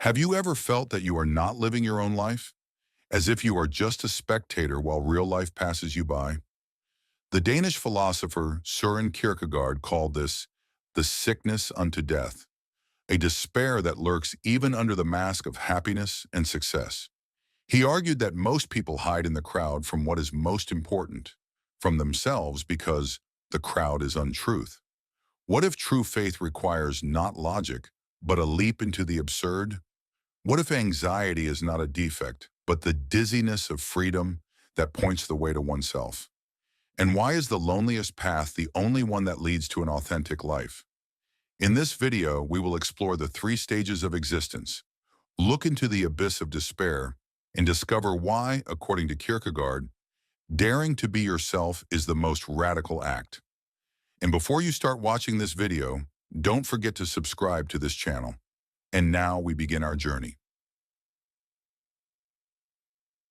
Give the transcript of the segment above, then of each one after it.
Have you ever felt that you are not living your own life, as if you are just a spectator while real life passes you by? The Danish philosopher Søren Kierkegaard called this the sickness unto death, a despair that lurks even under the mask of happiness and success. He argued that most people hide in the crowd from what is most important, from themselves, because the crowd is untruth. What if true faith requires not logic, but a leap into the absurd? What if anxiety is not a defect, but the dizziness of freedom that points the way to oneself? And why is the loneliest path the only one that leads to an authentic life? In this video, we will explore the three stages of existence, look into the abyss of despair, and discover why, according to Kierkegaard, daring to be yourself is the most radical act. And before you start watching this video, don't forget to subscribe to this channel. And now we begin our journey.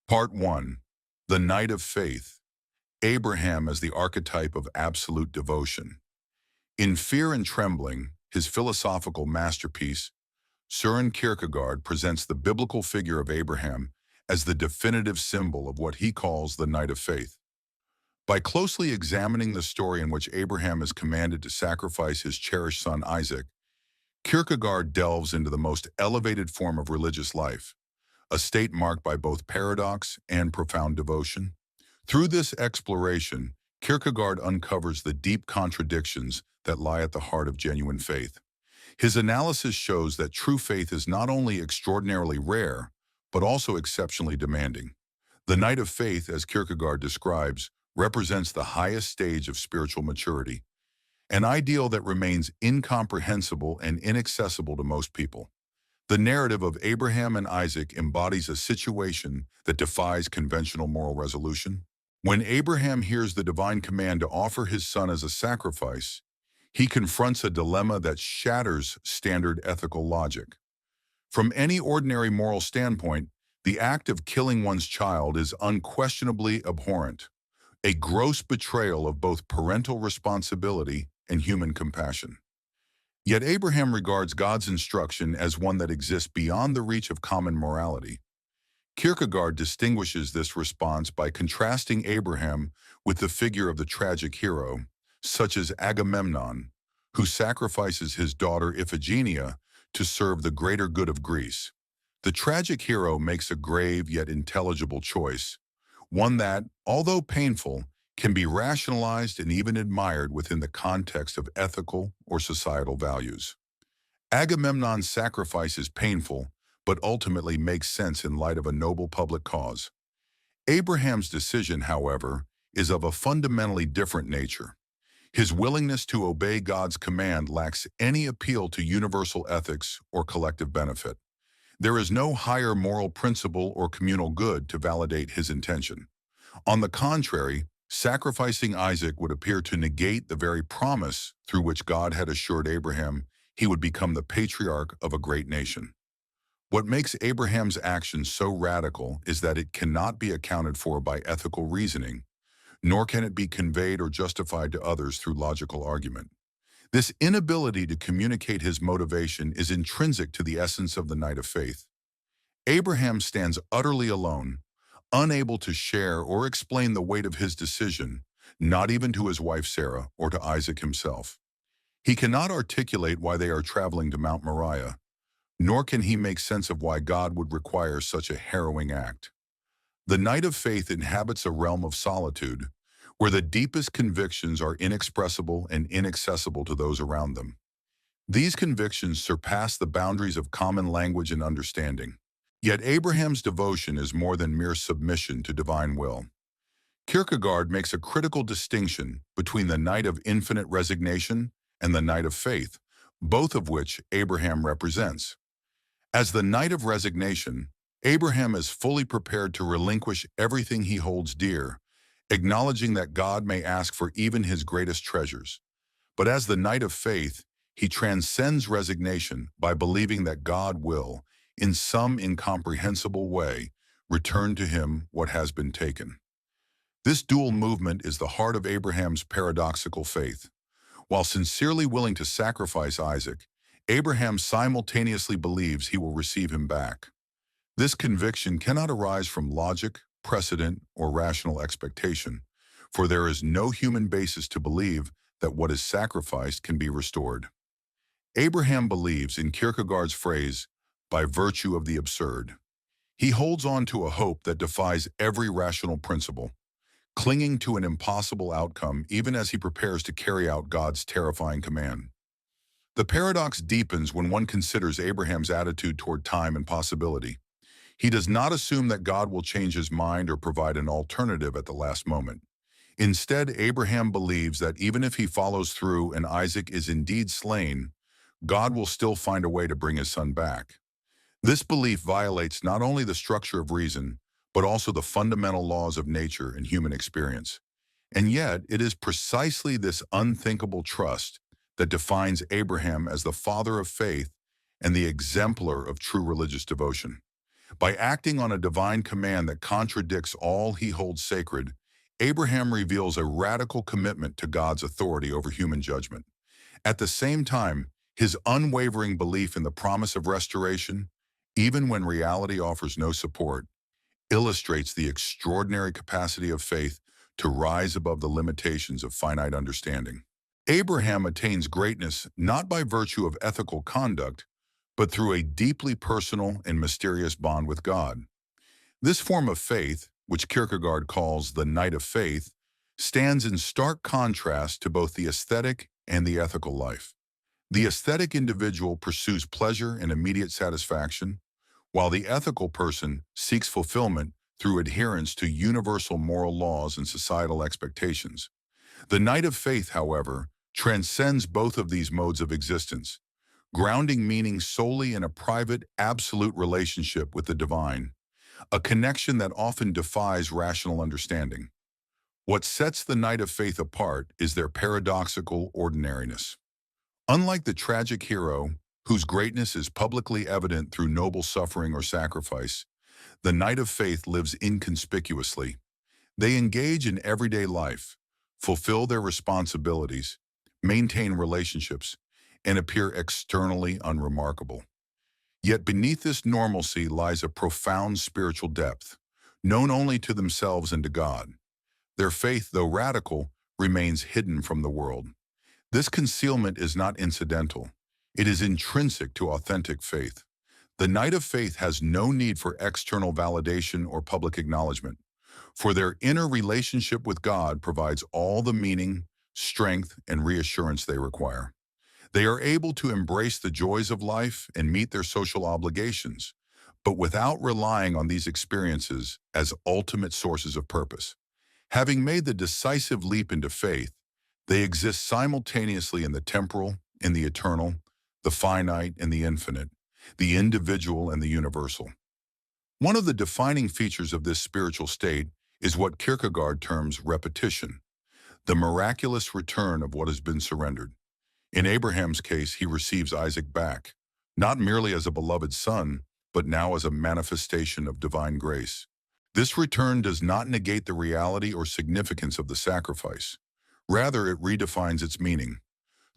Part 1. The Knight of Faith. Abraham as the archetype of absolute devotion. In Fear and Trembling, his philosophical masterpiece, Søren Kierkegaard presents the biblical figure of Abraham as the definitive symbol of what he calls the Knight of Faith. By closely examining the story in which Abraham is commanded to sacrifice his cherished son Isaac, Kierkegaard delves into the most elevated form of religious life, a state marked by both paradox and profound devotion. Through this exploration, Kierkegaard uncovers the deep contradictions that lie at the heart of genuine faith. His analysis shows that true faith is not only extraordinarily rare, but also exceptionally demanding. The Knight of Faith, as Kierkegaard describes, represents the highest stage of spiritual maturity, an ideal that remains incomprehensible and inaccessible to most people. The narrative of Abraham and Isaac embodies a situation that defies conventional moral resolution. When Abraham hears the divine command to offer his son as a sacrifice, he confronts a dilemma that shatters standard ethical logic. From any ordinary moral standpoint, the act of killing one's child is unquestionably abhorrent, a gross betrayal of both parental responsibility and human compassion. Yet Abraham regards God's instruction as one that exists beyond the reach of common morality. Kierkegaard distinguishes this response by contrasting Abraham with the figure of the tragic hero, such as Agamemnon, who sacrifices his daughter Iphigenia to serve the greater good of Greece. The tragic hero makes a grave yet intelligible choice, one that, although painful, can be rationalized and even admired within the context of ethical or societal values. Agamemnon's sacrifice is painful, but ultimately makes sense in light of a noble public cause. Abraham's decision, however, is of a fundamentally different nature. His willingness to obey God's command lacks any appeal to universal ethics or collective benefit. There is no higher moral principle or communal good to validate his intention. On the contrary, sacrificing Isaac would appear to negate the very promise through which God had assured Abraham he would become the patriarch of a great nation. What makes Abraham's action so radical is that it cannot be accounted for by ethical reasoning, nor can it be conveyed or justified to others through logical argument. This inability to communicate his motivation is intrinsic to the essence of the Knight of Faith. Abraham stands utterly alone, unable to share or explain the weight of his decision, not even to his wife Sarah or to Isaac himself. He cannot articulate why they are traveling to Mount Moriah, nor can he make sense of why God would require such a harrowing act. The Knight of Faith inhabits a realm of solitude, where the deepest convictions are inexpressible and inaccessible to those around them. These convictions surpass the boundaries of common language and understanding. Yet Abraham's devotion is more than mere submission to divine will. Kierkegaard makes a critical distinction between the Knight of infinite resignation and the Knight of Faith, both of which Abraham represents. As the Knight of resignation, Abraham is fully prepared to relinquish everything he holds dear, acknowledging that God may ask for even his greatest treasures. But as the Knight of Faith, he transcends resignation by believing that God will, in some incomprehensible way, return to him what has been taken. This dual movement is the heart of Abraham's paradoxical faith. While sincerely willing to sacrifice Isaac, Abraham simultaneously believes he will receive him back. This conviction cannot arise from logic, precedent, or rational expectation, for there is no human basis to believe that what is sacrificed can be restored. Abraham believes in Kierkegaard's phrase, by virtue of the absurd. He holds on to a hope that defies every rational principle, clinging to an impossible outcome even as he prepares to carry out God's terrifying command. The paradox deepens when one considers Abraham's attitude toward time and possibility. He does not assume that God will change his mind or provide an alternative at the last moment. Instead, Abraham believes that even if he follows through and Isaac is indeed slain, God will still find a way to bring his son back. This belief violates not only the structure of reason, but also the fundamental laws of nature and human experience. And yet, it is precisely this unthinkable trust that defines Abraham as the father of faith and the exemplar of true religious devotion. By acting on a divine command that contradicts all he holds sacred, Abraham reveals a radical commitment to God's authority over human judgment. At the same time, his unwavering belief in the promise of restoration, even when reality offers no support, illustrates the extraordinary capacity of faith to rise above the limitations of finite understanding. Abraham attains greatness not by virtue of ethical conduct, but through a deeply personal and mysterious bond with God. This form of faith, which Kierkegaard calls the night of faith, stands in stark contrast to both the aesthetic and the ethical life. The aesthetic individual pursues pleasure and immediate satisfaction, while the ethical person seeks fulfillment through adherence to universal moral laws and societal expectations. The night of faith, however, transcends both of these modes of existence, grounding meaning solely in a private, absolute relationship with the divine, a connection that often defies rational understanding. What sets the night of faith apart is their paradoxical ordinariness. Unlike the tragic hero, whose greatness is publicly evident through noble suffering or sacrifice, the night of faith lives inconspicuously. They engage in everyday life, fulfill their responsibilities, maintain relationships, and appear externally unremarkable. Yet beneath this normalcy lies a profound spiritual depth, known only to themselves and to God. Their faith, though radical, remains hidden from the world. This concealment is not incidental. It is intrinsic to authentic faith. The night of faith has no need for external validation or public acknowledgement, for their inner relationship with God provides all the meaning, strength, and reassurance they require. They are able to embrace the joys of life and meet their social obligations, but without relying on these experiences as ultimate sources of purpose. Having made the decisive leap into faith, they exist simultaneously in the temporal, in the eternal, the finite and the infinite, the individual and the universal. One of the defining features of this spiritual state is what Kierkegaard terms repetition, the miraculous return of what has been surrendered. In Abraham's case, he receives Isaac back, not merely as a beloved son, but now as a manifestation of divine grace. This return does not negate the reality or significance of the sacrifice. Rather, it redefines its meaning.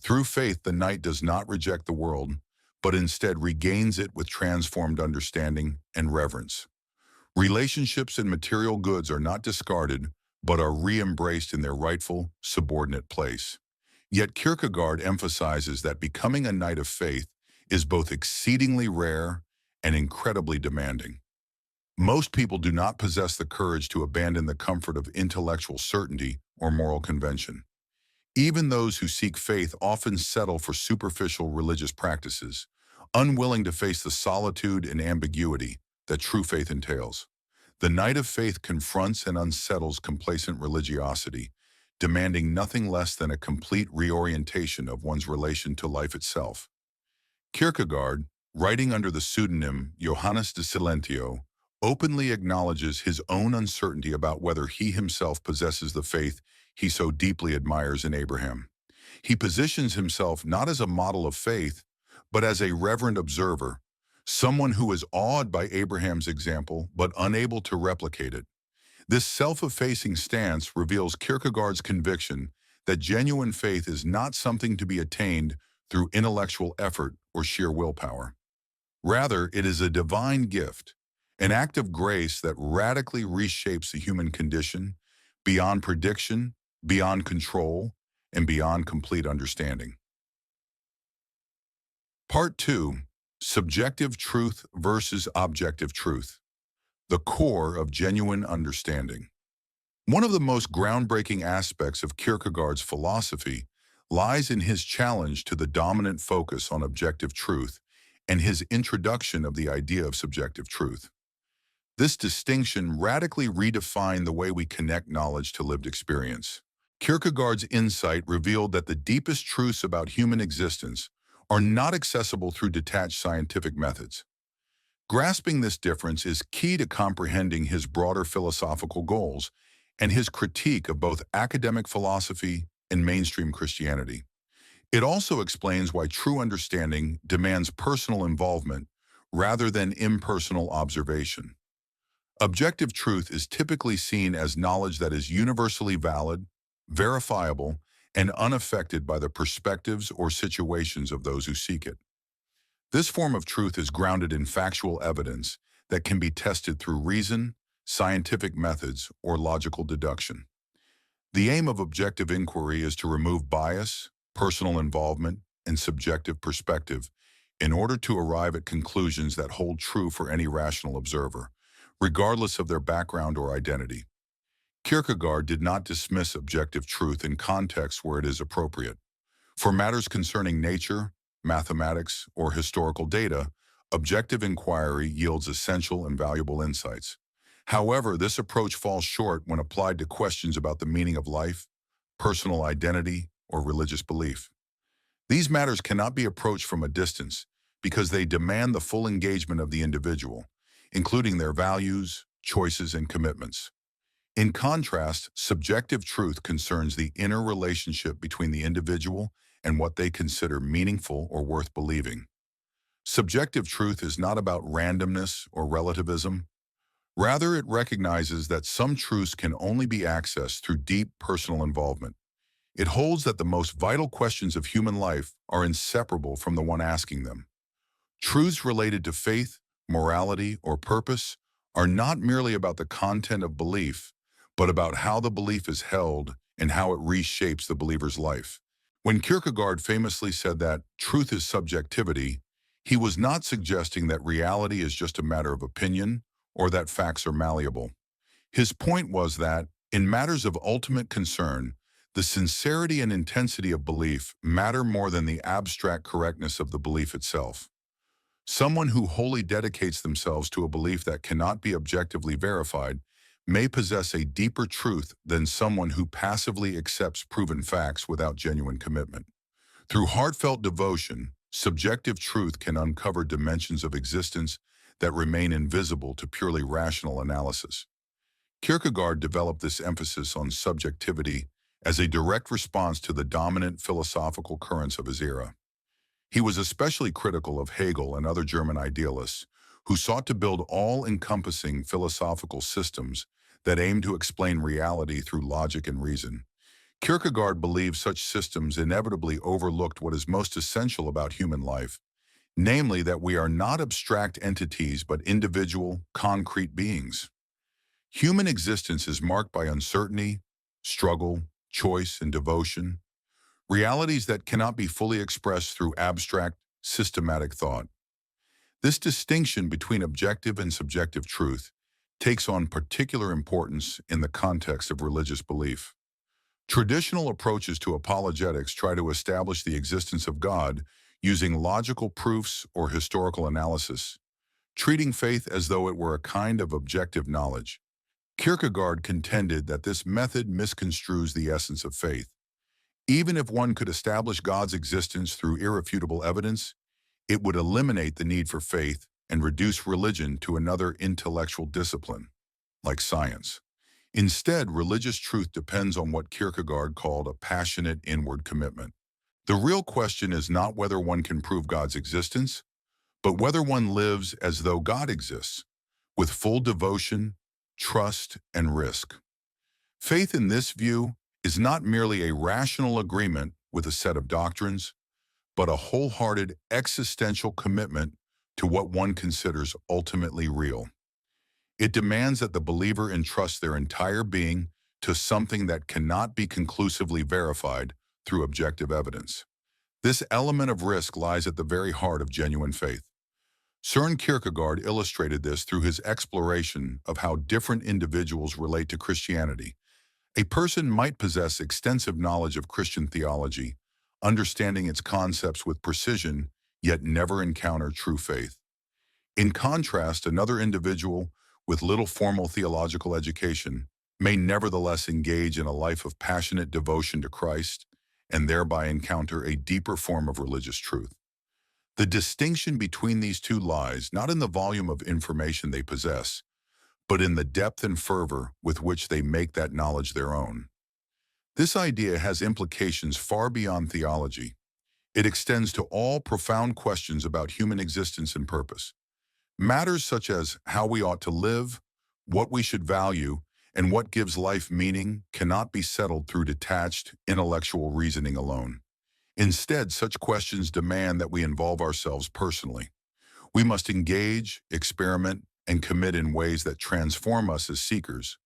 Through faith, the knight does not reject the world, but instead regains it with transformed understanding and reverence. Relationships and material goods are not discarded, but are re-embraced in their rightful, subordinate place. Yet Kierkegaard emphasizes that becoming a knight of faith is both exceedingly rare and incredibly demanding. Most people do not possess the courage to abandon the comfort of intellectual certainty or moral convention. Even those who seek faith often settle for superficial religious practices, unwilling to face the solitude and ambiguity that true faith entails. The knight of faith confronts and unsettles complacent religiosity, demanding nothing less than a complete reorientation of one's relation to life itself. Kierkegaard, writing under the pseudonym Johannes de Silentio, openly acknowledges his own uncertainty about whether he himself possesses the faith he so deeply admires in Abraham. He positions himself not as a model of faith, but as a reverent observer, someone who is awed by Abraham's example but unable to replicate it. This self-effacing stance reveals Kierkegaard's conviction that genuine faith is not something to be attained through intellectual effort, or sheer willpower. Rather, it is a divine gift, an act of grace that radically reshapes the human condition beyond prediction, beyond control, and beyond complete understanding. Part 2. Subjective Truth versus Objective Truth. The core of genuine understanding. One of the most groundbreaking aspects of Kierkegaard's philosophy lies in his challenge to the dominant focus on objective truth and his introduction of the idea of subjective truth. This distinction radically redefined the way we connect knowledge to lived experience. Kierkegaard's insight revealed that the deepest truths about human existence are not accessible through detached scientific methods. Grasping this difference is key to comprehending his broader philosophical goals and his critique of both academic philosophy and mainstream Christianity. It also explains why true understanding demands personal involvement rather than impersonal observation. Objective truth is typically seen as knowledge that is universally valid, verifiable, and unaffected by the perspectives or situations of those who seek it. This form of truth is grounded in factual evidence that can be tested through reason, scientific methods, or logical deduction. The aim of objective inquiry is to remove bias, personal involvement, and subjective perspective in order to arrive at conclusions that hold true for any rational observer, regardless of their background or identity. Kierkegaard did not dismiss objective truth in contexts where it is appropriate. For matters concerning nature, mathematics, or historical data, objective inquiry yields essential and valuable insights. However, this approach falls short when applied to questions about the meaning of life, personal identity, or religious belief. These matters cannot be approached from a distance because they demand the full engagement of the individual, including their values, choices, and commitments. In contrast, subjective truth concerns the inner relationship between the individual and what they consider meaningful or worth believing. Subjective truth is not about randomness or relativism. Rather, it recognizes that some truths can only be accessed through deep personal involvement. It holds that the most vital questions of human life are inseparable from the one asking them. Truths related to faith, morality, or purpose are not merely about the content of belief, but about how the belief is held and how it reshapes the believer's life. When Kierkegaard famously said that truth is subjectivity, he was not suggesting that reality is just a matter of opinion or that facts are malleable. His point was that, in matters of ultimate concern, the sincerity and intensity of belief matter more than the abstract correctness of the belief itself. Someone who wholly dedicates themselves to a belief that cannot be objectively verified may possess a deeper truth than someone who passively accepts proven facts without genuine commitment. Through heartfelt devotion, subjective truth can uncover dimensions of existence that remain invisible to purely rational analysis. Kierkegaard developed this emphasis on subjectivity as a direct response to the dominant philosophical currents of his era. He was especially critical of Hegel and other German idealists who sought to build all-encompassing philosophical systems that aimed to explain reality through logic and reason. Kierkegaard believed such systems inevitably overlooked what is most essential about human life, namely that we are not abstract entities but individual, concrete beings. Human existence is marked by uncertainty, struggle, choice, and devotion, realities that cannot be fully expressed through abstract, systematic thought. This distinction between objective and subjective truth takes on particular importance in the context of religious belief. Traditional approaches to apologetics try to establish the existence of God using logical proofs or historical analysis, treating faith as though it were a kind of objective knowledge. Kierkegaard contended that this method misconstrues the essence of faith. Even if one could establish God's existence through irrefutable evidence, it would eliminate the need for faith and reduce religion to another intellectual discipline, like science. Instead, religious truth depends on what Kierkegaard called a passionate inward commitment. The real question is not whether one can prove God's existence, but whether one lives as though God exists, with full devotion, trust, and risk. Faith in this view is not merely a rational agreement with a set of doctrines, but a wholehearted existential commitment to what one considers ultimately real. It demands that the believer entrust their entire being to something that cannot be conclusively verified through objective evidence. This element of risk lies at the very heart of genuine faith. Søren Kierkegaard illustrated this through his exploration of how different individuals relate to Christianity. A person might possess extensive knowledge of Christian theology, understanding its concepts with precision, yet never encounter true faith. In contrast, another individual with little formal theological education may nevertheless engage in a life of passionate devotion to Christ and thereby encounter a deeper form of religious truth. The distinction between these two lies not in the volume of information they possess, but in the depth and fervor with which they make that knowledge their own. This idea has implications far beyond theology. It extends to all profound questions about human existence and purpose. Matters such as how we ought to live, what we should value, and what gives life meaning cannot be settled through detached, intellectual reasoning alone. Instead, such questions demand that we involve ourselves personally. We must engage, experiment, and commit in ways that transform us as seekers.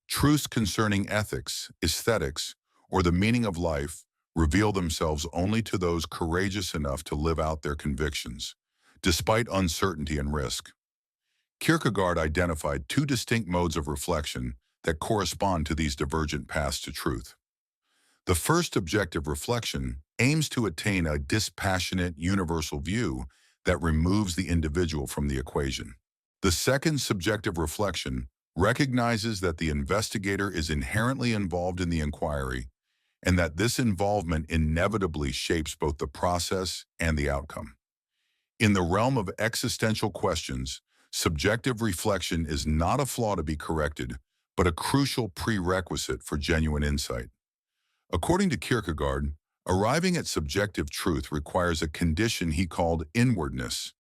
Truths concerning ethics, aesthetics, or the meaning of life reveal themselves only to those courageous enough to live out their convictions, despite uncertainty and risk. Kierkegaard identified two distinct modes of reflection that correspond to these divergent paths to truth. The first objective reflection aims to attain a dispassionate, universal view that removes the individual from the equation. The second subjective reflection recognizes that the investigator is inherently involved in the inquiry and that this involvement inevitably shapes both the process and the outcome. In the realm of existential questions, subjective reflection is not a flaw to be corrected, but a crucial prerequisite for genuine insight. According to Kierkegaard, arriving at subjective truth requires a condition he called inwardness,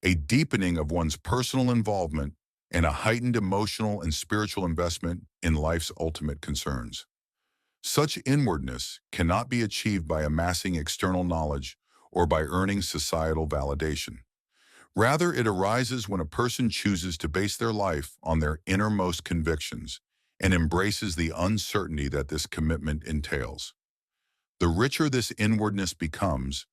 a deepening of one's personal involvement and a heightened emotional and spiritual investment in life's ultimate concerns. Such inwardness cannot be achieved by amassing external knowledge or by earning societal validation. Rather, it arises when a person chooses to base their life on their innermost convictions and embraces the uncertainty that this commitment entails. The richer this inwardness becomes,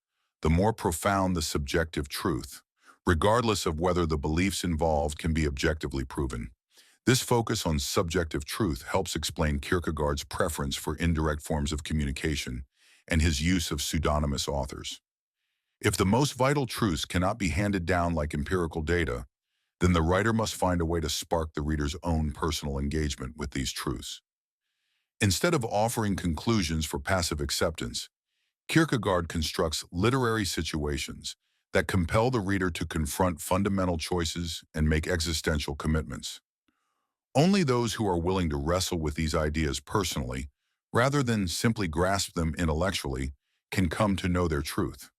the more profound the subjective truth, regardless of whether the beliefs involved can be objectively proven. This focus on subjective truth helps explain Kierkegaard's preference for indirect forms of communication and his use of pseudonymous authors. If the most vital truths cannot be handed down like empirical data, then the writer must find a way to spark the reader's own personal engagement with these truths. Instead of offering conclusions for passive acceptance, Kierkegaard constructs literary situations that compel the reader to confront fundamental choices and make existential commitments. Only those who are willing to wrestle with these ideas personally, rather than simply grasp them intellectually, can come to know their truth.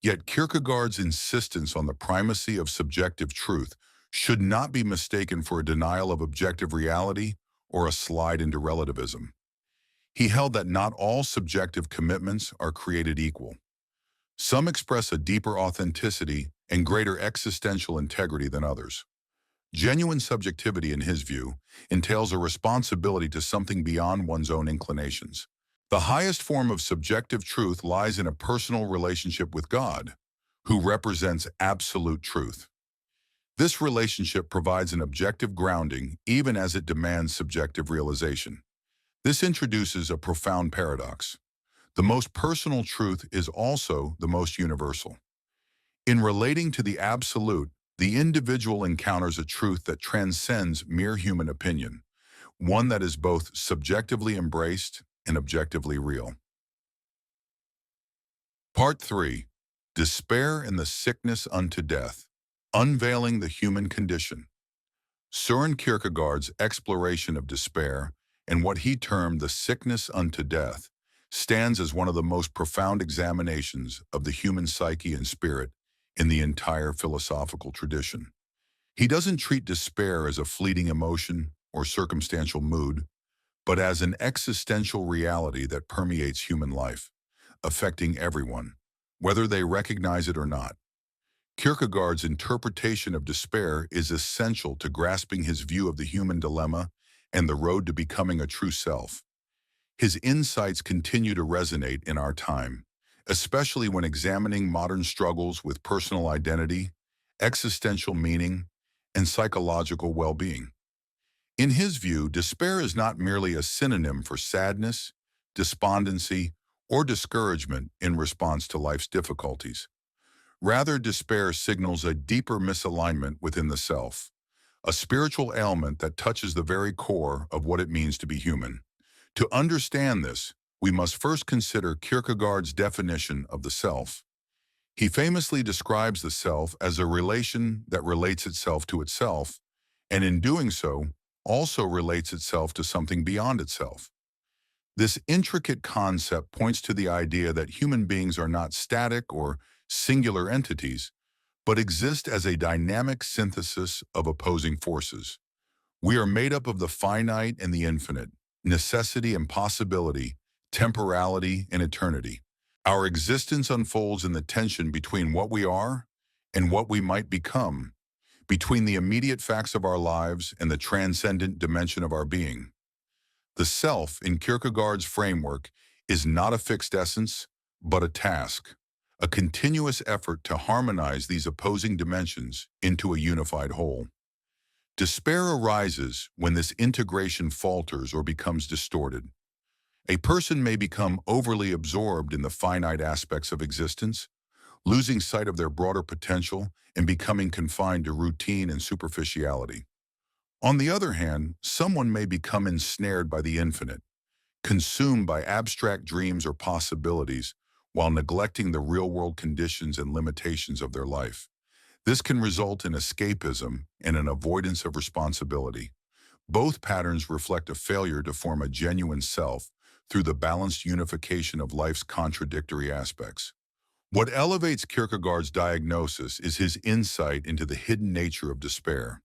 Yet Kierkegaard's insistence on the primacy of subjective truth should not be mistaken for a denial of objective reality or a slide into relativism. He held that not all subjective commitments are created equal. Some express a deeper authenticity and greater existential integrity than others. Genuine subjectivity, in his view, entails a responsibility to something beyond one's own inclinations. The highest form of subjective truth lies in a personal relationship with God, who represents absolute truth. This relationship provides an objective grounding even as it demands subjective realization. This introduces a profound paradox. The most personal truth is also the most universal. In relating to the absolute, the individual encounters a truth that transcends mere human opinion, one that is both subjectively embraced and objectively real. Part 3. Despair and the Sickness unto Death. Unveiling the Human Condition. Søren Kierkegaard's exploration of despair and what he termed the sickness unto death stands as one of the most profound examinations of the human psyche and spirit in the entire philosophical tradition. He doesn't treat despair as a fleeting emotion or circumstantial mood, but as an existential reality that permeates human life, affecting everyone, whether they recognize it or not. Kierkegaard's interpretation of despair is essential to grasping his view of the human dilemma and the road to becoming a true self. His insights continue to resonate in our time, especially when examining modern struggles with personal identity, existential meaning, and psychological well-being. In his view, despair is not merely a synonym for sadness, despondency, or discouragement in response to life's difficulties. Rather, despair signals a deeper misalignment within the self, a spiritual ailment that touches the very core of what it means to be human. To understand this, we must first consider Kierkegaard's definition of the self. He famously describes the self as a relation that relates itself to itself, and in doing so, also relates itself to something beyond itself. This intricate concept points to the idea that human beings are not static or singular entities, but exist as a dynamic synthesis of opposing forces. We are made up of the finite and the infinite, necessity and possibility, temporality and eternity. Our existence unfolds in the tension between what we are and what we might become, between the immediate facts of our lives and the transcendent dimension of our being. The self, in Kierkegaard's framework, is not a fixed essence, but a task, a continuous effort to harmonize these opposing dimensions into a unified whole. Despair arises when this integration falters or becomes distorted. A person may become overly absorbed in the finite aspects of existence, losing sight of their broader potential and becoming confined to routine and superficiality. On the other hand, someone may become ensnared by the infinite, consumed by abstract dreams or possibilities, while neglecting the real-world conditions and limitations of their life. This can result in escapism and an avoidance of responsibility. Both patterns reflect a failure to form a genuine self through the balanced unification of life's contradictory aspects. What elevates Kierkegaard's diagnosis is his insight into the hidden nature of despair.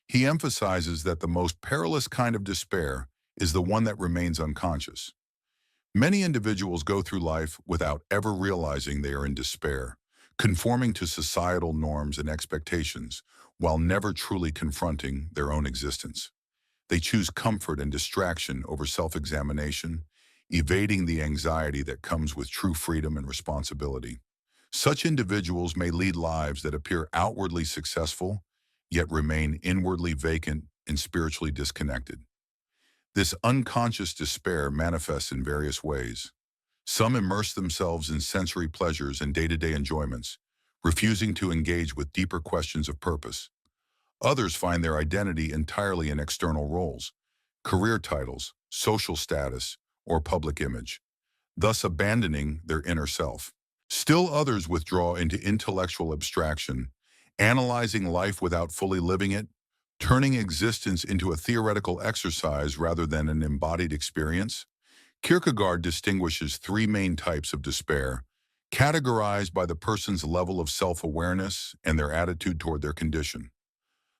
He emphasizes that the most perilous kind of despair is the one that remains unconscious. Many individuals go through life without ever realizing they are in despair, conforming to societal norms and expectations, while never truly confronting their own existence. They choose comfort and distraction over self-examination, evading the anxiety that comes with true freedom and responsibility. Such individuals may lead lives that appear outwardly successful, yet remain inwardly vacant and spiritually disconnected. This unconscious despair manifests in various ways. Some immerse themselves in sensory pleasures and day-to-day enjoyments, refusing to engage with deeper questions of purpose. Others find their identity entirely in external roles, career titles, social status, or public image, thus abandoning their inner self. Still others withdraw into intellectual abstraction, analyzing life without fully living it, turning existence into a theoretical exercise rather than an embodied experience. Kierkegaard distinguishes three main types of despair, categorized by the person's level of self-awareness and their attitude toward their condition.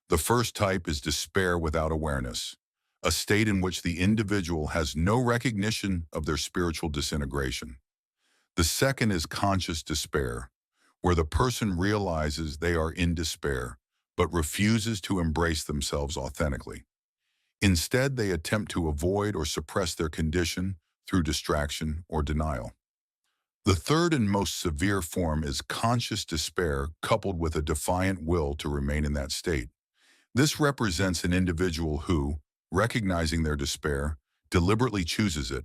The first type is despair without awareness, a state in which the individual has no recognition of their spiritual disintegration. The second is conscious despair, where the person realizes they are in despair, but refuses to embrace themselves authentically. Instead, they attempt to avoid or suppress their condition through distraction or denial. The third and most severe form is conscious despair coupled with a defiant will to remain in that state. This represents an individual who, recognizing their despair, deliberately chooses it,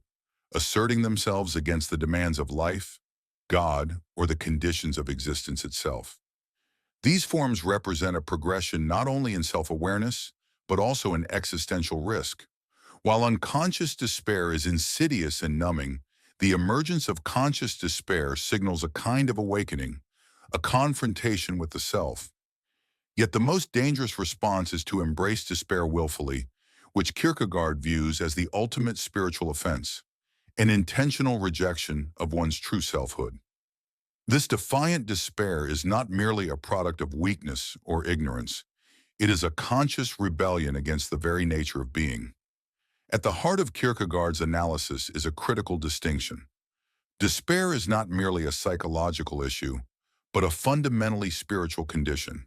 asserting themselves against the demands of life, God, or the conditions of existence itself. These forms represent a progression not only in self-awareness, but also in existential risk. While unconscious despair is insidious and numbing, the emergence of conscious despair signals a kind of awakening, a confrontation with the self. Yet the most dangerous response is to embrace despair willfully, which Kierkegaard views as the ultimate spiritual offense, an intentional rejection of one's true selfhood. This defiant despair is not merely a product of weakness or ignorance. It is a conscious rebellion against the very nature of being. At the heart of Kierkegaard's analysis is a critical distinction. Despair is not merely a psychological issue, but a fundamentally spiritual condition.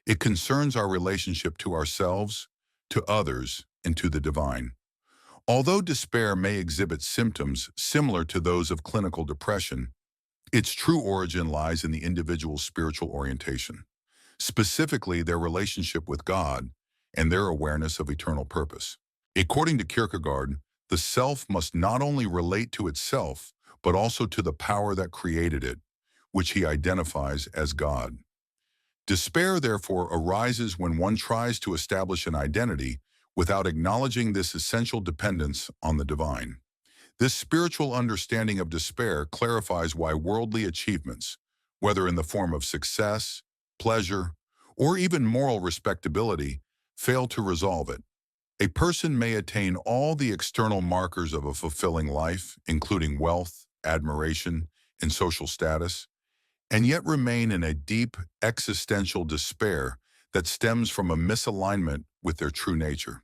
It concerns our relationship to ourselves, to others, and to the divine. Although despair may exhibit symptoms similar to those of clinical depression, its true origin lies in the individual's spiritual orientation, specifically their relationship with God and their awareness of eternal purpose. According to Kierkegaard, the self must not only relate to itself, but also to the power that created it, which he identifies as God. Despair, therefore, arises when one tries to establish an identity without acknowledging this essential dependence on the divine. This spiritual understanding of despair clarifies why worldly achievements, whether in the form of success, pleasure, or even moral respectability, fail to resolve it. A person may attain all the external markers of a fulfilling life, including wealth, admiration, and social status, and yet remain in a deep existential despair that stems from a misalignment with their true nature.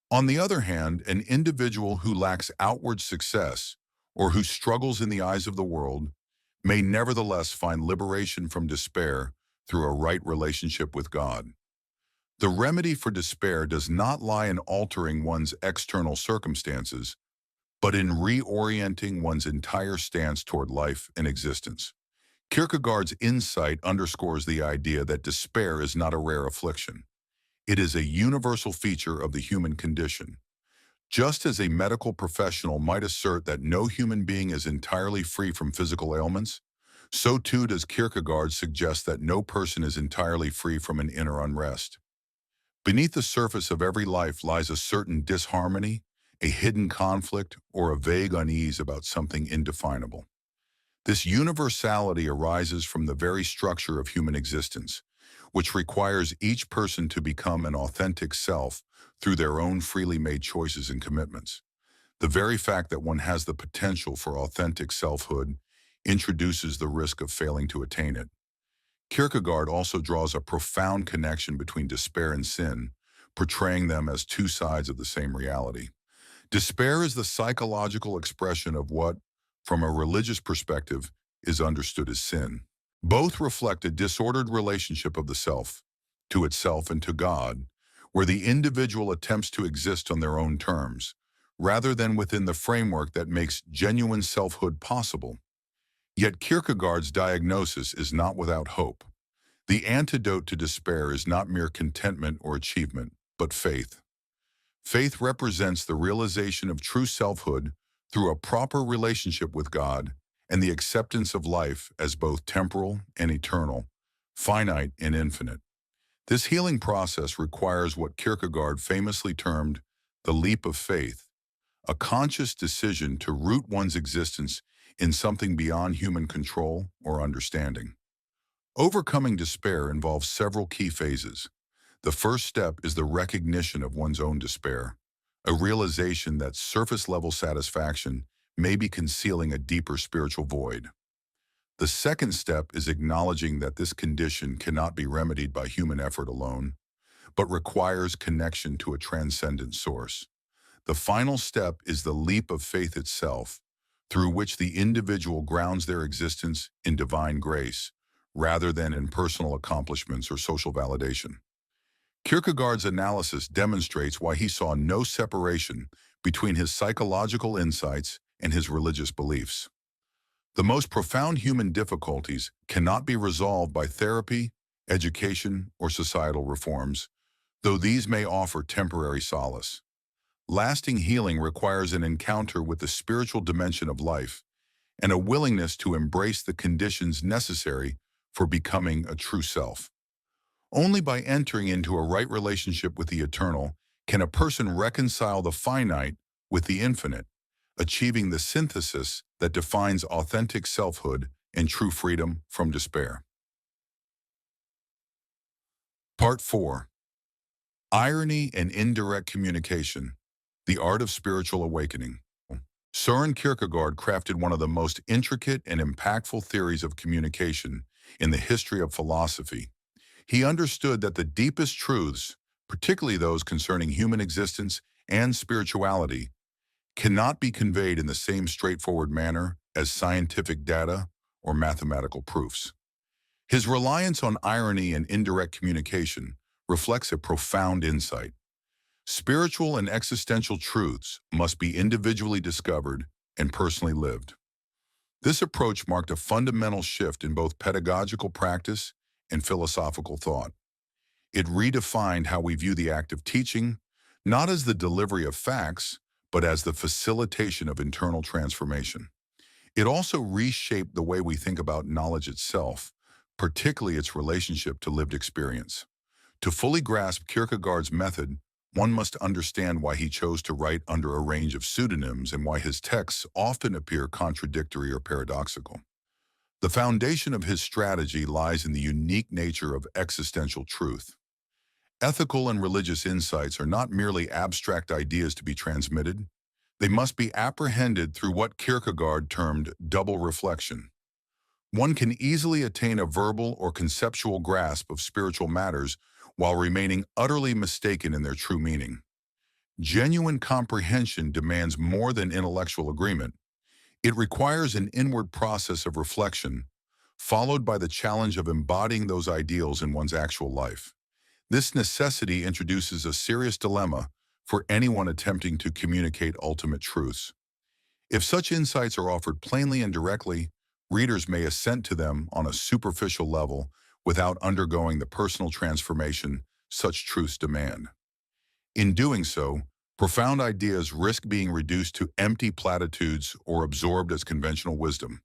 On the other hand, an individual who lacks outward success or who struggles in the eyes of the world may nevertheless find liberation from despair through a right relationship with God. The remedy for despair does not lie in altering one's external circumstances, but in reorienting one's entire stance toward life and existence. Kierkegaard's insight underscores the idea that despair is not a rare affliction. It is a universal feature of the human condition. Just as a medical professional might assert that no human being is entirely free from physical ailments, so too does Kierkegaard suggest that no person is entirely free from an inner unrest. Beneath the surface of every life lies a certain disharmony, a hidden conflict, or a vague unease about something indefinable. This universality arises from the very structure of human existence, which requires each person to become an authentic self through their own freely made choices and commitments. The very fact that one has the potential for authentic selfhood introduces the risk of failing to attain it. Kierkegaard also draws a profound connection between despair and sin, portraying them as two sides of the same reality. Despair is the psychological expression of what, from a religious perspective, is understood as sin. Both reflect a disordered relationship of the self, to itself and to God, where the individual attempts to exist on their own terms, rather than within the framework that makes genuine selfhood possible. Yet Kierkegaard's diagnosis is not without hope. The antidote to despair is not mere contentment or achievement, but faith. Faith represents the realization of true selfhood through a proper relationship with God and the acceptance of life as both temporal and eternal, finite and infinite. This healing process requires what Kierkegaard famously termed the leap of faith, a conscious decision to root one's existence in something beyond human control or understanding. Overcoming despair involves several key phases. The first step is the recognition of one's own despair, a realization that surface-level satisfaction may be concealing a deeper spiritual void. The second step is acknowledging that this condition cannot be remedied by human effort alone, but requires connection to a transcendent source. The final step is the leap of faith itself, through which the individual grounds their existence in divine grace, rather than in personal accomplishments or social validation. Kierkegaard's analysis demonstrates why he saw no separation between his psychological insights and his religious beliefs. The most profound human difficulties cannot be resolved by therapy, education, or societal reforms, though these may offer temporary solace. Lasting healing requires an encounter with the spiritual dimension of life and a willingness to embrace the conditions necessary for becoming a true self. Only by entering into a right relationship with the eternal can a person reconcile the finite with the infinite, achieving the synthesis that defines authentic selfhood and true freedom from despair. Part 4. Irony and Indirect Communication, the Art of Spiritual Awakening. Søren Kierkegaard crafted one of the most intricate and impactful theories of communication in the history of philosophy. He understood that the deepest truths, particularly those concerning human existence and spirituality, cannot be conveyed in the same straightforward manner as scientific data or mathematical proofs. His reliance on irony and indirect communication reflects a profound insight. Spiritual and existential truths must be individually discovered and personally lived. This approach marked a fundamental shift in both pedagogical practice and philosophical thought. It redefined how we view the act of teaching, not as the delivery of facts, but as the facilitation of internal transformation. It also reshaped the way we think about knowledge itself, particularly its relationship to lived experience. To fully grasp Kierkegaard's method, one must understand why he chose to write under a range of pseudonyms and why his texts often appear contradictory or paradoxical. The foundation of his strategy lies in the unique nature of existential truth. Ethical and religious insights are not merely abstract ideas to be transmitted. They must be apprehended through what Kierkegaard termed double reflection. One can easily attain a verbal or conceptual grasp of spiritual matters while remaining utterly mistaken in their true meaning. Genuine comprehension demands more than intellectual agreement. It requires an inward process of reflection, followed by the challenge of embodying those ideals in one's actual life. This necessity introduces a serious dilemma for anyone attempting to communicate ultimate truths. If such insights are offered plainly and directly, readers may assent to them on a superficial level without undergoing the personal transformation such truths demand. In doing so, profound ideas risk being reduced to empty platitudes or absorbed as conventional wisdom,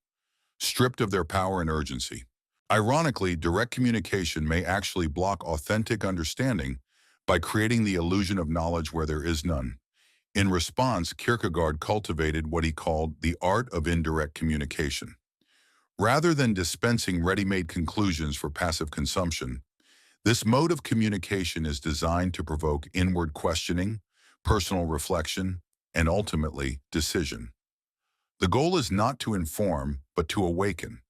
stripped of their power and urgency. Ironically, direct communication may actually block authentic understanding by creating the illusion of knowledge where there is none. In response, Kierkegaard cultivated what he called the art of indirect communication. Rather than dispensing ready-made conclusions for passive consumption, this mode of communication is designed to provoke inward questioning, personal reflection, and ultimately, decision. The goal is not to inform, but to awaken.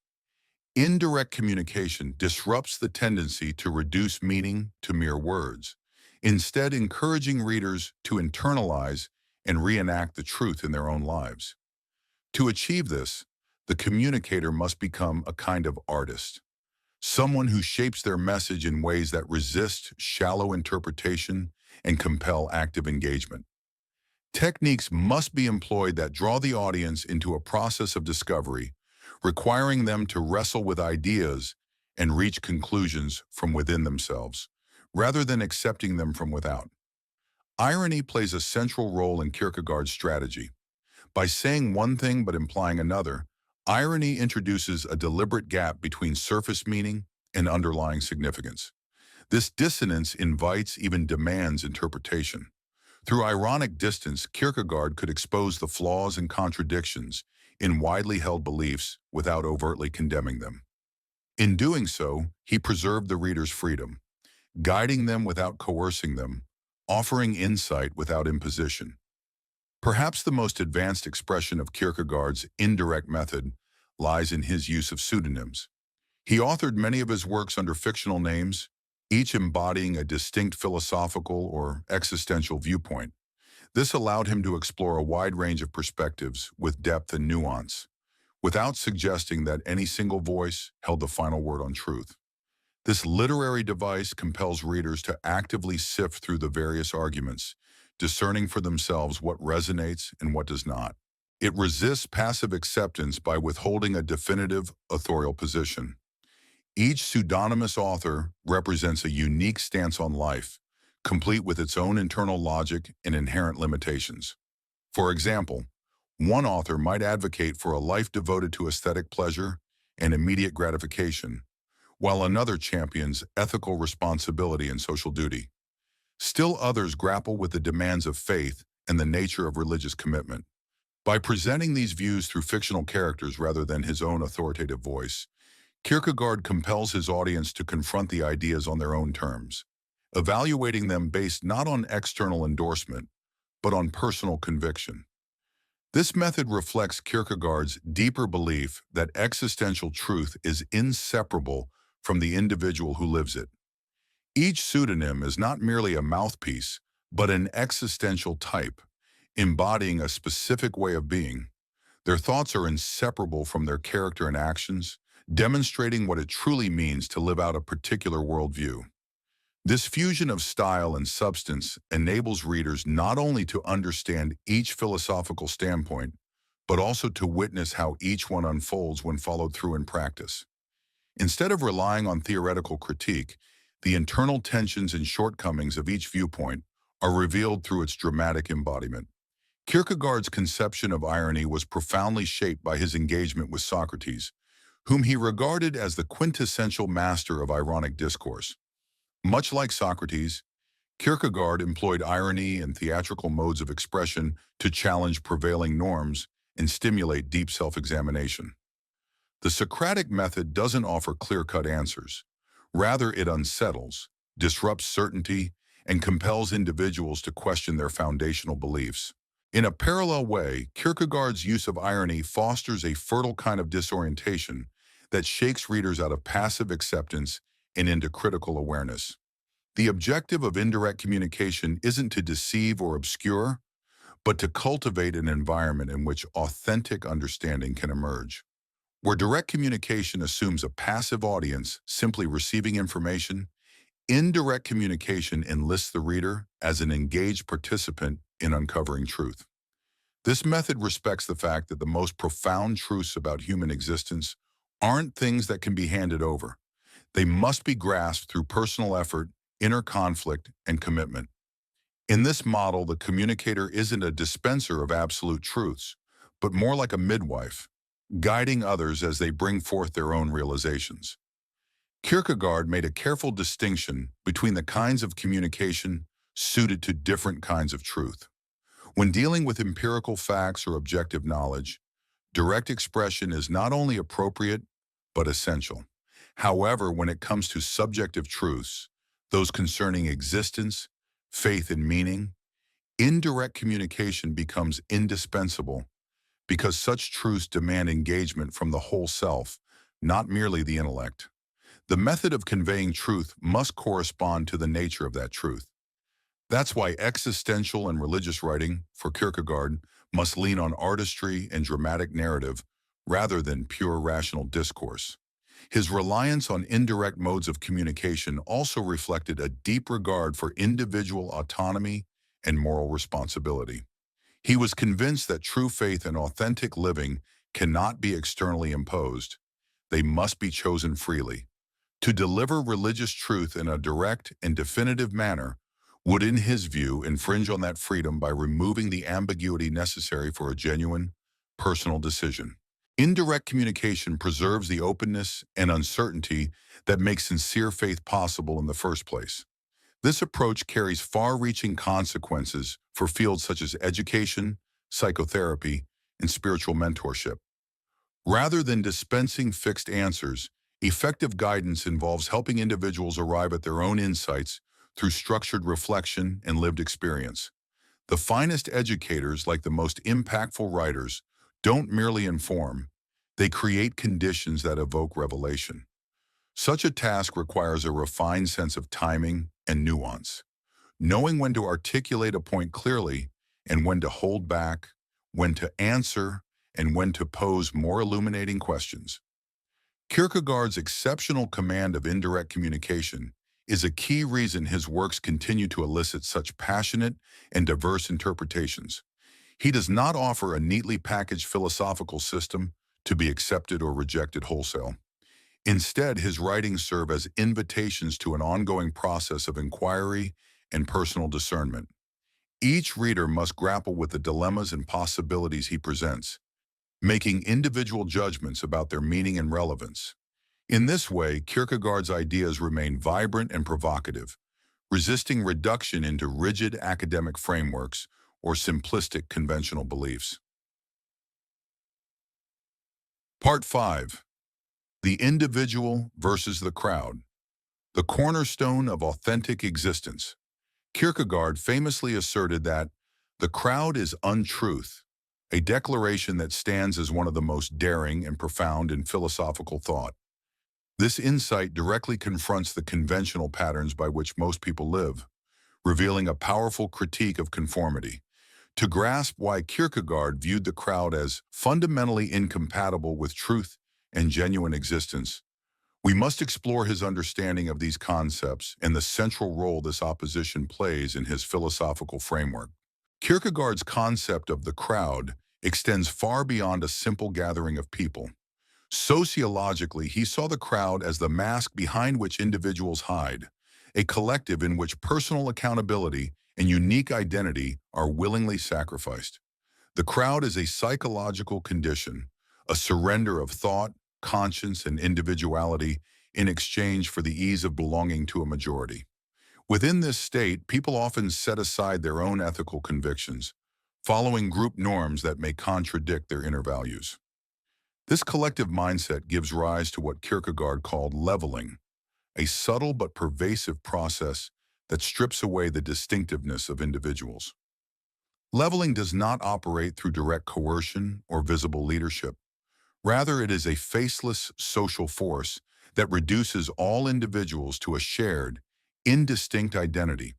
Indirect communication disrupts the tendency to reduce meaning to mere words, instead encouraging readers to internalize and reenact the truth in their own lives. To achieve this, the communicator must become a kind of artist, someone who shapes their message in ways that resist shallow interpretation and compel active engagement. Techniques must be employed that draw the audience into a process of discovery, requiring them to wrestle with ideas and reach conclusions from within themselves, rather than accepting them from without. Irony plays a central role in Kierkegaard's strategy. By saying one thing but implying another, irony introduces a deliberate gap between surface meaning and underlying significance. This dissonance invites, even demands, interpretation. Through ironic distance, Kierkegaard could expose the flaws and contradictions in widely held beliefs without overtly condemning them. In doing so, he preserved the reader's freedom, guiding them without coercing them, offering insight without imposition. Perhaps the most advanced expression of Kierkegaard's indirect method lies in his use of pseudonyms. He authored many of his works under fictional names, each embodying a distinct philosophical or existential viewpoint. This allowed him to explore a wide range of perspectives with depth and nuance, without suggesting that any single voice held the final word on truth. This literary device compels readers to actively sift through the various arguments, discerning for themselves what resonates and what does not. It resists passive acceptance by withholding a definitive authorial position. Each pseudonymous author represents a unique stance on life, complete with its own internal logic and inherent limitations. For example, one author might advocate for a life devoted to aesthetic pleasure and immediate gratification, while another champions ethical responsibility and social duty. Still others grapple with the demands of faith and the nature of religious commitment. By presenting these views through fictional characters rather than his own authoritative voice, Kierkegaard compels his audience to confront the ideas on their own terms, evaluating them based not on external endorsement, but on personal conviction. This method reflects Kierkegaard's deeper belief that existential truth is inseparable from the individual who lives it. Each pseudonym is not merely a mouthpiece, but an existential type, embodying a specific way of being. Their thoughts are inseparable from their character and actions, demonstrating what it truly means to live out a particular worldview. This fusion of style and substance enables readers not only to understand each philosophical standpoint, but also to witness how each one unfolds when followed through in practice. Instead of relying on theoretical critique, the internal tensions and shortcomings of each viewpoint are revealed through its dramatic embodiment. Kierkegaard's conception of irony was profoundly shaped by his engagement with Socrates, whom he regarded as the quintessential master of ironic discourse. Much like Socrates, Kierkegaard employed irony and theatrical modes of expression to challenge prevailing norms and stimulate deep self-examination. The Socratic method doesn't offer clear-cut answers. Rather, it unsettles, disrupts certainty, and compels individuals to question their foundational beliefs. In a parallel way, Kierkegaard's use of irony fosters a fertile kind of disorientation that shakes readers out of passive acceptance and into critical awareness. The objective of indirect communication isn't to deceive or obscure, but to cultivate an environment in which authentic understanding can emerge. Where direct communication assumes a passive audience simply receiving information, indirect communication enlists the reader as an engaged participant in uncovering truth. This method respects the fact that the most profound truths about human existence aren't things that can be handed over. They must be grasped through personal effort, inner conflict, and commitment. In this model, the communicator isn't a dispenser of absolute truths, but more like a midwife, guiding others as they bring forth their own realizations. Kierkegaard made a careful distinction between the kinds of communication suited to different kinds of truth. When dealing with empirical facts or objective knowledge, direct expression is not only appropriate, but essential. However, when it comes to subjective truths, those concerning existence, faith, and meaning, indirect communication becomes indispensable because such truths demand engagement from the whole self, not merely the intellect. The method of conveying truth must correspond to the nature of that truth. That's why existential and religious writing, for Kierkegaard, must lean on artistry and dramatic narrative rather than pure rational discourse. His reliance on indirect modes of communication also reflected a deep regard for individual autonomy and moral responsibility. He was convinced that true faith and authentic living cannot be externally imposed. They must be chosen freely. To deliver religious truth in a direct and definitive manner would, in his view, infringe on that freedom by removing the ambiguity necessary for a genuine, personal decision. Indirect communication preserves the openness and uncertainty that make sincere faith possible in the first place. This approach carries far-reaching consequences for fields such as education, psychotherapy, and spiritual mentorship. Rather than dispensing fixed answers, effective guidance involves helping individuals arrive at their own insights through structured reflection and lived experience. The finest educators, like the most impactful writers, don't merely inform, they create conditions that evoke revelation. Such a task requires a refined sense of timing and nuance, knowing when to articulate a point clearly and when to hold back, when to answer, and when to pose more illuminating questions. Kierkegaard's exceptional command of indirect communication is a key reason his works continue to elicit such passionate and diverse interpretations. He does not offer a neatly packaged philosophical system to be accepted or rejected wholesale. Instead, his writings serve as invitations to an ongoing process of inquiry and personal discernment. Each reader must grapple with the dilemmas and possibilities he presents, making individual judgments about their meaning and relevance. In this way, Kierkegaard's ideas remain vibrant and provocative, resisting reduction into rigid academic frameworks or simplistic conventional beliefs. Part 5. The individual versus the crowd. The cornerstone of authentic existence. Kierkegaard famously asserted that the crowd is untruth, a declaration that stands as one of the most daring and profound in philosophical thought. This insight directly confronts the conventional patterns by which most people live, revealing a powerful critique of conformity. To grasp why Kierkegaard viewed the crowd as fundamentally incompatible with truth and genuine existence, we must explore his understanding of these concepts and the central role this opposition plays in his philosophical framework. Kierkegaard's concept of the crowd extends far beyond a simple gathering of people. Sociologically, he saw the crowd as the mask behind which individuals hide, a collective in which personal accountability and unique identity are willingly sacrificed. The crowd is a psychological condition, a surrender of thought, conscience, and individuality in exchange for the ease of belonging to a majority. Within this state, people often set aside their own ethical convictions, following group norms that may contradict their inner values. This collective mindset gives rise to what Kierkegaard called leveling, a subtle but pervasive process that strips away the distinctiveness of individuals. Leveling does not operate through direct coercion or visible leadership. Rather, it is a faceless social force that reduces all individuals to a shared, indistinct identity.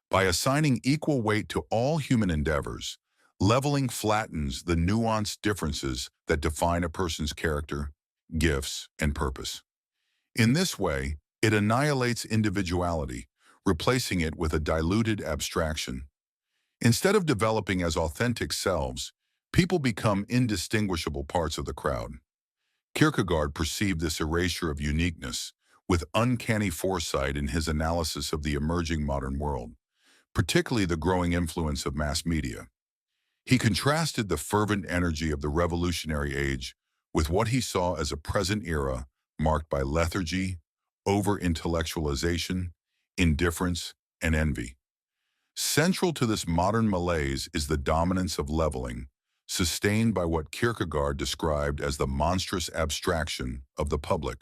By assigning equal weight to all human endeavors, leveling flattens the nuanced differences that define a person's character, gifts, and purpose. In this way, it annihilates individuality, replacing it with a diluted abstraction. Instead of developing as authentic selves, people become indistinguishable parts of the crowd. Kierkegaard perceived this erasure of uniqueness with uncanny foresight in his analysis of the emerging modern world, particularly the growing influence of mass media. He contrasted the fervent energy of the revolutionary age with what he saw as a present era marked by lethargy, over-intellectualization, indifference, and envy. Central to this modern malaise is the dominance of leveling, sustained by what Kierkegaard described as the monstrous abstraction of the public,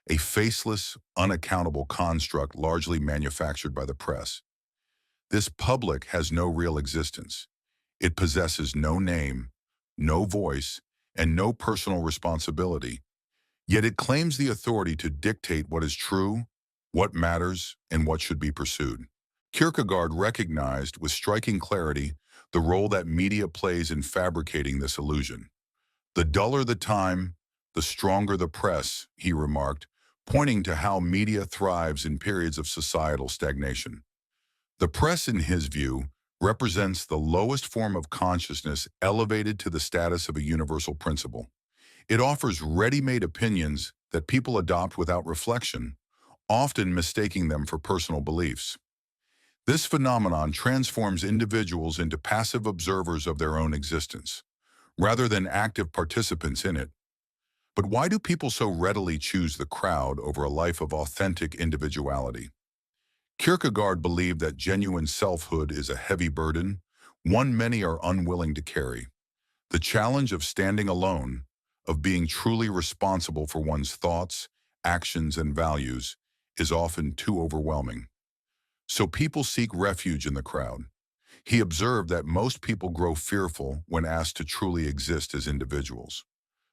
a faceless, unaccountable construct largely manufactured by the press. This public has no real existence. It possesses no name, no voice, and no personal responsibility, yet it claims the authority to dictate what is true, what matters, and what should be pursued. Kierkegaard recognized with striking clarity the role that media plays in fabricating this illusion. The duller the time, the stronger the press, he remarked, pointing to how media thrives in periods of societal stagnation. The press, in his view, represents the lowest form of consciousness elevated to the status of a universal principle. It offers ready-made opinions that people adopt without reflection, often mistaking them for personal beliefs. This phenomenon transforms individuals into passive observers of their own existence, rather than active participants in it. But why do people so readily choose the crowd over a life of authentic individuality? Kierkegaard believed that genuine selfhood is a heavy burden, one many are unwilling to carry. The challenge of standing alone, of being truly responsible for one's thoughts, actions, and values, is often too overwhelming. So people seek refuge in the crowd. He observed that most people grow fearful when asked to truly exist as individuals.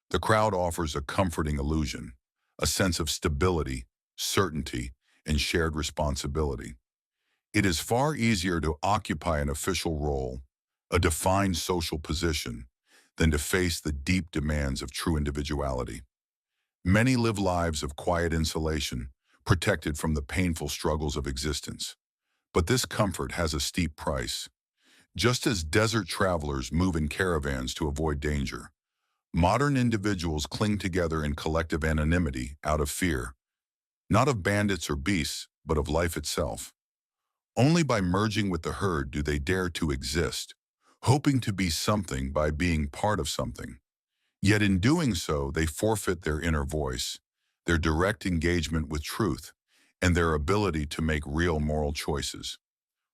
The crowd offers a comforting illusion, a sense of stability, certainty, and shared responsibility. It is far easier to occupy an official role, a defined social position, than to face the deep demands of true individuality. Many live lives of quiet insulation, protected from the painful struggles of existence. But this comfort has a steep price. Just as desert travelers move in caravans to avoid danger, modern individuals cling together in collective anonymity out of fear, not of bandits or beasts, but of life itself. Only by merging with the herd do they dare to exist, hoping to be something by being part of something. Yet in doing so, they forfeit their inner voice, their direct engagement with truth, and their ability to make real moral choices.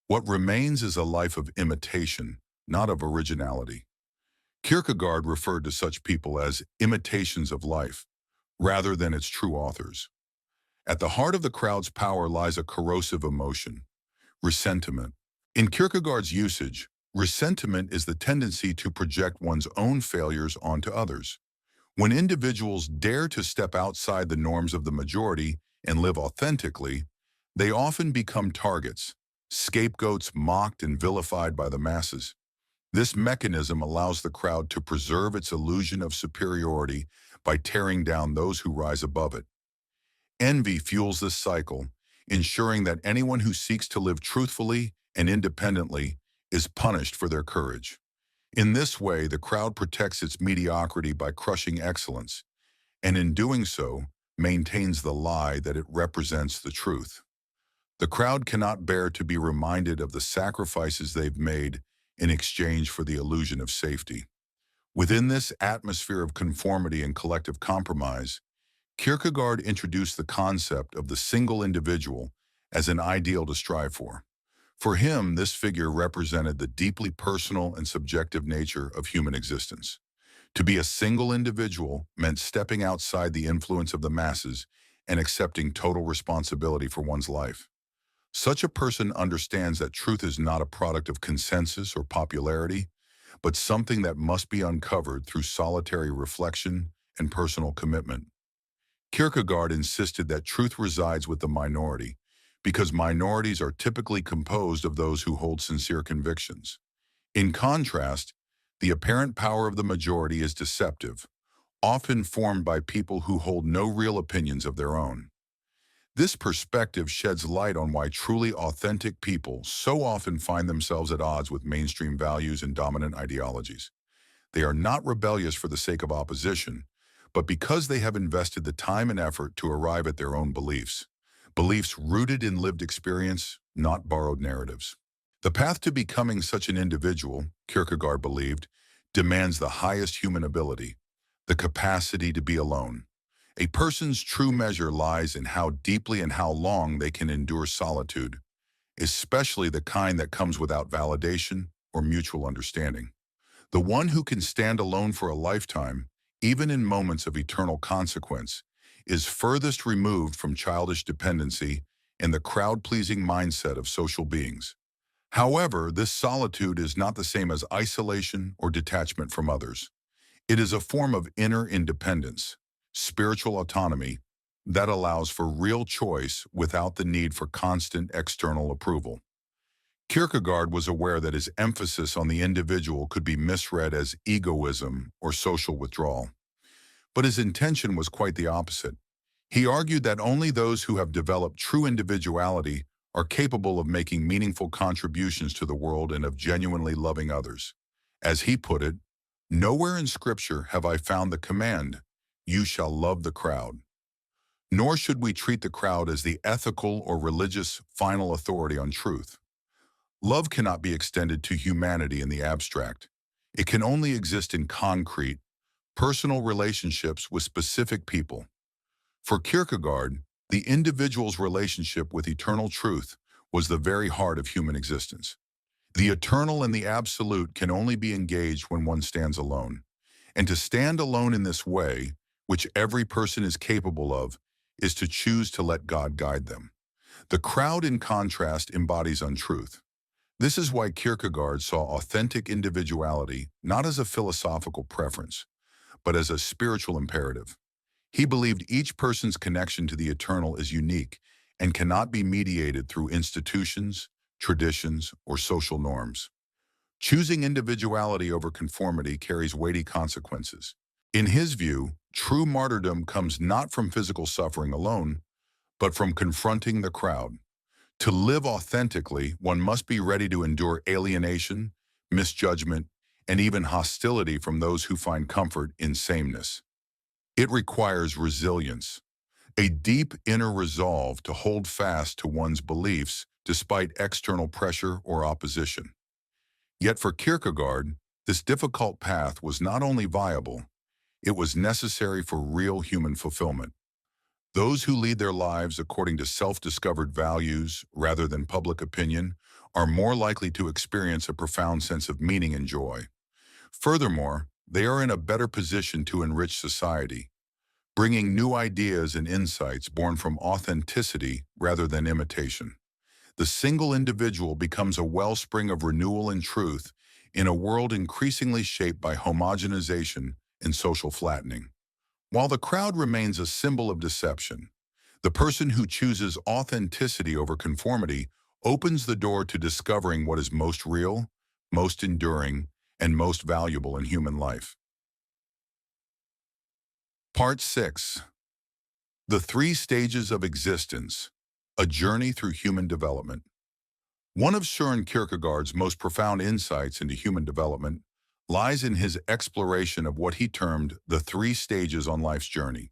What remains is a life of imitation, not of originality. Kierkegaard referred to such people as imitations of life, rather than its true authors. At the heart of the crowd's power lies a corrosive emotion, resentment. In Kierkegaard's usage, resentment is the tendency to project one's own failures onto others. When individuals dare to step outside the norms of the majority and live authentically, they often become targets, scapegoats mocked and vilified by the masses. This mechanism allows the crowd to preserve its illusion of superiority by tearing down those who rise above it. Envy fuels this cycle, ensuring that anyone who seeks to live truthfully and independently is punished for their courage. In this way, the crowd protects its mediocrity by crushing excellence, and in doing so, maintains the lie that it represents the truth. The crowd cannot bear to be reminded of the sacrifices they've made in exchange for the illusion of safety. Within this atmosphere of conformity and collective compromise, Kierkegaard introduced the concept of the single individual as an ideal to strive for. For him, this figure represented the deeply personal and subjective nature of human existence. To be a single individual meant stepping outside the influence of the masses and accepting total responsibility for one's life. Such a person understands that truth is not a product of consensus or popularity, but something that must be uncovered through solitary reflection and personal commitment. Kierkegaard insisted that truth resides with the minority, because minorities are typically composed of those who hold sincere convictions. In contrast, the apparent power of the majority is deceptive, often formed by people who hold no real opinions of their own. This perspective sheds light on why truly authentic people so often find themselves at odds with mainstream values and dominant ideologies. They are not rebellious for the sake of opposition, but because they have invested the time and effort to arrive at their own beliefs. Beliefs rooted in lived experience, not borrowed narratives. The path to becoming such an individual, Kierkegaard believed, demands the highest human ability, the capacity to be alone. A person's true measure lies in how deeply and how long they can endure solitude, especially the kind that comes without validation or mutual understanding. The one who can stand alone for a lifetime, even in moments of eternal consequence, is furthest removed from childish dependency and the crowd-pleasing mindset of social beings. However, this solitude is not the same as isolation or detachment from others. It is a form of inner independence, spiritual autonomy, that allows for real choice without the need for constant external approval. Kierkegaard was aware that his emphasis on the individual could be misread as egoism or social withdrawal. But his intention was quite the opposite. He argued that only those who have developed true individuality are capable of making meaningful contributions to the world and of genuinely loving others. As he put it, "Nowhere in Scripture have I found the command, 'You shall love the crowd.' Nor should we treat the crowd as the ethical or religious final authority on truth. Love cannot be extended to humanity in the abstract. It can only exist in concrete, personal relationships with specific people." For Kierkegaard, the individual's relationship with eternal truth was the very heart of human existence. The eternal and the absolute can only be engaged when one stands alone. And to stand alone in this way, which every person is capable of, is to choose to let God guide them. The crowd, in contrast, embodies untruth. This is why Kierkegaard saw authentic individuality not as a philosophical preference, but as a spiritual imperative. He believed each person's connection to the eternal is unique and cannot be mediated through institutions, traditions, or social norms. Choosing individuality over conformity carries weighty consequences. In his view, true martyrdom comes not from physical suffering alone, but from confronting the crowd. To live authentically, one must be ready to endure alienation, misjudgment, and even hostility from those who find comfort in sameness. It requires resilience, a deep inner resolve to hold fast to one's beliefs despite external pressure or opposition. Yet for Kierkegaard, this difficult path was not only viable, it was necessary for real human fulfillment. Those who lead their lives according to self-discovered values rather than public opinion are more likely to experience a profound sense of meaning and joy. Furthermore, they are in a better position to enrich society, bringing new ideas and insights born from authenticity rather than imitation. The single individual becomes a wellspring of renewal and truth in a world increasingly shaped by homogenization and social flattening. While the crowd remains a symbol of deception, the person who chooses authenticity over conformity opens the door to discovering what is most real, most enduring, and most valuable in human life. Part 6. The Three Stages of Existence, A Journey Through Human Development. One of Søren Kierkegaard's most profound insights into human development lies in his exploration of what he termed the three stages on life's journey.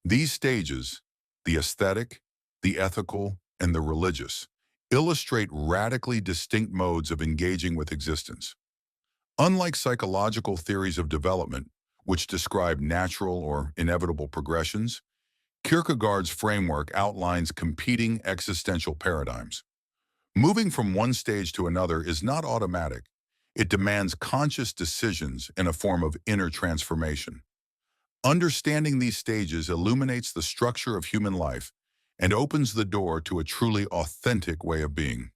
These stages, the aesthetic, the ethical, and the religious, illustrate radically distinct modes of engaging with existence. Unlike psychological theories of development, which describe natural or inevitable progressions, Kierkegaard's framework outlines competing existential paradigms. Moving from one stage to another is not automatic. It demands conscious decisions in a form of inner transformation. Understanding these stages illuminates the structure of human life and opens the door to a truly authentic way of being.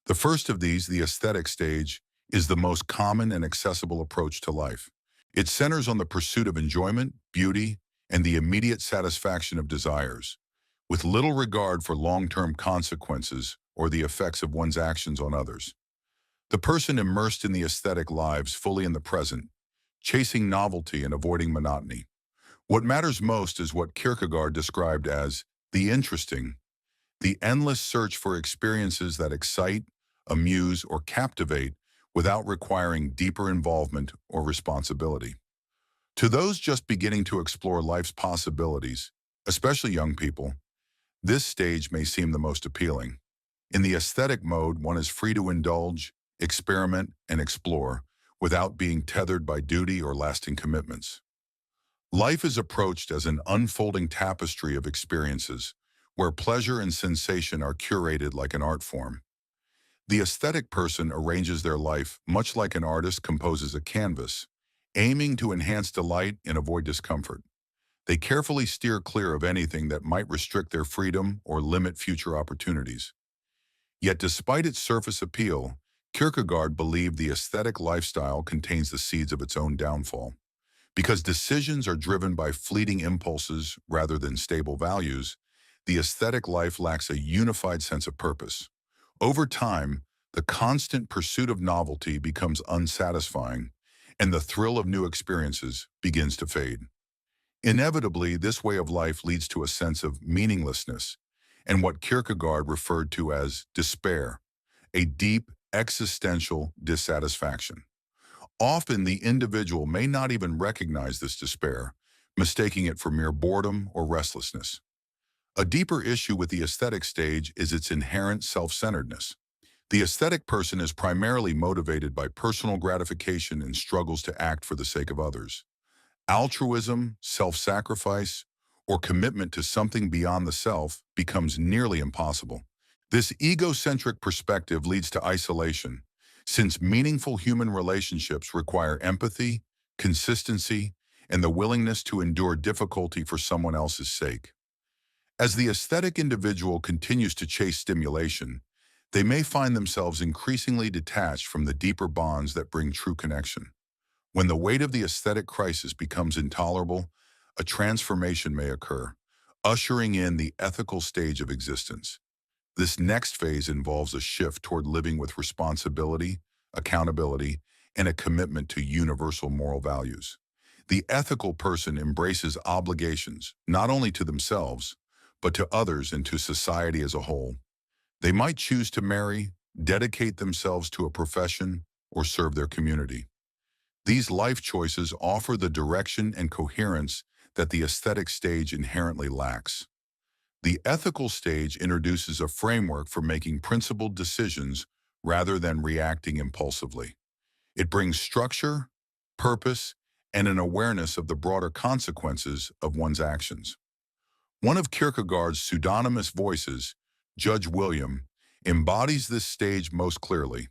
The first of these, the aesthetic stage, is the most common and accessible approach to life. It centers on the pursuit of enjoyment, beauty, and the immediate satisfaction of desires, with little regard for long-term consequences or the effects of one's actions on others. The person immersed in the aesthetic lives fully in the present, chasing novelty and avoiding monotony. What matters most is what Kierkegaard described as the interesting, the endless search for experiences that excite, amuse, or captivate without requiring deeper involvement or responsibility. To those just beginning to explore life's possibilities, especially young people, this stage may seem the most appealing. In the aesthetic mode, one is free to indulge, experiment, and explore without being tethered by duty or lasting commitments. Life is approached as an unfolding tapestry of experiences, where pleasure and sensation are curated like an art form. The aesthetic person arranges their life much like an artist composes a canvas, aiming to enhance delight and avoid discomfort. They carefully steer clear of anything that might restrict their freedom or limit future opportunities. Yet despite its surface appeal, Kierkegaard believed the aesthetic lifestyle contains the seeds of its own downfall. Because decisions are driven by fleeting impulses rather than stable values, the aesthetic life lacks a unified sense of purpose. Over time, the constant pursuit of novelty becomes unsatisfying, and the thrill of new experiences begins to fade. Inevitably, this way of life leads to a sense of meaninglessness and what Kierkegaard referred to as despair, a deep existential dissatisfaction. Often, the individual may not even recognize this despair, mistaking it for mere boredom or restlessness. A deeper issue with the aesthetic stage is its inherent self-centeredness. The aesthetic person is primarily motivated by personal gratification and struggles to act for the sake of others. Altruism, self-sacrifice, or commitment to something beyond the self becomes nearly impossible. This egocentric perspective leads to isolation, since meaningful human relationships require empathy, consistency, and the willingness to endure difficulty for someone else's sake. As the aesthetic individual continues to chase stimulation, they may find themselves increasingly detached from the deeper bonds that bring true connection. When the weight of the aesthetic crisis becomes intolerable, a transformation may occur, ushering in the ethical stage of existence. This next phase involves a shift toward living with responsibility, accountability, and a commitment to universal moral values. The ethical person embraces obligations, not only to themselves, but to others and to society as a whole. They might choose to marry, dedicate themselves to a profession, or serve their community. These life choices offer the direction and coherence that the aesthetic stage inherently lacks. The ethical stage introduces a framework for making principled decisions rather than reacting impulsively. It brings structure, purpose, and an awareness of the broader consequences of one's actions. One of Kierkegaard's pseudonymous voices, Judge William, embodies this stage most clearly.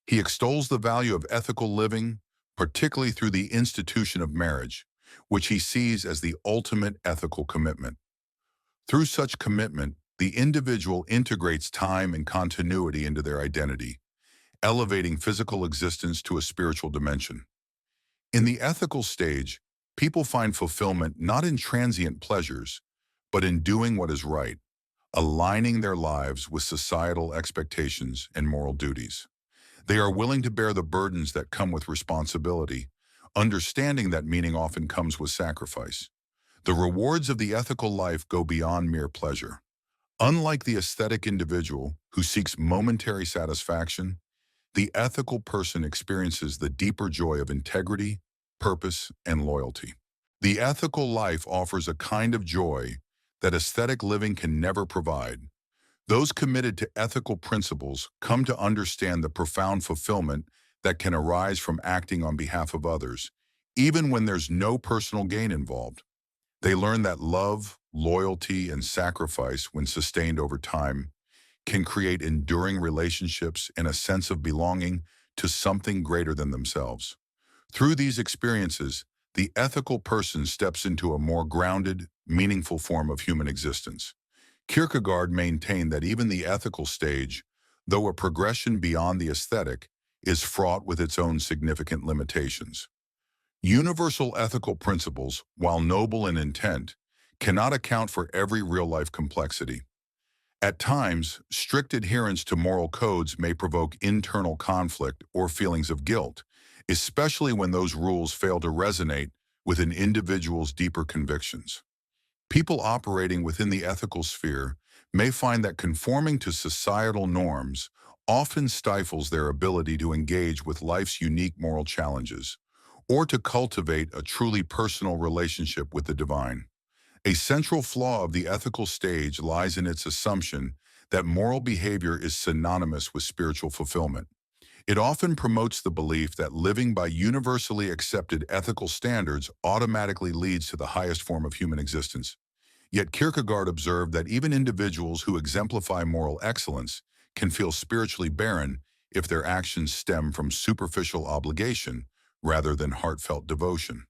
He extols the value of ethical living, particularly through the institution of marriage, which he sees as the ultimate ethical commitment. Through such commitment, the individual integrates time and continuity into their identity, elevating physical existence to a spiritual dimension. In the ethical stage, people find fulfillment not in transient pleasures, but in doing what is right, aligning their lives with societal expectations and moral duties. They are willing to bear the burdens that come with responsibility, understanding that meaning often comes with sacrifice. The rewards of the ethical life go beyond mere pleasure. Unlike the aesthetic individual who seeks momentary satisfaction, the ethical person experiences the deeper joy of integrity, purpose, and loyalty. The ethical life offers a kind of joy that aesthetic living can never provide. Those committed to ethical principles come to understand the profound fulfillment that can arise from acting on behalf of others, even when there's no personal gain involved. They learn that love, loyalty, and sacrifice, when sustained over time, can create enduring relationships and a sense of belonging to something greater than themselves. Through these experiences, the ethical person steps into a more grounded, meaningful form of human existence. Kierkegaard maintained that even the ethical stage, though a progression beyond the aesthetic, is fraught with its own significant limitations. Universal ethical principles, while noble in intent, cannot account for every real-life complexity. At times, strict adherence to moral codes may provoke internal conflict or feelings of guilt, especially when those rules fail to resonate with an individual's deeper convictions. People operating within the ethical sphere may find that conforming to societal norms often stifles their ability to engage with life's unique moral challenges, or to cultivate a truly personal relationship with the divine. A central flaw of the ethical stage lies in its assumption that moral behavior is synonymous with spiritual fulfillment. It often promotes the belief that living by universally accepted ethical standards automatically leads to the highest form of human existence. Yet Kierkegaard observed that even individuals who exemplify moral excellence can feel spiritually barren if their actions stem from superficial obligation rather than heartfelt devotion.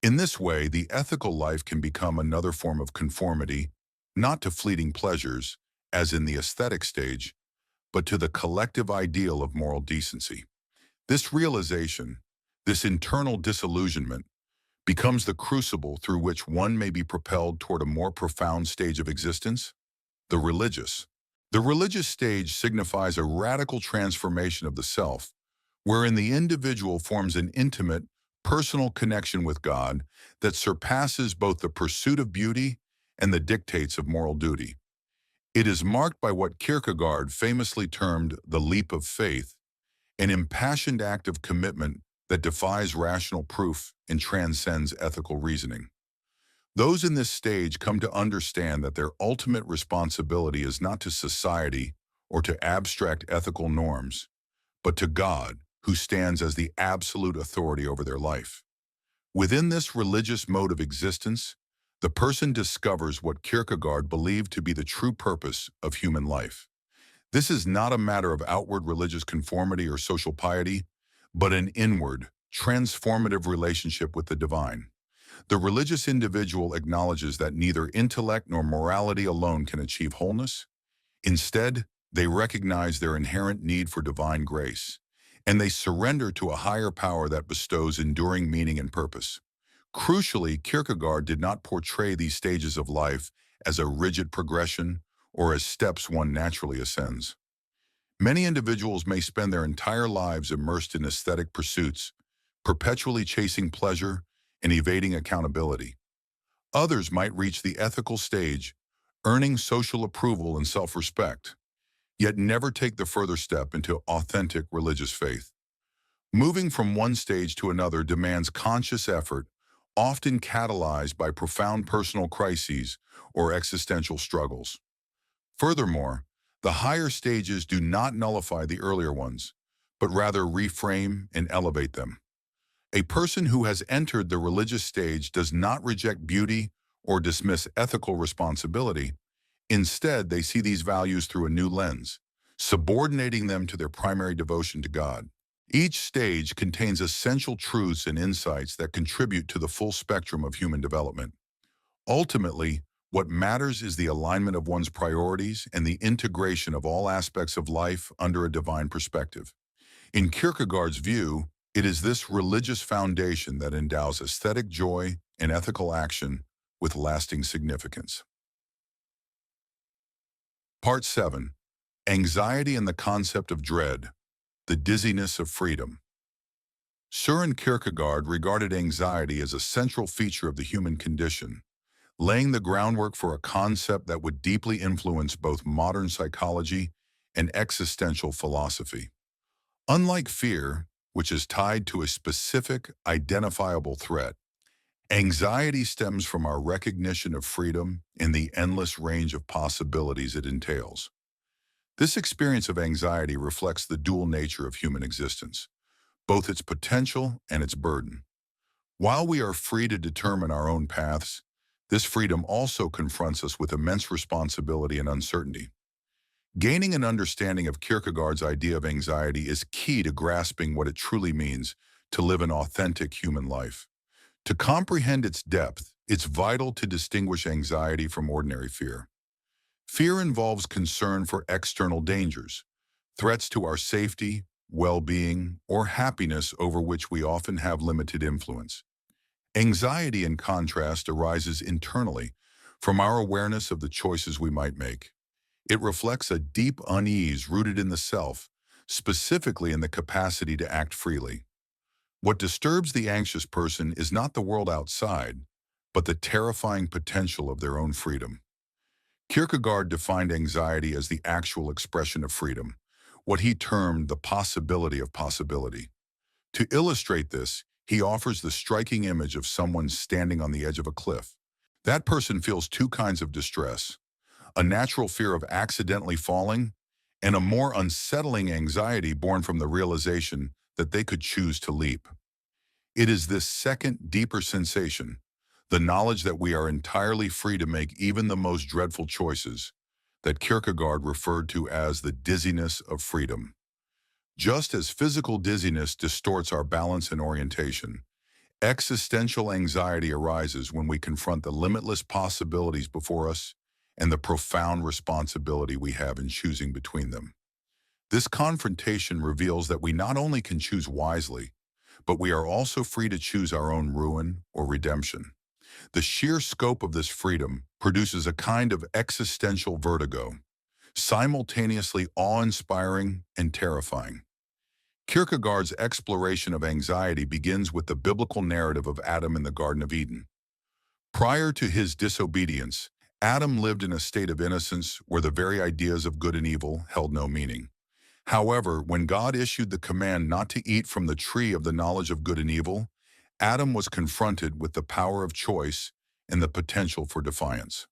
In this way, the ethical life can become another form of conformity, not to fleeting pleasures, as in the aesthetic stage, but to the collective ideal of moral decency. This realization, this internal disillusionment, becomes the crucible through which one may be propelled toward a more profound stage of existence, the religious. The religious stage signifies a radical transformation of the self, wherein the individual forms an intimate, personal connection with God that surpasses both the pursuit of beauty and the dictates of moral duty. It is marked by what Kierkegaard famously termed the leap of faith, an impassioned act of commitment that defies rational proof and transcends ethical reasoning. Those in this stage come to understand that their ultimate responsibility is not to society or to abstract ethical norms, but to God, who stands as the absolute authority over their life. Within this religious mode of existence, the person discovers what Kierkegaard believed to be the true purpose of human life. This is not a matter of outward religious conformity or social piety, but an inward, transformative relationship with the divine. The religious individual acknowledges that neither intellect nor morality alone can achieve wholeness. Instead, they recognize their inherent need for divine grace, and they surrender to a higher power that bestows enduring meaning and purpose. Crucially, Kierkegaard did not portray these stages of life as a rigid progression or as steps one naturally ascends. Many individuals may spend their entire lives immersed in aesthetic pursuits, perpetually chasing pleasure and evading accountability. Others might reach the ethical stage, earning social approval and self-respect, yet never take the further step into authentic religious faith. Moving from one stage to another demands conscious effort, often catalyzed by profound personal crises or existential struggles. Furthermore, the higher stages do not nullify the earlier ones, but rather reframe and elevate them. A person who has entered the religious stage does not reject beauty or dismiss ethical responsibility. Instead, they see these values through a new lens, subordinating them to their primary devotion to God. Each stage contains essential truths and insights that contribute to the full spectrum of human development. Ultimately, what matters is the alignment of one's priorities and the integration of all aspects of life under a divine perspective. In Kierkegaard's view, it is this religious foundation that endows aesthetic joy and ethical action with lasting significance. Part 7. Anxiety and the Concept of Dread. the dizziness of freedom. Søren Kierkegaard regarded anxiety as a central feature of the human condition, laying the groundwork for a concept that would deeply influence both modern psychology and existential philosophy. Unlike fear, which is tied to a specific, identifiable threat, anxiety stems from our recognition of freedom and the endless range of possibilities it entails. This experience of anxiety reflects the dual nature of human existence, both its potential and its burden. While we are free to determine our own paths, this freedom also confronts us with immense responsibility and uncertainty. Gaining an understanding of Kierkegaard's idea of anxiety is key to grasping what it truly means to live an authentic human life. To comprehend its depth, it's vital to distinguish anxiety from ordinary fear. Fear involves concern for external dangers, threats to our safety, well-being, or happiness over which we often have limited influence. Anxiety, in contrast, arises internally from our awareness of the choices we might make. It reflects a deep unease rooted in the self, specifically in the capacity to act freely. What disturbs the anxious person is not the world outside, but the terrifying potential of their own freedom. Kierkegaard defined anxiety as the actual expression of freedom, what he termed the possibility of possibility. To illustrate this, he offers the striking image of someone standing on the edge of a cliff. That person feels two kinds of distress: a natural fear of accidentally falling, and a more unsettling anxiety born from the realization that they could choose to leap. It is this second, deeper sensation, the knowledge that we are entirely free to make even the most dreadful choices, that Kierkegaard referred to as the dizziness of freedom. Just as physical dizziness distorts our balance and orientation, existential anxiety arises when we confront the limitless possibilities before us and the profound responsibility we have in choosing between them. This confrontation reveals that we not only can choose wisely, but we are also free to choose our own ruin or redemption. The sheer scope of this freedom produces a kind of existential vertigo, simultaneously awe-inspiring and terrifying. Kierkegaard's exploration of anxiety begins with the biblical narrative of Adam in the Garden of Eden. Prior to his disobedience, Adam lived in a state of innocence where the very ideas of good and evil held no meaning. However, when God issued the command not to eat from the tree of the knowledge of good and evil, Adam was confronted with the power of choice and the potential for defiance.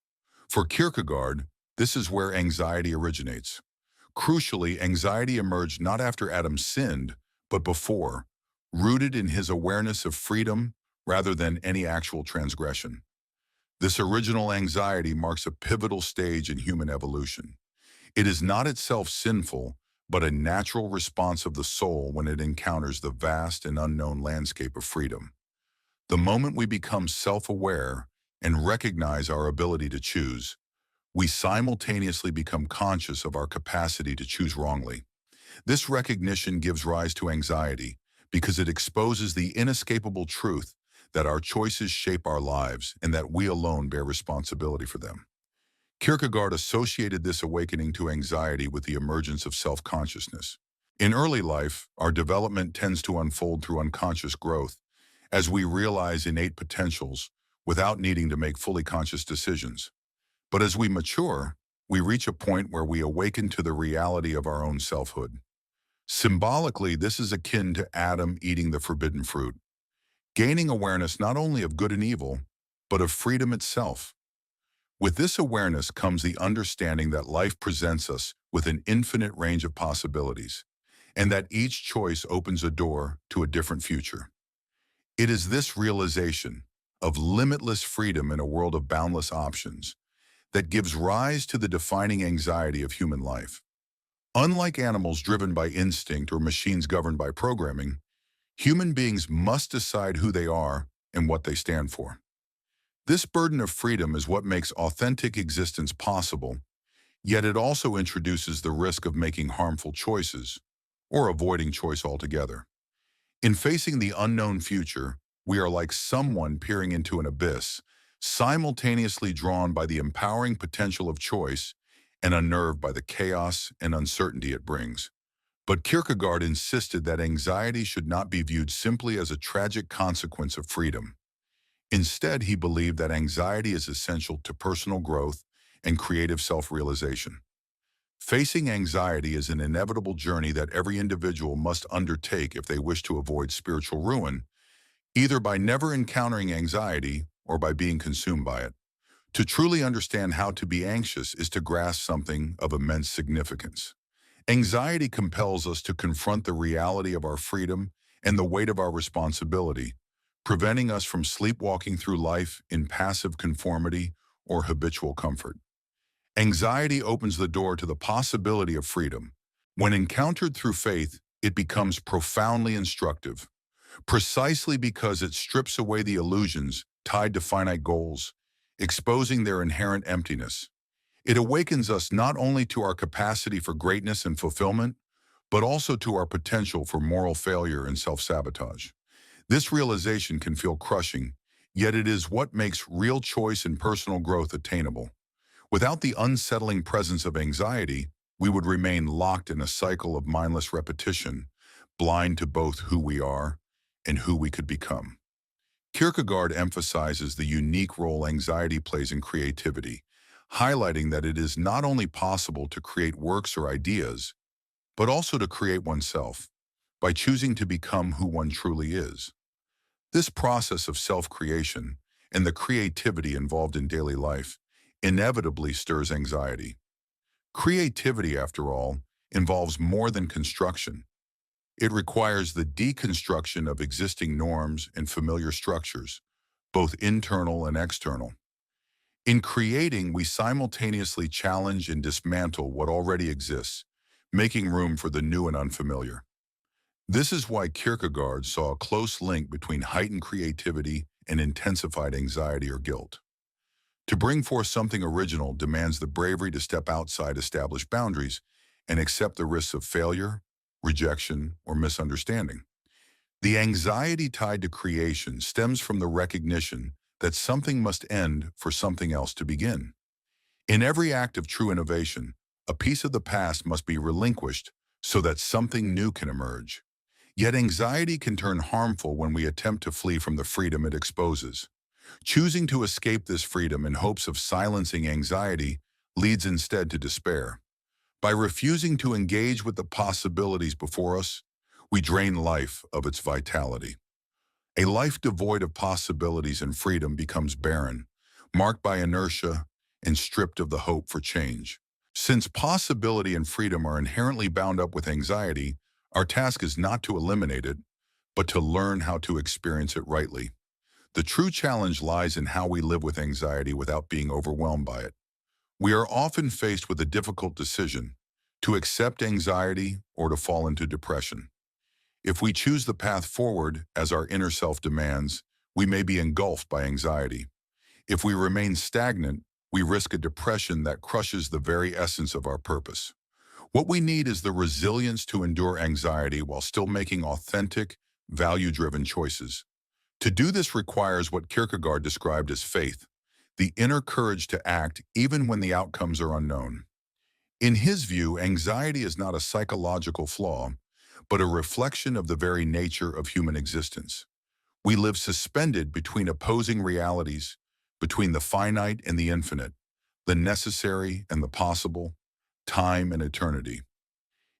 For Kierkegaard, this is where anxiety originates. Crucially, anxiety emerged not after Adam sinned, but before, rooted in his awareness of freedom rather than any actual transgression. This original anxiety marks a pivotal stage in human evolution. It is not itself sinful, but a natural response of the soul when it encounters the vast and unknown landscape of freedom. The moment we become self-aware and recognize our ability to choose, we simultaneously become conscious of our capacity to choose wrongly. This recognition gives rise to anxiety because it exposes the inescapable truth that our choices shape our lives and that we alone bear responsibility for them. Kierkegaard associated this awakening to anxiety with the emergence of self-consciousness. In early life, our development tends to unfold through unconscious growth, as we realize innate potentials without needing to make fully conscious decisions. But as we mature, we reach a point where we awaken to the reality of our own selfhood. Symbolically, this is akin to Adam eating the forbidden fruit, gaining awareness not only of good and evil, but of freedom itself. With this awareness comes the understanding that life presents us with an infinite range of possibilities, and that each choice opens a door to a different future. It is this realization of limitless freedom in a world of boundless options that gives rise to the defining anxiety of human life. Unlike animals driven by instinct or machines governed by programming, human beings must decide who they are and what they stand for. This burden of freedom is what makes authentic existence possible, yet it also introduces the risk of making harmful choices or avoiding choice altogether. In facing the unknown future, we are like someone peering into an abyss, simultaneously drawn by the empowering potential of choice and unnerved by the chaos and uncertainty it brings. But Kierkegaard insisted that anxiety should not be viewed simply as a tragic consequence of freedom. Instead, he believed that anxiety is essential to personal growth and creative self-realization. Facing anxiety is an inevitable journey that every individual must undertake if they wish to avoid spiritual ruin, either by never encountering anxiety or by being consumed by it. To truly understand how to be anxious is to grasp something of immense significance. Anxiety compels us to confront the reality of our freedom and the weight of our responsibility, preventing us from sleepwalking through life in passive conformity or habitual comfort. Anxiety opens the door to the possibility of freedom. When encountered through faith, it becomes profoundly instructive, precisely because it strips away the illusions tied to finite goals, exposing their inherent emptiness. It awakens us not only to our capacity for greatness and fulfillment, but also to our potential for moral failure and self-sabotage. This realization can feel crushing, yet it is what makes real choice and personal growth attainable. Without the unsettling presence of anxiety, we would remain locked in a cycle of mindless repetition, blind to both who we are and who we could become. Kierkegaard emphasizes the unique role anxiety plays in creativity, highlighting that it is not only possible to create works or ideas, but also to create oneself, by choosing to become who one truly is. This process of self-creation and the creativity involved in daily life inevitably stirs anxiety. Creativity, after all, involves more than construction. It requires the deconstruction of existing norms and familiar structures, both internal and external. In creating, we simultaneously challenge and dismantle what already exists, making room for the new and unfamiliar. This is why Kierkegaard saw a close link between heightened creativity and intensified anxiety or guilt. To bring forth something original demands the bravery to step outside established boundaries and accept the risks of failure, rejection, or misunderstanding. The anxiety tied to creation stems from the recognition that something must end for something else to begin. In every act of true innovation, a piece of the past must be relinquished so that something new can emerge. Yet anxiety can turn harmful when we attempt to flee from the freedom it exposes. Choosing to escape this freedom in hopes of silencing anxiety leads instead to despair. By refusing to engage with the possibilities before us, we drain life of its vitality. A life devoid of possibilities and freedom becomes barren, marked by inertia and stripped of the hope for change. Since possibility and freedom are inherently bound up with anxiety, our task is not to eliminate it, but to learn how to experience it rightly. The true challenge lies in how we live with anxiety without being overwhelmed by it. We are often faced with a difficult decision, to accept anxiety or to fall into depression. If we choose the path forward as our inner self demands, we may be engulfed by anxiety. If we remain stagnant, we risk a depression that crushes the very essence of our purpose. What we need is the resilience to endure anxiety while still making authentic, value-driven choices. To do this requires what Kierkegaard described as faith, the inner courage to act even when the outcomes are unknown. In his view, anxiety is not a psychological flaw, but a reflection of the very nature of human existence. We live suspended between opposing realities, between the finite and the infinite, the necessary and the possible, time and eternity.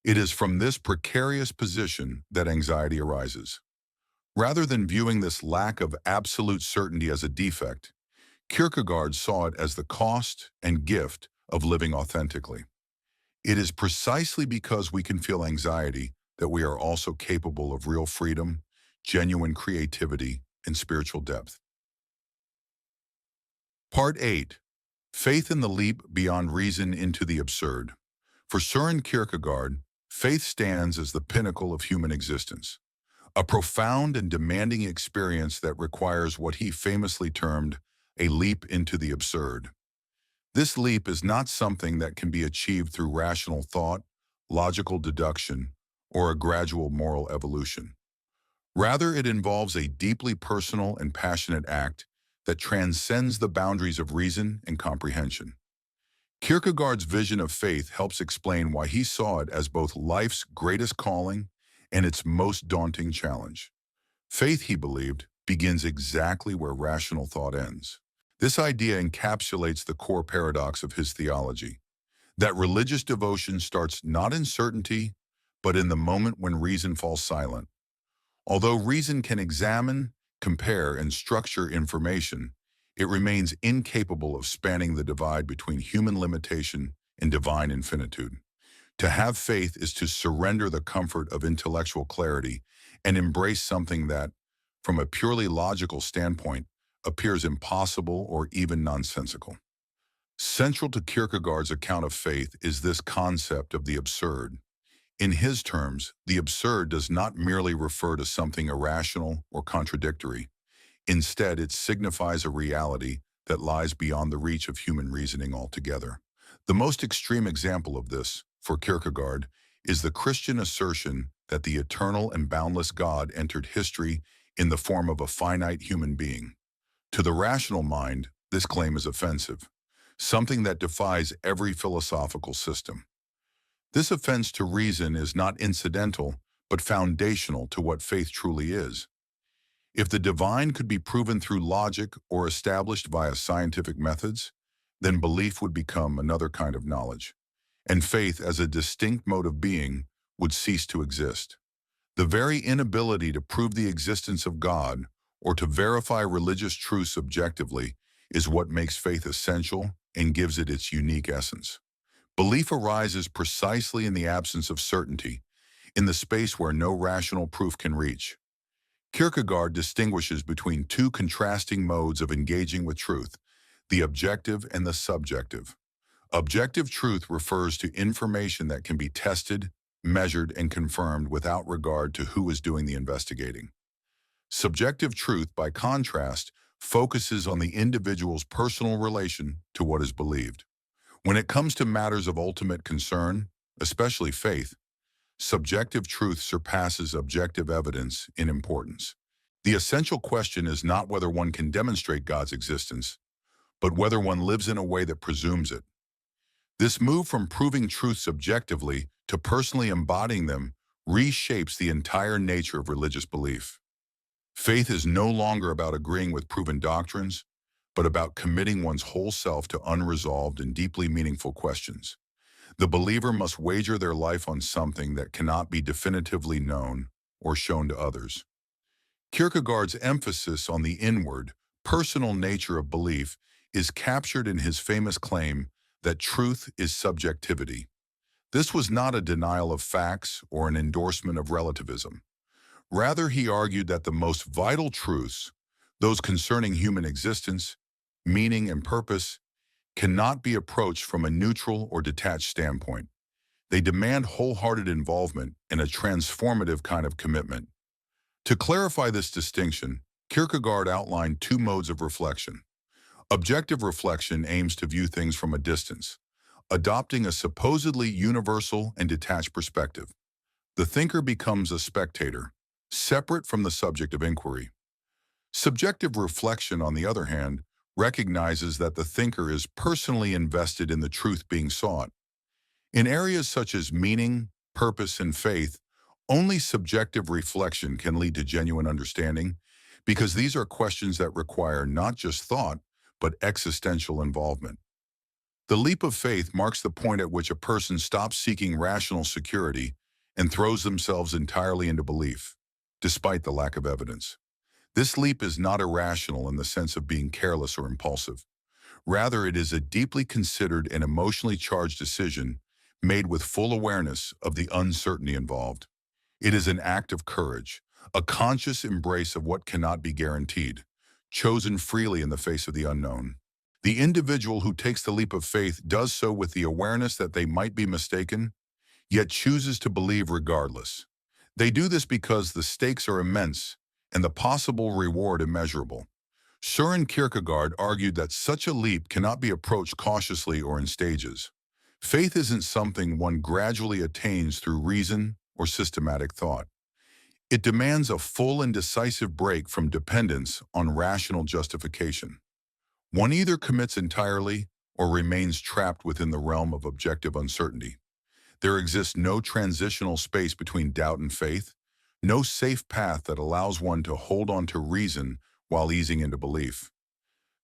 It is from this precarious position that anxiety arises. Rather than viewing this lack of absolute certainty as a defect, Kierkegaard saw it as the cost and gift of living authentically. It is precisely because we can feel anxiety that we are also capable of real freedom, genuine creativity, and spiritual depth. Part 8. Faith in the Leap Beyond Reason into the Absurd. For Søren Kierkegaard, faith stands as the pinnacle of human existence, a profound and demanding experience that requires what he famously termed a leap into the absurd. This leap is not something that can be achieved through rational thought, logical deduction, or a gradual moral evolution. Rather, it involves a deeply personal and passionate act that transcends the boundaries of reason and comprehension. Kierkegaard's vision of faith helps explain why he saw it as both life's greatest calling and its most daunting challenge. Faith, he believed, begins exactly where rational thought ends. This idea encapsulates the core paradox of his theology, that religious devotion starts not in certainty, but in the moment when reason falls silent. Although reason can examine, compare, and structure information, it remains incapable of spanning the divide between human limitation and divine infinitude. To have faith is to surrender the comfort of intellectual clarity and embrace something that, from a purely logical standpoint, appears impossible or even nonsensical. Central to Kierkegaard's account of faith is this concept of the absurd. In his terms, the absurd does not merely refer to something irrational or contradictory. Instead, it signifies a reality that lies beyond the reach of human reasoning altogether. The most extreme example of this, for Kierkegaard, is the Christian assertion that the eternal and boundless God entered history in the form of a finite human being. To the rational mind, this claim is offensive, something that defies every philosophical system. This offense to reason is not incidental, but foundational to what faith truly is. If the divine could be proven through logic or established via scientific methods, then belief would become another kind of knowledge, and faith as a distinct mode of being would cease to exist. The very inability to prove the existence of God or to verify religious truths objectively is what makes faith essential and gives it its unique essence. Belief arises precisely in the absence of certainty, in the space where no rational proof can reach. Kierkegaard distinguishes between two contrasting modes of engaging with truth, the objective and the subjective. Objective truth refers to information that can be tested, measured, and confirmed without regard to who is doing the investigating. Subjective truth, by contrast, focuses on the individual's personal relation to what is believed. When it comes to matters of ultimate concern, especially faith, subjective truth surpasses objective evidence in importance. The essential question is not whether one can demonstrate God's existence, but whether one lives in a way that presumes it. This move from proving truths objectively to personally embodying them reshapes the entire nature of religious belief. Faith is no longer about agreeing with proven doctrines, but about committing one's whole self to unresolved and deeply meaningful questions. The believer must wager their life on something that cannot be definitively known or shown to others. Kierkegaard's emphasis on the inward, personal nature of belief is captured in his famous claim that truth is subjectivity. This was not a denial of facts or an endorsement of relativism. Rather, he argued that the most vital truths, those concerning human existence, meaning, and purpose, cannot be approached from a neutral or detached standpoint. They demand wholehearted involvement and a transformative kind of commitment. To clarify this distinction, Kierkegaard outlined two modes of reflection. Objective reflection aims to view things from a distance, adopting a supposedly universal and detached perspective. The thinker becomes a spectator, separate from the subject of inquiry. Subjective reflection, on the other hand, recognizes that the thinker is personally invested in the truth being sought. In areas such as meaning, purpose, and faith, only subjective reflection can lead to genuine understanding, because these are questions that require not just thought, but existential involvement. The leap of faith marks the point at which a person stops seeking rational security and throws themselves entirely into belief, despite the lack of evidence. This leap is not irrational in the sense of being careless or impulsive. Rather, it is a deeply considered and emotionally charged decision made with full awareness of the uncertainty involved. It is an act of courage, a conscious embrace of what cannot be guaranteed, chosen freely in the face of the unknown. The individual who takes the leap of faith does so with the awareness that they might be mistaken, yet chooses to believe regardless. They do this because the stakes are immense and the possible reward immeasurable. Søren Kierkegaard argued that such a leap cannot be approached cautiously or in stages. Faith isn't something one gradually attains through reason or systematic thought. It demands a full and decisive break from dependence on rational justification. One either commits entirely or remains trapped within the realm of objective uncertainty. There exists no transitional space between doubt and faith, no safe path that allows one to hold on to reason while easing into belief.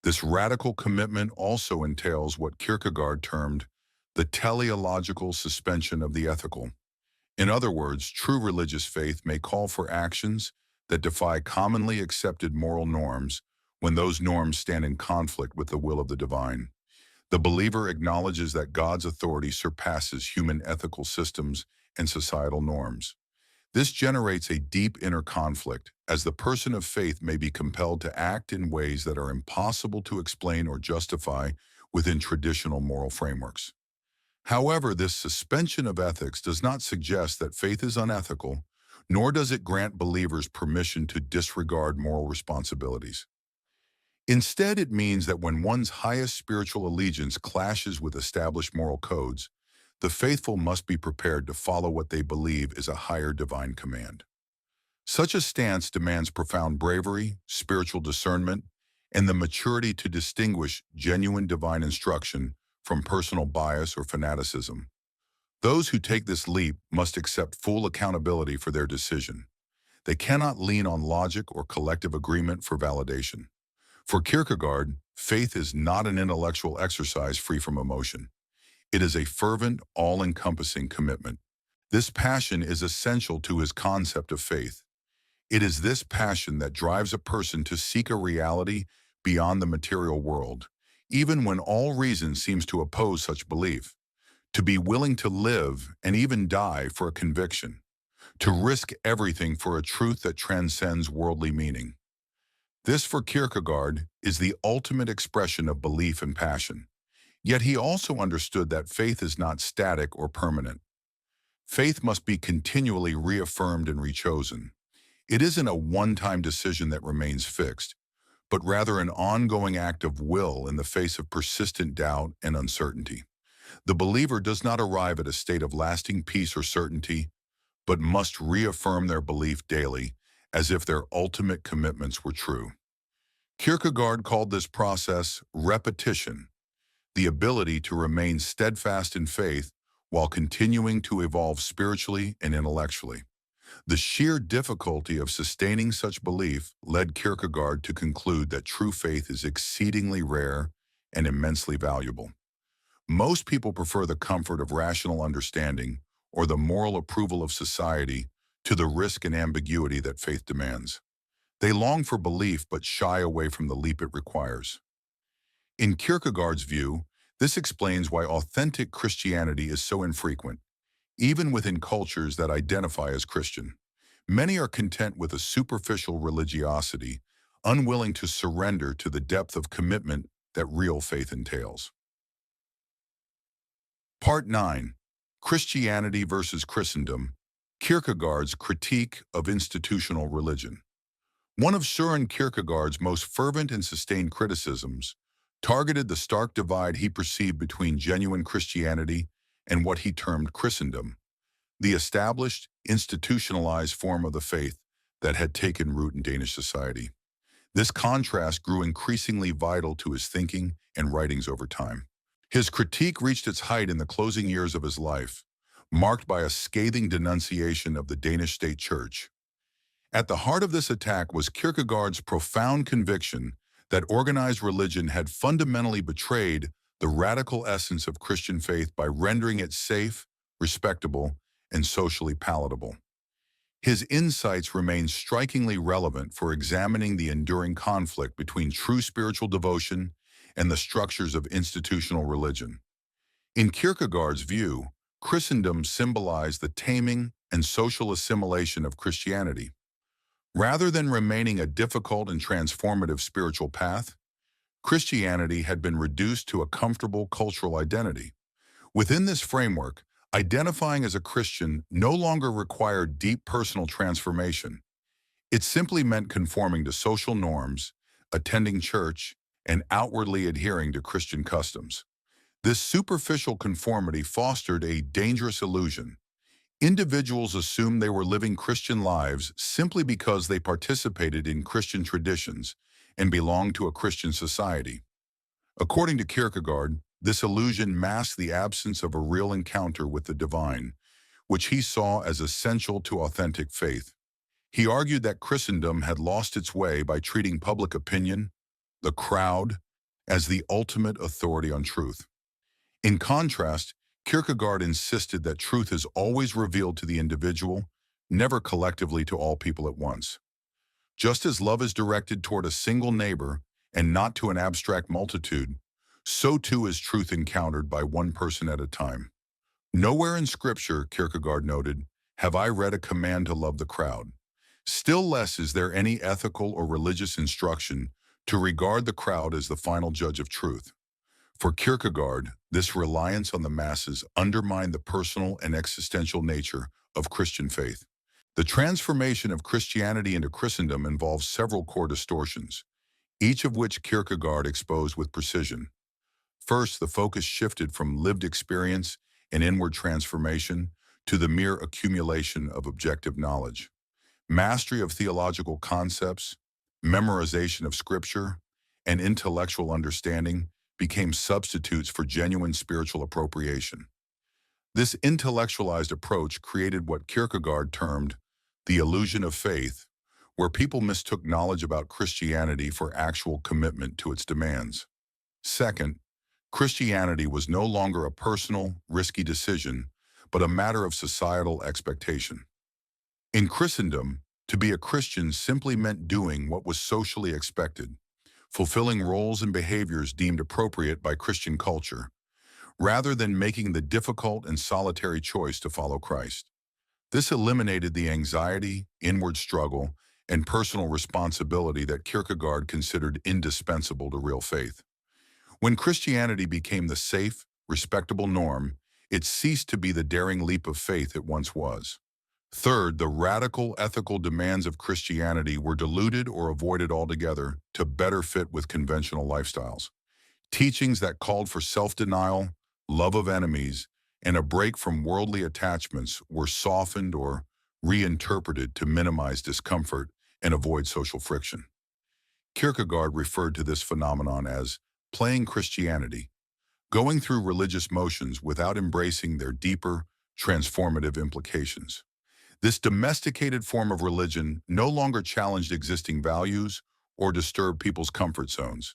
This radical commitment also entails what Kierkegaard termed the teleological suspension of the ethical. In other words, true religious faith may call for actions that defy commonly accepted moral norms when those norms stand in conflict with the will of the divine. The believer acknowledges that God's authority surpasses human ethical systems and societal norms. This generates a deep inner conflict, as the person of faith may be compelled to act in ways that are impossible to explain or justify within traditional moral frameworks. However, this suspension of ethics does not suggest that faith is unethical, nor does it grant believers permission to disregard moral responsibilities. Instead, it means that when one's highest spiritual allegiance clashes with established moral codes, the faithful must be prepared to follow what they believe is a higher divine command. Such a stance demands profound bravery, spiritual discernment, and the maturity to distinguish genuine divine instruction from personal bias or fanaticism. Those who take this leap must accept full accountability for their decision. They cannot lean on logic or collective agreement for validation. For Kierkegaard, faith is not an intellectual exercise free from emotion. It is a fervent, all-encompassing commitment. This passion is essential to his concept of faith. It is this passion that drives a person to seek a reality beyond the material world, even when all reason seems to oppose such belief. To be willing to live and even die for a conviction. To risk everything for a truth that transcends worldly meaning. This, for Kierkegaard, is the ultimate expression of belief and passion. Yet he also understood that faith is not static or permanent. Faith must be continually reaffirmed and rechosen. It isn't a one-time decision that remains fixed, but rather an ongoing act of will in the face of persistent doubt and uncertainty. The believer does not arrive at a state of lasting peace or certainty, but must reaffirm their belief daily, as if their ultimate commitments were true. Kierkegaard called this process repetition, the ability to remain steadfast in faith while continuing to evolve spiritually and intellectually. The sheer difficulty of sustaining such belief led Kierkegaard to conclude that true faith is exceedingly rare and immensely valuable. Most people prefer the comfort of rational understanding or the moral approval of society to the risk and ambiguity that faith demands. They long for belief but shy away from the leap it requires. In Kierkegaard's view, this explains why authentic Christianity is so infrequent. Even within cultures that identify as Christian, many are content with a superficial religiosity, unwilling to surrender to the depth of commitment that real faith entails. Part 9. Christianity versus Christendom, Kierkegaard's critique of institutional religion. One of Søren Kierkegaard's most fervent and sustained criticisms targeted the stark divide he perceived between genuine Christianity and what he termed Christendom, the established, institutionalized form of the faith that had taken root in Danish society. This contrast grew increasingly vital to his thinking and writings over time. His critique reached its height in the closing years of his life, marked by a scathing denunciation of the Danish state church. At the heart of this attack was Kierkegaard's profound conviction that organized religion had fundamentally betrayed the radical essence of Christian faith by rendering it safe, respectable, and socially palatable. His insights remain strikingly relevant for examining the enduring conflict between true spiritual devotion and the structures of institutional religion. In Kierkegaard's view, Christendom symbolized the taming and social assimilation of Christianity. Rather than remaining a difficult and transformative spiritual path, Christianity had been reduced to a comfortable cultural identity. Within this framework, identifying as a Christian no longer required deep personal transformation. It simply meant conforming to social norms, attending church, and outwardly adhering to Christian customs. This superficial conformity fostered a dangerous illusion. Individuals assumed they were living Christian lives simply because they participated in Christian traditions and belonged to a Christian society. According to Kierkegaard, this illusion masked the absence of a real encounter with the divine, which he saw as essential to authentic faith. He argued that Christendom had lost its way by treating public opinion, the crowd, as the ultimate authority on truth. In contrast, Kierkegaard insisted that truth is always revealed to the individual, never collectively to all people at once. Just as love is directed toward a single neighbor and not to an abstract multitude, so too is truth encountered by one person at a time. Nowhere in Scripture, Kierkegaard noted, have I read a command to love the crowd. Still less is there any ethical or religious instruction to regard the crowd as the final judge of truth. For Kierkegaard, this reliance on the masses undermined the personal and existential nature of Christian faith. The transformation of Christianity into Christendom involves several core distortions, each of which Kierkegaard exposed with precision. First, the focus shifted from lived experience and inward transformation to the mere accumulation of objective knowledge. Mastery of theological concepts, memorization of Scripture, and intellectual understanding became substitutes for genuine spiritual appropriation. This intellectualized approach created what Kierkegaard termed the illusion of faith, where people mistook knowledge about Christianity for actual commitment to its demands. Second, Christianity was no longer a personal, risky decision, but a matter of societal expectation. In Christendom, to be a Christian simply meant doing what was socially expected, fulfilling roles and behaviors deemed appropriate by Christian culture, rather than making the difficult and solitary choice to follow Christ. This eliminated the anxiety, inward struggle, and personal responsibility that Kierkegaard considered indispensable to real faith. When Christianity became the safe, respectable norm, it ceased to be the daring leap of faith it once was. Third, the radical ethical demands of Christianity were diluted or avoided altogether to better fit with conventional lifestyles. Teachings that called for self-denial, love of enemies, and a break from worldly attachments were softened or reinterpreted to minimize discomfort and avoid social friction. Kierkegaard referred to this phenomenon as playing Christianity, going through religious motions without embracing their deeper, transformative implications. This domesticated form of religion no longer challenged existing values or disturbed people's comfort zones.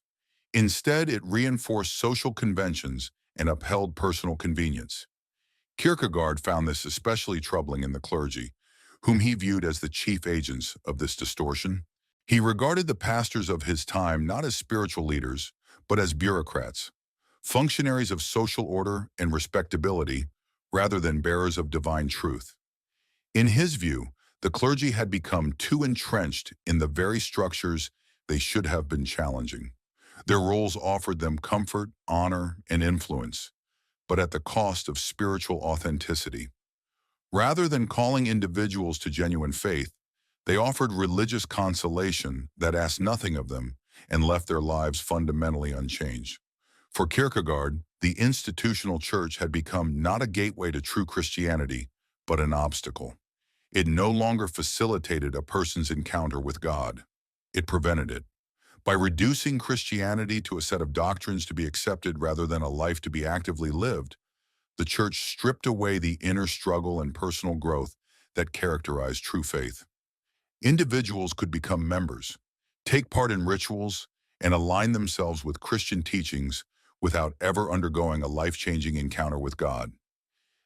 Instead, it reinforced social conventions and upheld personal convenience. Kierkegaard found this especially troubling in the clergy, whom he viewed as the chief agents of this distortion. He regarded the pastors of his time not as spiritual leaders, but as bureaucrats, functionaries of social order and respectability, rather than bearers of divine truth. In his view, the clergy had become too entrenched in the very structures they should have been challenging. Their roles offered them comfort, honor, and influence, but at the cost of spiritual authenticity. Rather than calling individuals to genuine faith, they offered religious consolation that asked nothing of them and left their lives fundamentally unchanged. For Kierkegaard, the institutional church had become not a gateway to true Christianity, but an obstacle. It no longer facilitated a person's encounter with God. It prevented it. By reducing Christianity to a set of doctrines to be accepted rather than a life to be actively lived, the church stripped away the inner struggle and personal growth that characterized true faith. Individuals could become members, take part in rituals, and align themselves with Christian teachings without ever undergoing a life-changing encounter with God.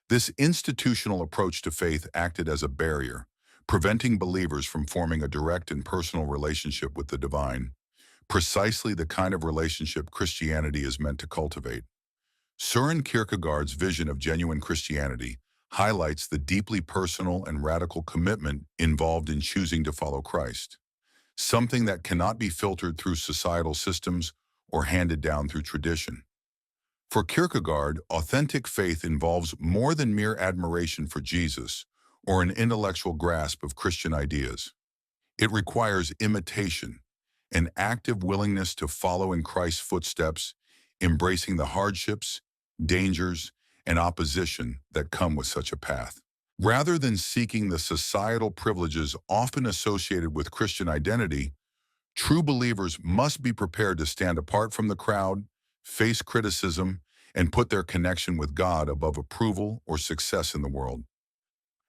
This institutional approach to faith acted as a barrier, preventing believers from forming a direct and personal relationship with the divine, precisely the kind of relationship Christianity is meant to cultivate. Søren Kierkegaard's vision of genuine Christianity highlights the deeply personal and radical commitment involved in choosing to follow Christ, something that cannot be filtered through societal systems or handed down through tradition. For Kierkegaard, authentic faith involves more than mere admiration for Jesus or an intellectual grasp of Christian ideas. It requires imitation, an active willingness to follow in Christ's footsteps, embracing the hardships, dangers, and opposition that come with such a path. Rather than seeking the societal privileges often associated with Christian identity, true believers must be prepared to stand apart from the crowd, face criticism, and put their connection with God above approval or success in the world.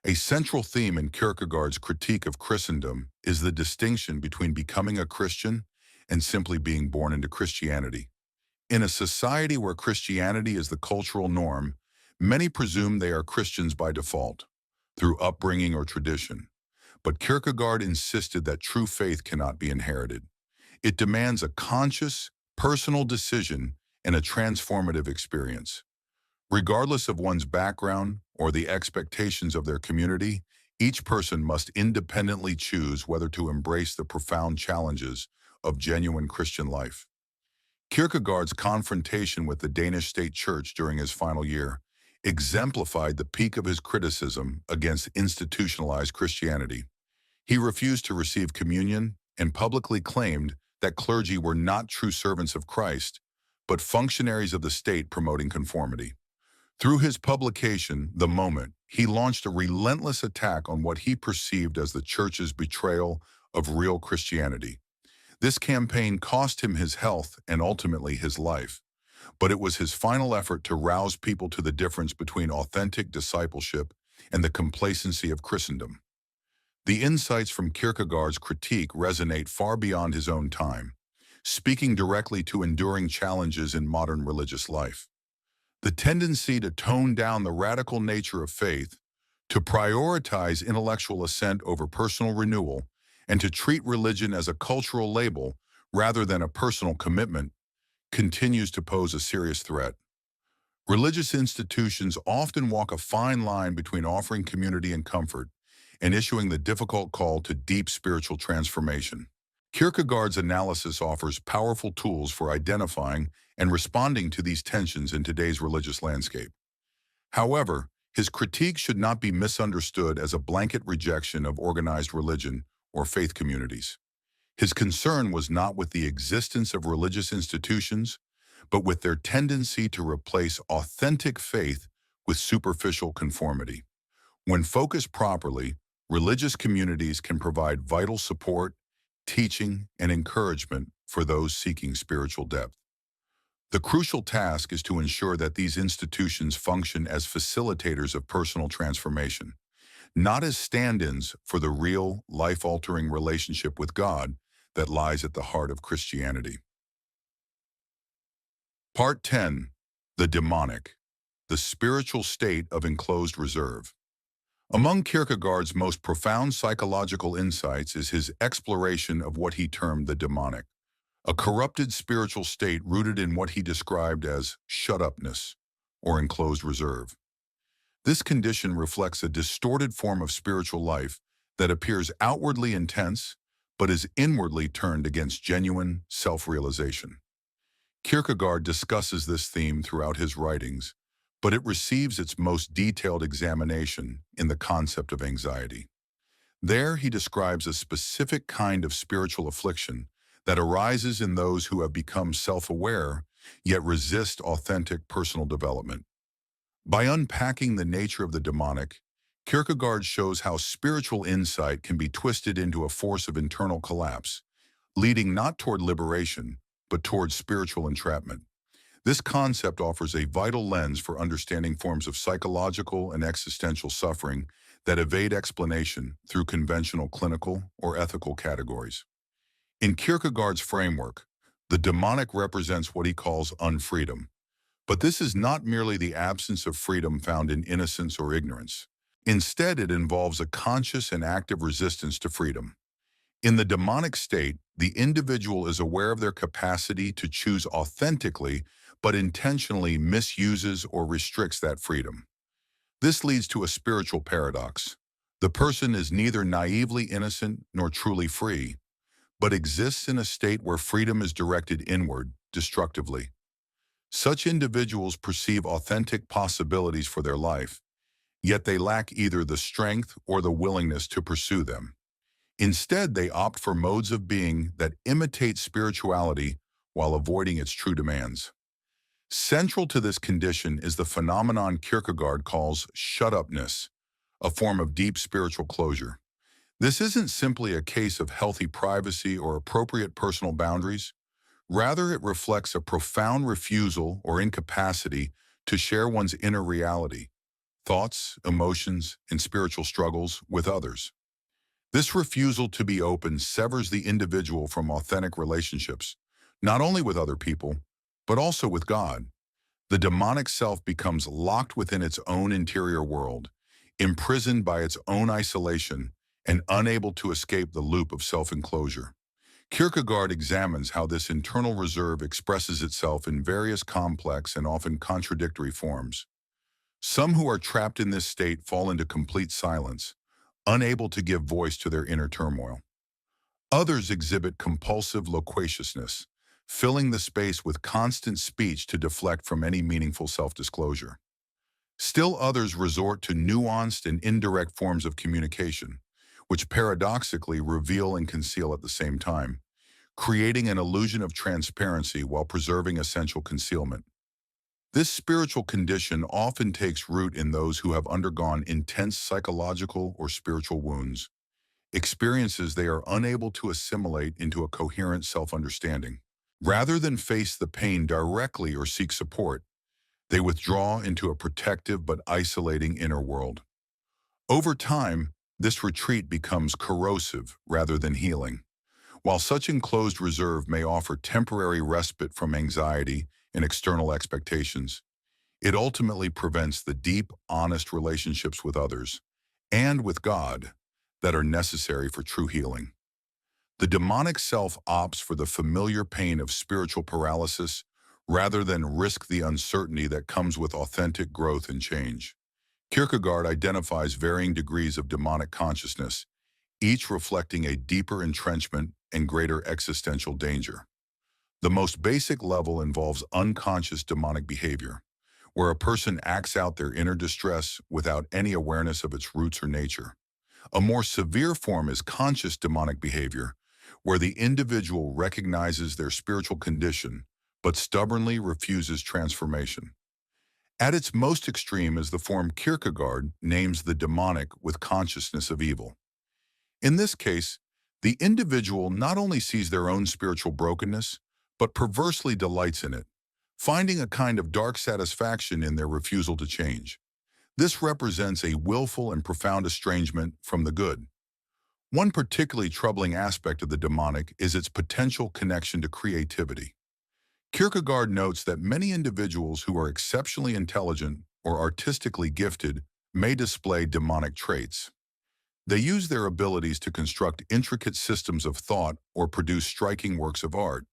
A central theme in Kierkegaard's critique of Christendom is the distinction between becoming a Christian and simply being born into Christianity. In a society where Christianity is the cultural norm, many presume they are Christians by default, through upbringing or tradition. But Kierkegaard insisted that true faith cannot be inherited. It demands a conscious, personal decision and a transformative experience. Regardless of one's background or the expectations of their community, each person must independently choose whether to embrace the profound challenges of genuine Christian life. Kierkegaard's confrontation with the Danish state church during his final year exemplified the peak of his criticism against institutionalized Christianity. He refused to receive communion and publicly claimed that clergy were not true servants of Christ, but functionaries of the state promoting conformity. Through his publication, The Moment, he launched a relentless attack on what he perceived as the church's betrayal of real Christianity. This campaign cost him his health and ultimately his life, but it was his final effort to rouse people to the difference between authentic discipleship and the complacency of Christendom. The insights from Kierkegaard's critique resonate far beyond his own time, speaking directly to enduring challenges in modern religious life. The tendency to tone down the radical nature of faith, to prioritize intellectual assent over personal renewal, and to treat religion as a cultural label rather than a personal commitment, continues to pose a serious threat. Religious institutions often walk a fine line between offering community and comfort and issuing the difficult call to deep spiritual transformation. Kierkegaard's analysis offers powerful tools for identifying and responding to these tensions in today's religious landscape. However, his critique should not be misunderstood as a blanket rejection of organized religion or faith communities. His concern was not with the existence of religious institutions, but with their tendency to replace authentic faith with superficial conformity. When focused properly, religious communities can provide vital support, teaching, and encouragement for those seeking spiritual depth. The crucial task is to ensure that these institutions function as facilitators of personal transformation, not as stand-ins for the real, life-altering relationship with God that lies at the heart of Christianity. Part 10. The Demonic, the Spiritual State of Enclosed Reserve. Among Kierkegaard's most profound psychological insights is his exploration of what he termed the demonic, a corrupted spiritual state rooted in what he described as shut-upness, or enclosed reserve. This condition reflects a distorted form of spiritual life that appears outwardly intense, but is inwardly turned against genuine self-realization. Kierkegaard discusses this theme throughout his writings, but it receives its most detailed examination in the concept of anxiety. There he describes a specific kind of spiritual affliction that arises in those who have become self-aware, yet resist authentic personal development. By unpacking the nature of the demonic, Kierkegaard shows how spiritual insight can be twisted into a force of internal collapse, leading not toward liberation, but toward spiritual entrapment. This concept offers a vital lens for understanding forms of psychological and existential suffering that evade explanation through conventional clinical or ethical categories. In Kierkegaard's framework, the demonic represents what he calls unfreedom. But this is not merely the absence of freedom found in innocence or ignorance. Instead, it involves a conscious and active resistance to freedom. In the demonic state, the individual is aware of their capacity to choose authentically, but intentionally misuses or restricts that freedom. This leads to a spiritual paradox. The person is neither naively innocent nor truly free, but exists in a state where freedom is directed inward, destructively. Such individuals perceive authentic possibilities for their life, yet they lack either the strength or the willingness to pursue them. Instead, they opt for modes of being that imitate spirituality while avoiding its true demands. Central to this condition is the phenomenon Kierkegaard calls shut-upness, a form of deep spiritual closure. This isn't simply a case of healthy privacy or appropriate personal boundaries. Rather, it reflects a profound refusal or incapacity to share one's inner reality, thoughts, emotions, and spiritual struggles with others. This refusal to be open severs the individual from authentic relationships, not only with other people, but also with God. The demonic self becomes locked within its own interior world, imprisoned by its own isolation, and unable to escape the loop of self-enclosure. Kierkegaard examines how this internal reserve expresses itself in various complex and often contradictory forms. Some who are trapped in this state fall into complete silence, unable to give voice to their inner turmoil. Others exhibit compulsive loquaciousness, filling the space with constant speech to deflect from any meaningful self-disclosure. Still others resort to nuanced and indirect forms of communication, which paradoxically reveal and conceal at the same time, creating an illusion of transparency while preserving essential concealment. This spiritual condition often takes root in those who have undergone intense psychological or spiritual wounds, experiences they are unable to assimilate into a coherent self-understanding. Rather than face the pain directly or seek support, they withdraw into a protective but isolating inner world. Over time, this retreat becomes corrosive rather than healing. While such enclosed reserve may offer temporary respite from anxiety and external expectations, it ultimately prevents the deep, honest relationships with others and with God that are necessary for true healing. The demonic self opts for the familiar pain of spiritual paralysis rather than risk the uncertainty that comes with authentic growth and change. Kierkegaard identifies varying degrees of demonic consciousness, each reflecting a deeper entrenchment and greater existential danger. The most basic level involves unconscious demonic behavior, where a person acts out their inner distress without any awareness of its roots or nature. A more severe form is conscious demonic behavior, where the individual recognizes their spiritual condition but stubbornly refuses transformation. At its most extreme is the form Kierkegaard names the demonic with consciousness of evil. In this case, the individual not only sees their own spiritual brokenness, but perversely delights in it, finding a kind of dark satisfaction in their refusal to change. This represents a willful and profound estrangement from the good. One particularly troubling aspect of the demonic is its potential connection to creativity. Kierkegaard notes that many individuals who are exceptionally intelligent or artistically gifted may display demonic traits. They use their abilities to construct intricate systems of thought or produce striking works of art,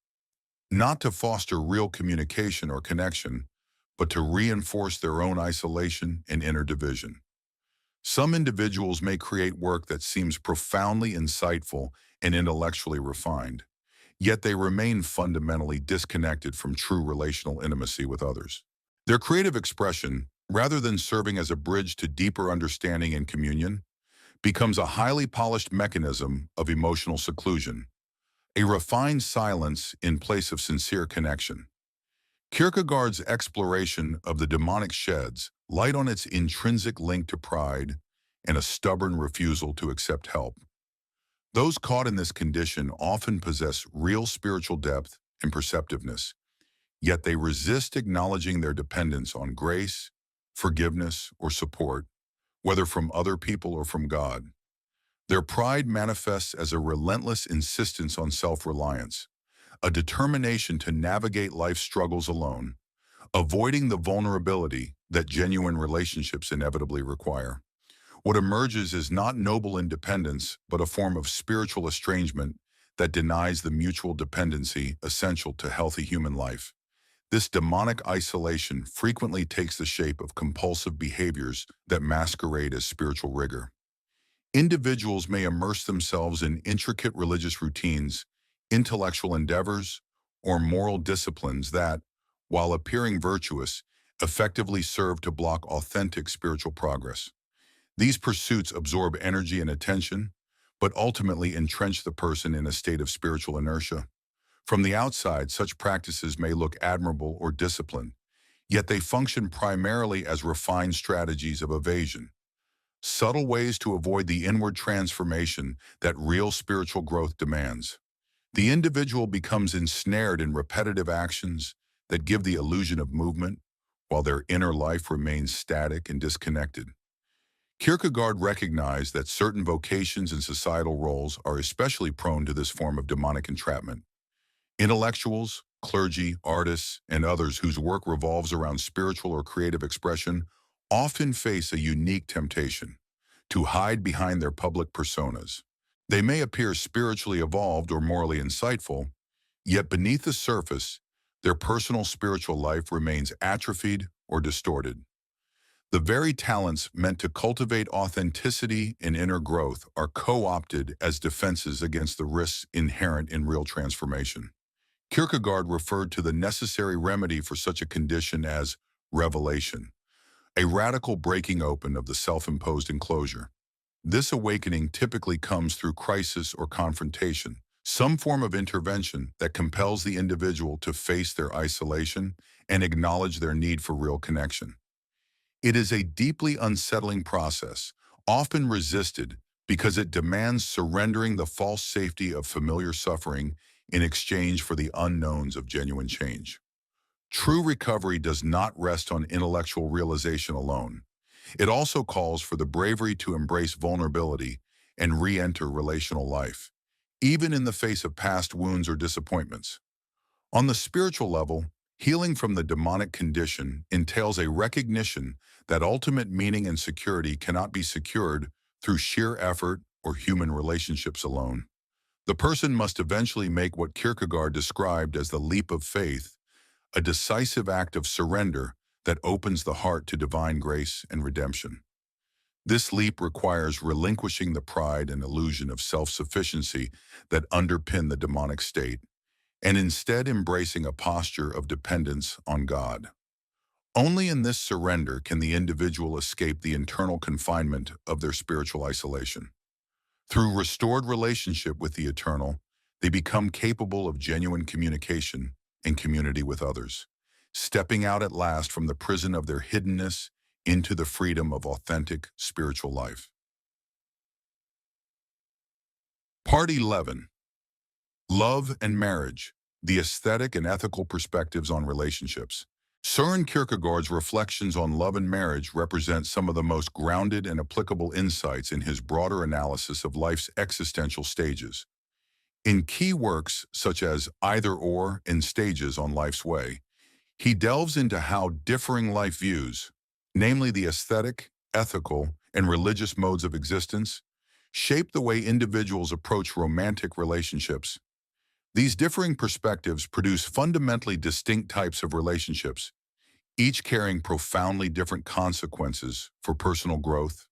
not to foster real communication or connection, but to reinforce their own isolation and inner division. Some individuals may create work that seems profoundly insightful and intellectually refined, yet they remain fundamentally disconnected from true relational intimacy with others. Their creative expression, rather than serving as a bridge to deeper understanding and communion, becomes a highly polished mechanism of emotional seclusion, a refined silence in place of sincere connection. Kierkegaard's exploration of the demonic sheds light on its intrinsic link to pride and a stubborn refusal to accept help. Those caught in this condition often possess real spiritual depth and perceptiveness, yet they resist acknowledging their dependence on grace, forgiveness, or support, whether from other people or from God. Their pride manifests as a relentless insistence on self-reliance, a determination to navigate life's struggles alone, avoiding the vulnerability that genuine relationships inevitably require. What emerges is not noble independence, but a form of spiritual estrangement that denies the mutual dependency essential to healthy human life. This demonic isolation frequently takes the shape of compulsive behaviors that masquerade as spiritual rigor. Individuals may immerse themselves in intricate religious routines, intellectual endeavors, or moral disciplines that, while appearing virtuous, effectively serve to block authentic spiritual progress. These pursuits absorb energy and attention, but ultimately entrench the person in a state of spiritual inertia. From the outside, such practices may look admirable or disciplined, yet they function primarily as refined strategies of evasion, subtle ways to avoid the inward transformation that real spiritual growth demands. The individual becomes ensnared in repetitive actions that give the illusion of movement, while their inner life remains static and disconnected. Kierkegaard recognized that certain vocations and societal roles are especially prone to this form of demonic entrapment. Intellectuals, clergy, artists, and others whose work revolves around spiritual or creative expression often face a unique temptation to hide behind their public personas. They may appear spiritually evolved or morally insightful, yet beneath the surface, their personal spiritual life remains atrophied or distorted. The very talents meant to cultivate authenticity and inner growth are co-opted as defenses against the risks inherent in real transformation. Kierkegaard referred to the necessary remedy for such a condition as revelation, a radical breaking open of the self-imposed enclosure. This awakening typically comes through crisis or confrontation, some form of intervention that compels the individual to face their isolation and acknowledge their need for real connection. It is a deeply unsettling process, often resisted because it demands surrendering the false safety of familiar suffering in exchange for the unknowns of genuine change. True recovery does not rest on intellectual realization alone. It also calls for the bravery to embrace vulnerability and re-enter relational life, even in the face of past wounds or disappointments. On the spiritual level, healing from the demonic condition entails a recognition that ultimate meaning and security cannot be secured through sheer effort or human relationships alone. The person must eventually make what Kierkegaard described as the leap of faith, a decisive act of surrender that opens the heart to divine grace and redemption. This leap requires relinquishing the pride and illusion of self-sufficiency that underpin the demonic state, and instead embracing a posture of dependence on God. Only in this surrender can the individual escape the internal confinement of their spiritual isolation. Through restored relationship with the eternal, they become capable of genuine communication and community with others, stepping out at last from the prison of their hiddenness into the freedom of authentic spiritual life. Part 11. Love and Marriage, the Aesthetic and Ethical Perspectives on Relationships. Søren Kierkegaard's reflections on love and marriage represent some of the most grounded and applicable insights in his broader analysis of life's existential stages. In key works such as Either Or and Stages on Life's Way, he delves into how differing life views, namely the aesthetic, ethical, and religious modes of existence, shape the way individuals approach romantic relationships. These differing perspectives produce fundamentally distinct types of relationships, each carrying profoundly different consequences for personal growth,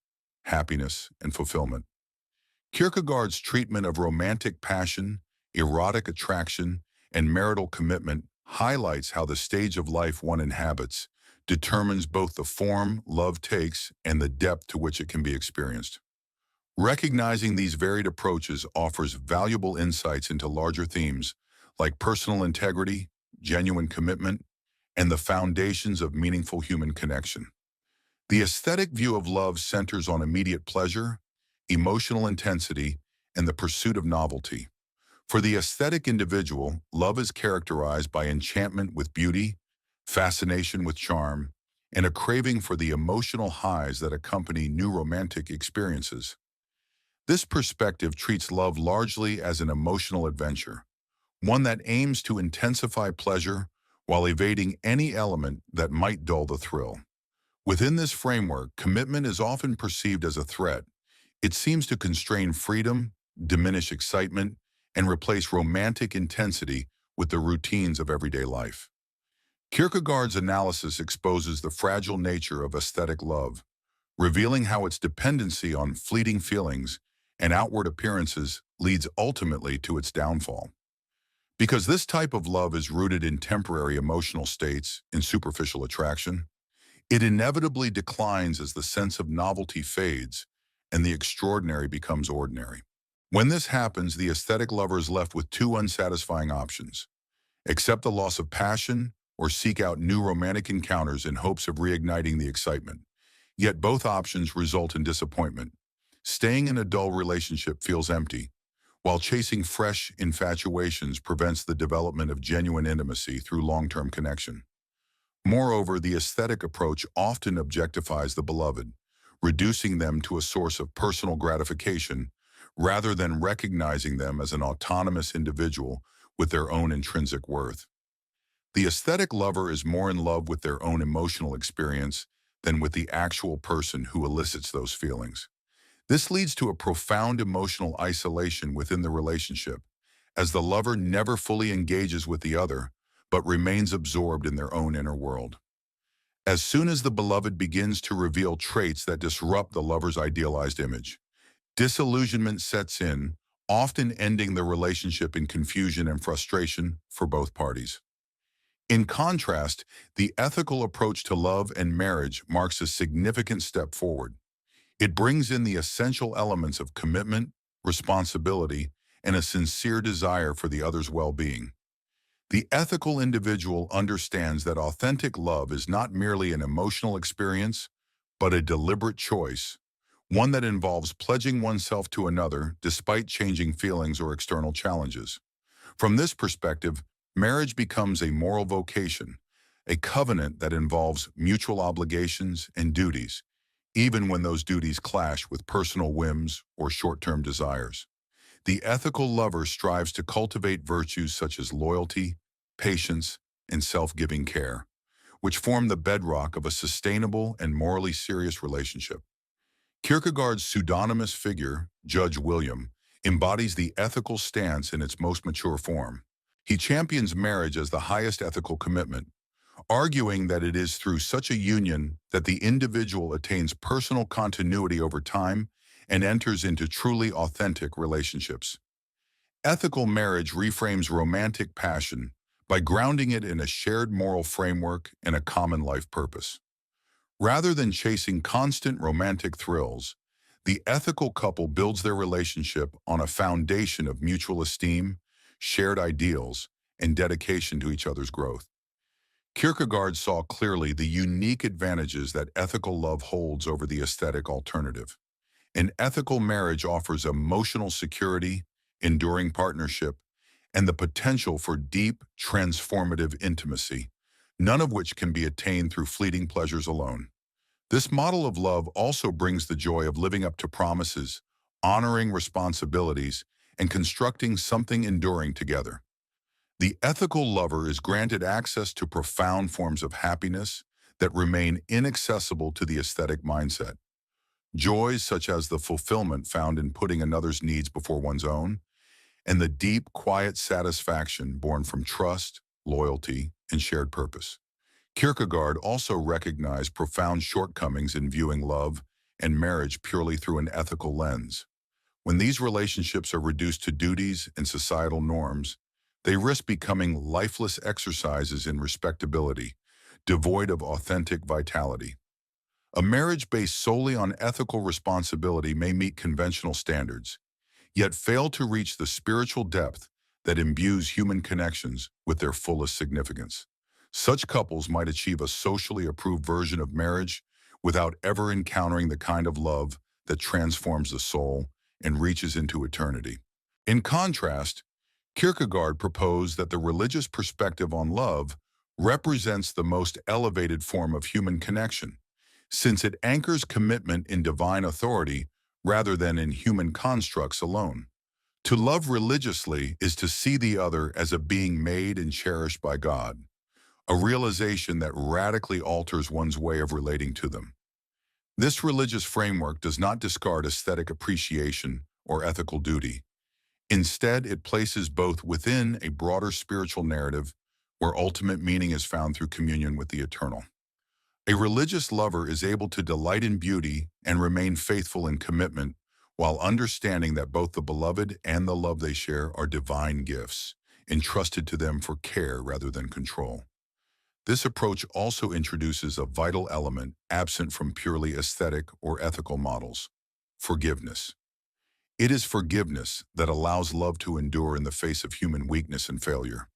happiness, and fulfillment. Kierkegaard's treatment of romantic passion, erotic attraction, and marital commitment highlights how the stage of life one inhabits determines both the form love takes and the depth to which it can be experienced. Recognizing these varied approaches offers valuable insights into larger themes like personal integrity, genuine commitment, and the foundations of meaningful human connection. The aesthetic view of love centers on immediate pleasure, emotional intensity, and the pursuit of novelty. For the aesthetic individual, love is characterized by enchantment with beauty, fascination with charm, and a craving for the emotional highs that accompany new romantic experiences. This perspective treats love largely as an emotional adventure, one that aims to intensify pleasure while evading any element that might dull the thrill. Within this framework, commitment is often perceived as a threat. It seems to constrain freedom, diminish excitement, and replace romantic intensity with the routines of everyday life. Kierkegaard's analysis exposes the fragile nature of aesthetic love, revealing how its dependency on fleeting feelings and outward appearances leads ultimately to its downfall. Because this type of love is rooted in temporary emotional states and superficial attraction, it inevitably declines as the sense of novelty fades and the extraordinary becomes ordinary. When this happens, the aesthetic lover is left with two unsatisfying options: accept the loss of passion or seek out new romantic encounters in hopes of reigniting the excitement. Yet both options result in disappointment. Staying in a dull relationship feels empty, while chasing fresh infatuations prevents the development of genuine intimacy through long-term connection. Moreover, the aesthetic approach often objectifies the beloved, reducing them to a source of personal gratification rather than recognizing them as an autonomous individual with their own intrinsic worth. The aesthetic lover is more in love with their own emotional experience than with the actual person who elicits those feelings. This leads to a profound emotional isolation within the relationship, as the lover never fully engages with the other, but remains absorbed in their own inner world. As soon as the beloved begins to reveal traits that disrupt the lover's idealized image, disillusionment sets in, often ending the relationship in confusion and frustration for both parties. In contrast, the ethical approach to love and marriage marks a significant step forward. It brings in the essential elements of commitment, responsibility, and a sincere desire for the other's well-being. The ethical individual understands that authentic love is not merely an emotional experience, but a deliberate choice, one that involves pledging oneself to another despite changing feelings or external challenges. From this perspective, marriage becomes a moral vocation, a covenant that involves mutual obligations and duties, even when those duties clash with personal whims or short-term desires. The ethical lover strives to cultivate virtues such as loyalty, patience, and self-giving care, which form the bedrock of a sustainable and morally serious relationship. Kierkegaard's pseudonymous figure, Judge William, embodies the ethical stance in its most mature form. He champions marriage as the highest ethical commitment, arguing that it is through such a union that the individual attains personal continuity over time and enters into truly authentic relationships. Ethical marriage reframes romantic passion by grounding it in a shared moral framework and a common life purpose. Rather than chasing constant romantic thrills, the ethical couple builds their relationship on a foundation of mutual esteem, shared ideals, and dedication to each other's growth. Kierkegaard saw clearly the unique advantages that ethical love holds over the aesthetic alternative. An ethical marriage offers emotional security, enduring partnership, and the potential for deep, transformative intimacy, none of which can be attained through fleeting pleasures alone. This model of love also brings the joy of living up to promises, honoring responsibilities, and constructing something enduring together. The ethical lover is granted access to profound forms of happiness that remain inaccessible to the aesthetic mindset. Joys such as the fulfillment found in putting another's needs before one's own, and the deep, quiet satisfaction born from trust, loyalty, and shared purpose. Kierkegaard also recognized profound shortcomings in viewing love and marriage purely through an ethical lens. When these relationships are reduced to duties and societal norms, they risk becoming lifeless exercises in respectability, devoid of authentic vitality. A marriage based solely on ethical responsibility may meet conventional standards, yet fail to reach the spiritual depth that imbues human connections with their fullest significance. Such couples might achieve a socially approved version of marriage without ever encountering the kind of love that transforms the soul and reaches into eternity. In contrast, Kierkegaard proposed that the religious perspective on love represents the most elevated form of human connection, since it anchors commitment in divine authority rather than in human constructs alone. To love religiously is to see the other as a being made and cherished by God, a realization that radically alters one's way of relating to them. This religious framework does not discard aesthetic appreciation or ethical duty. Instead, it places both within a broader spiritual narrative where ultimate meaning is found through communion with the eternal. A religious lover is able to delight in beauty and remain faithful in commitment while understanding that both the beloved and the love they share are divine gifts, entrusted to them for care rather than control. This approach also introduces a vital element absent from purely aesthetic or ethical models: forgiveness. It is forgiveness that allows love to endure in the face of human weakness and failure.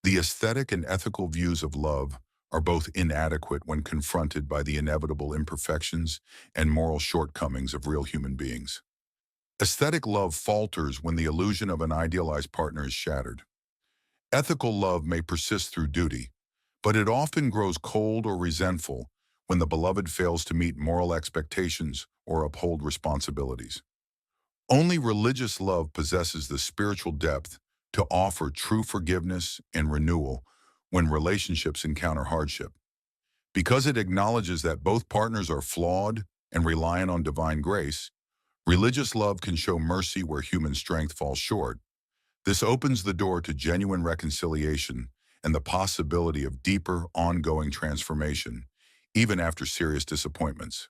The aesthetic and ethical views of love are both inadequate when confronted by the inevitable imperfections and moral shortcomings of real human beings. Aesthetic love falters when the illusion of an idealized partner is shattered. Ethical love may persist through duty, but it often grows cold or resentful when the beloved fails to meet moral expectations or uphold responsibilities. Only religious love possesses the spiritual depth to offer true forgiveness and renewal when relationships encounter hardship. Because it acknowledges that both partners are flawed and reliant on divine grace, religious love can show mercy where human strength falls short. This opens the door to genuine reconciliation and the possibility of deeper, ongoing transformation, even after serious disappointments.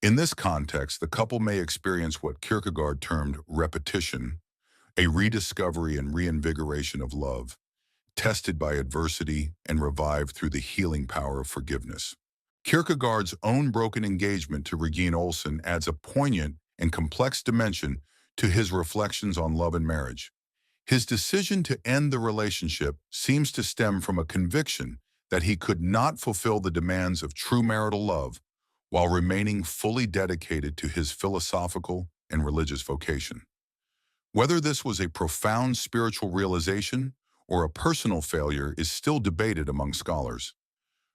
In this context, the couple may experience what Kierkegaard termed repetition, a rediscovery and reinvigoration of love, tested by adversity and revived through the healing power of forgiveness. Kierkegaard's own broken engagement to Regine Olsen adds a poignant and complex dimension to his reflections on love and marriage. His decision to end the relationship seems to stem from a conviction that he could not fulfill the demands of true marital love while remaining fully dedicated to his philosophical and religious vocation. Whether this was a profound spiritual realization or a personal failure is still debated among scholars.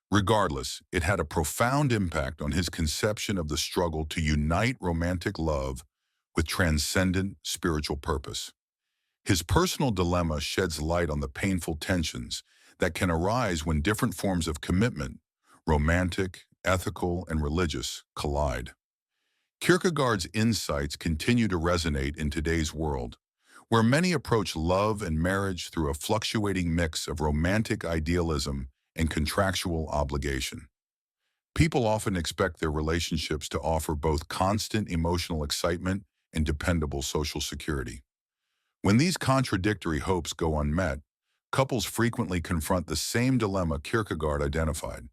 Regardless, it had a profound impact on his conception of the struggle to unite romantic love with transcendent spiritual purpose. His personal dilemma sheds light on the painful tensions that can arise when different forms of commitment, romantic, ethical, and religious, collide. Kierkegaard's insights continue to resonate in today's world, where many approach love and marriage through a fluctuating mix of romantic idealism and contractual obligation. People often expect their relationships to offer both constant emotional excitement and dependable social security. When these contradictory hopes go unmet, couples frequently confront the same dilemma Kierkegaard identified: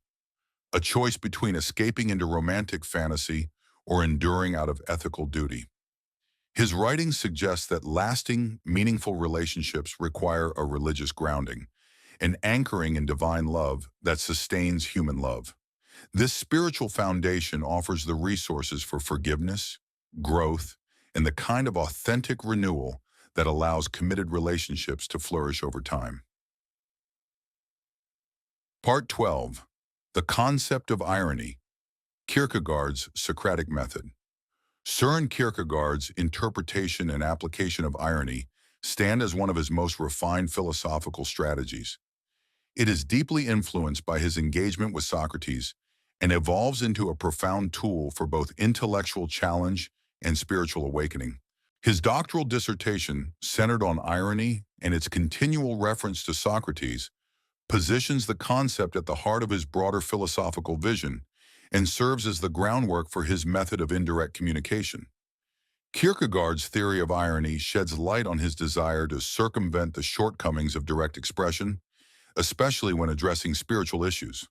a choice between escaping into romantic fantasy or enduring out of ethical duty. His writings suggest that lasting, meaningful relationships require a religious grounding, an anchoring in divine love that sustains human love. This spiritual foundation offers the resources for forgiveness, growth, and the kind of authentic renewal that allows committed relationships to flourish over time. Part 12. The Concept of Irony, Kierkegaard's Socratic Method. Søren Kierkegaard's interpretation and application of irony stand as one of his most refined philosophical strategies. It is deeply influenced by his engagement with Socrates and evolves into a profound tool for both intellectual challenge and spiritual awakening. His doctoral dissertation, centered on irony and its continual reference to Socrates, positions the concept at the heart of his broader philosophical vision and serves as the groundwork for his method of indirect communication. Kierkegaard's theory of irony sheds light on his desire to circumvent the shortcomings of direct expression, especially when addressing spiritual issues.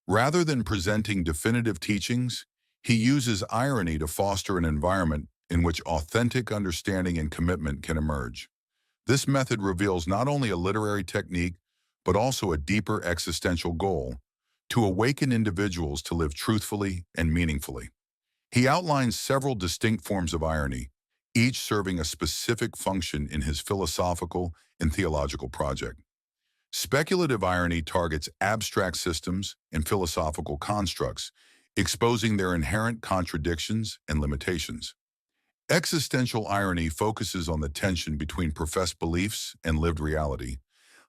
Rather than presenting definitive teachings, he uses irony to foster an environment in which authentic understanding and commitment can emerge. This method reveals not only a literary technique, but also a deeper existential goal: to awaken individuals to live truthfully and meaningfully. He outlines several distinct forms of irony, each serving a specific function in his philosophical and theological project. Speculative irony targets abstract systems and philosophical constructs, exposing their inherent contradictions and limitations. Existential irony focuses on the tension between professed beliefs and lived reality,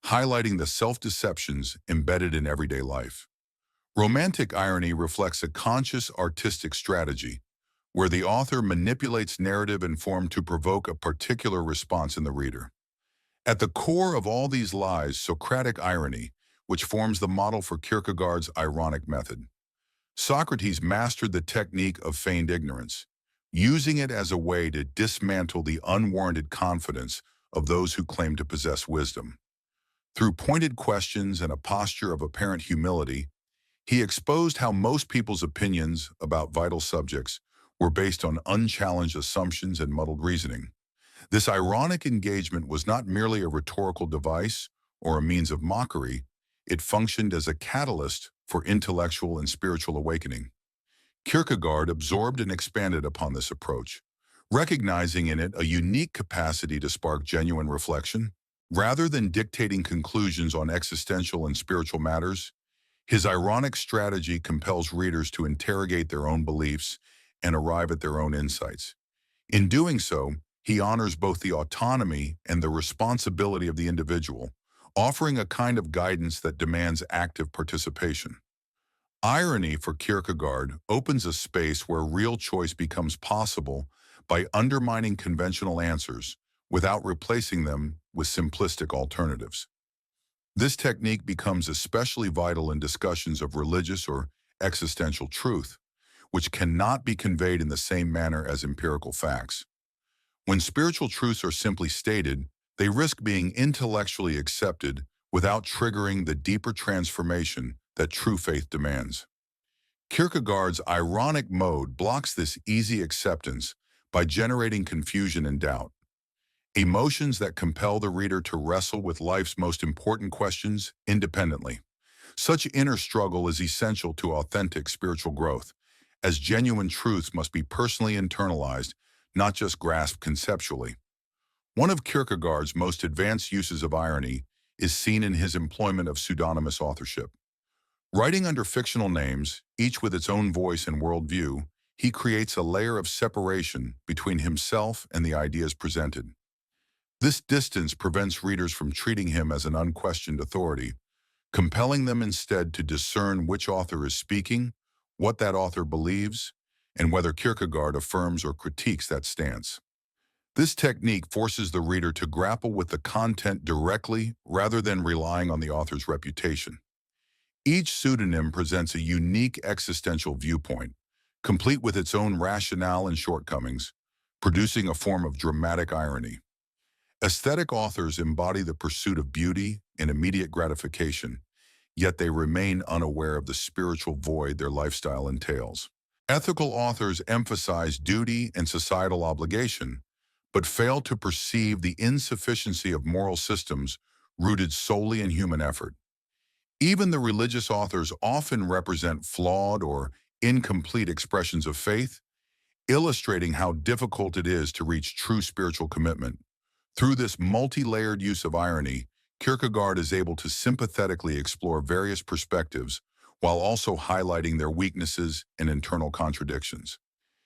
highlighting the self-deceptions embedded in everyday life. Romantic irony reflects a conscious artistic strategy, where the author manipulates narrative and form to provoke a particular response in the reader. At the core of all these lies Socratic irony, which forms the model for Kierkegaard's ironic method. Socrates mastered the technique of feigned ignorance, using it as a way to dismantle the unwarranted confidence of those who claim to possess wisdom. Through pointed questions and a posture of apparent humility, he exposed how most people's opinions about vital subjects were based on unchallenged assumptions and muddled reasoning. This ironic engagement was not merely a rhetorical device or a means of mockery, it functioned as a catalyst for intellectual and spiritual awakening. Kierkegaard absorbed and expanded upon this approach, recognizing in it a unique capacity to spark genuine reflection. Rather than dictating conclusions on existential and spiritual matters, his ironic strategy compels readers to interrogate their own beliefs and arrive at their own insights. In doing so, he honors both the autonomy and the responsibility of the individual, offering a kind of guidance that demands active participation. Irony for Kierkegaard opens a space where real choice becomes possible by undermining conventional answers without replacing them with simplistic alternatives. This technique becomes especially vital in discussions of religious or existential truth, which cannot be conveyed in the same manner as empirical facts. When spiritual truths are simply stated, they risk being intellectually accepted without triggering the deeper transformation that true faith demands. Kierkegaard's ironic mode blocks this easy acceptance by generating confusion and doubt, emotions that compel the reader to wrestle with life's most important questions independently. Such inner struggle is essential to authentic spiritual growth, as genuine truths must be personally internalized, not just grasped conceptually. One of Kierkegaard's most advanced uses of irony is seen in his employment of pseudonymous authorship. Writing under fictional names, each with its own voice and worldview, he creates a layer of separation between himself and the ideas presented. This distance prevents readers from treating him as an unquestioned authority, compelling them instead to discern which author is speaking, what that author believes, and whether Kierkegaard affirms or critiques that stance. This technique forces the reader to grapple with the content directly rather than relying on the author's reputation. Each pseudonym presents a unique existential viewpoint, complete with its own rationale and shortcomings, producing a form of dramatic irony. Aesthetic authors embody the pursuit of beauty and immediate gratification, yet they remain unaware of the spiritual void their lifestyle entails. Ethical authors emphasize duty and societal obligation, but fail to perceive the insufficiency of moral systems rooted solely in human effort. Even the religious authors often represent flawed or incomplete expressions of faith, illustrating how difficult it is to reach true spiritual commitment. Through this multi-layered use of irony, Kierkegaard is able to sympathetically explore various perspectives while also highlighting their weaknesses and internal contradictions.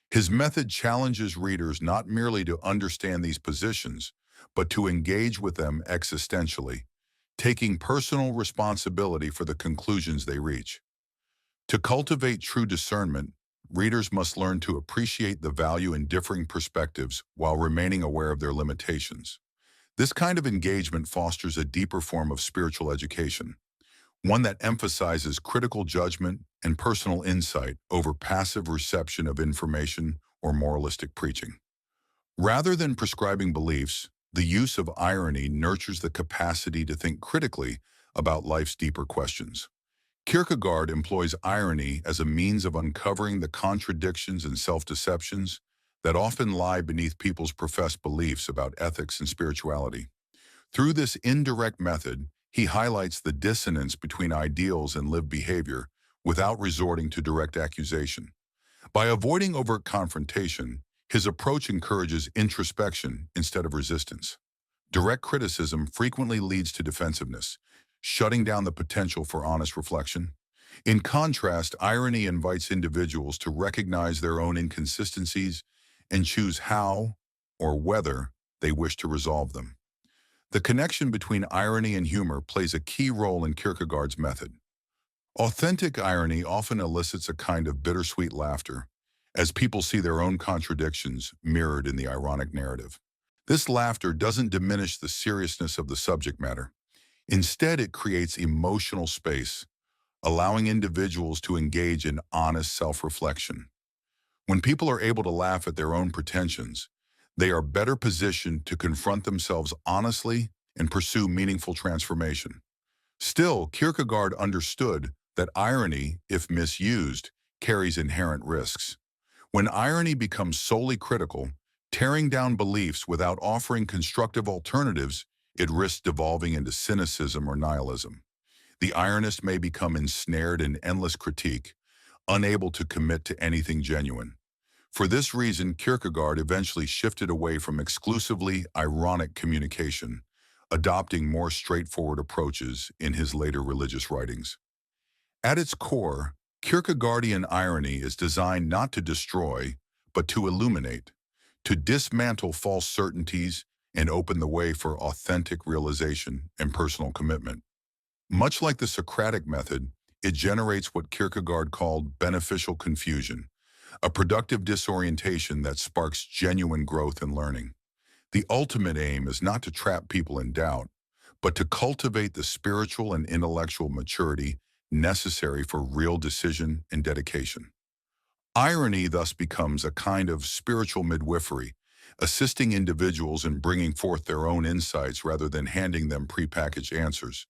His method challenges readers not merely to understand these positions, but to engage with them existentially, taking personal responsibility for the conclusions they reach. To cultivate true discernment, readers must learn to appreciate the value in differing perspectives while remaining aware of their limitations. This kind of engagement fosters a deeper form of spiritual education, one that emphasizes critical judgment and personal insight over passive reception of information or moralistic preaching. Rather than prescribing beliefs, the use of irony nurtures the capacity to think critically about life's deeper questions. Kierkegaard employs irony as a means of uncovering the contradictions and self-deceptions that often lie beneath people's professed beliefs about ethics and spirituality. Through this indirect method, he highlights the dissonance between ideals and lived behavior without resorting to direct accusation. By avoiding overt confrontation, his approach encourages introspection instead of resistance. Direct criticism frequently leads to defensiveness, shutting down the potential for honest reflection. In contrast, irony invites individuals to recognize their own inconsistencies and choose how or whether they wish to resolve them. The connection between irony and humor plays a key role in Kierkegaard's method. Authentic irony often elicits a kind of bittersweet laughter, as people see their own contradictions mirrored in the ironic narrative. This laughter doesn't diminish the seriousness of the subject matter. Instead, it creates emotional space, allowing individuals to engage in honest self-reflection. When people are able to laugh at their own pretensions, they are better positioned to confront themselves honestly and pursue meaningful transformation. Still, Kierkegaard understood that irony, if misused, carries inherent risks. When irony becomes solely critical, tearing down beliefs without offering constructive alternatives, it risks devolving into cynicism or nihilism. The ironist may become ensnared in endless critique, unable to commit to anything genuine. For this reason, Kierkegaard eventually shifted away from exclusively ironic communication, adopting more straightforward approaches in his later religious writings. At its core, Kierkegaardian irony is designed not to destroy, but to illuminate, to dismantle false certainties and open the way for authentic realization and personal commitment. Much like the Socratic method, it generates what Kierkegaard called beneficial confusion, a productive disorientation that sparks genuine growth and learning. The ultimate aim is not to trap people in doubt, but to cultivate the spiritual and intellectual maturity necessary for real decision and dedication. Irony thus becomes a kind of spiritual midwifery, assisting individuals in bringing forth their own insights rather than handing them prepackaged answers.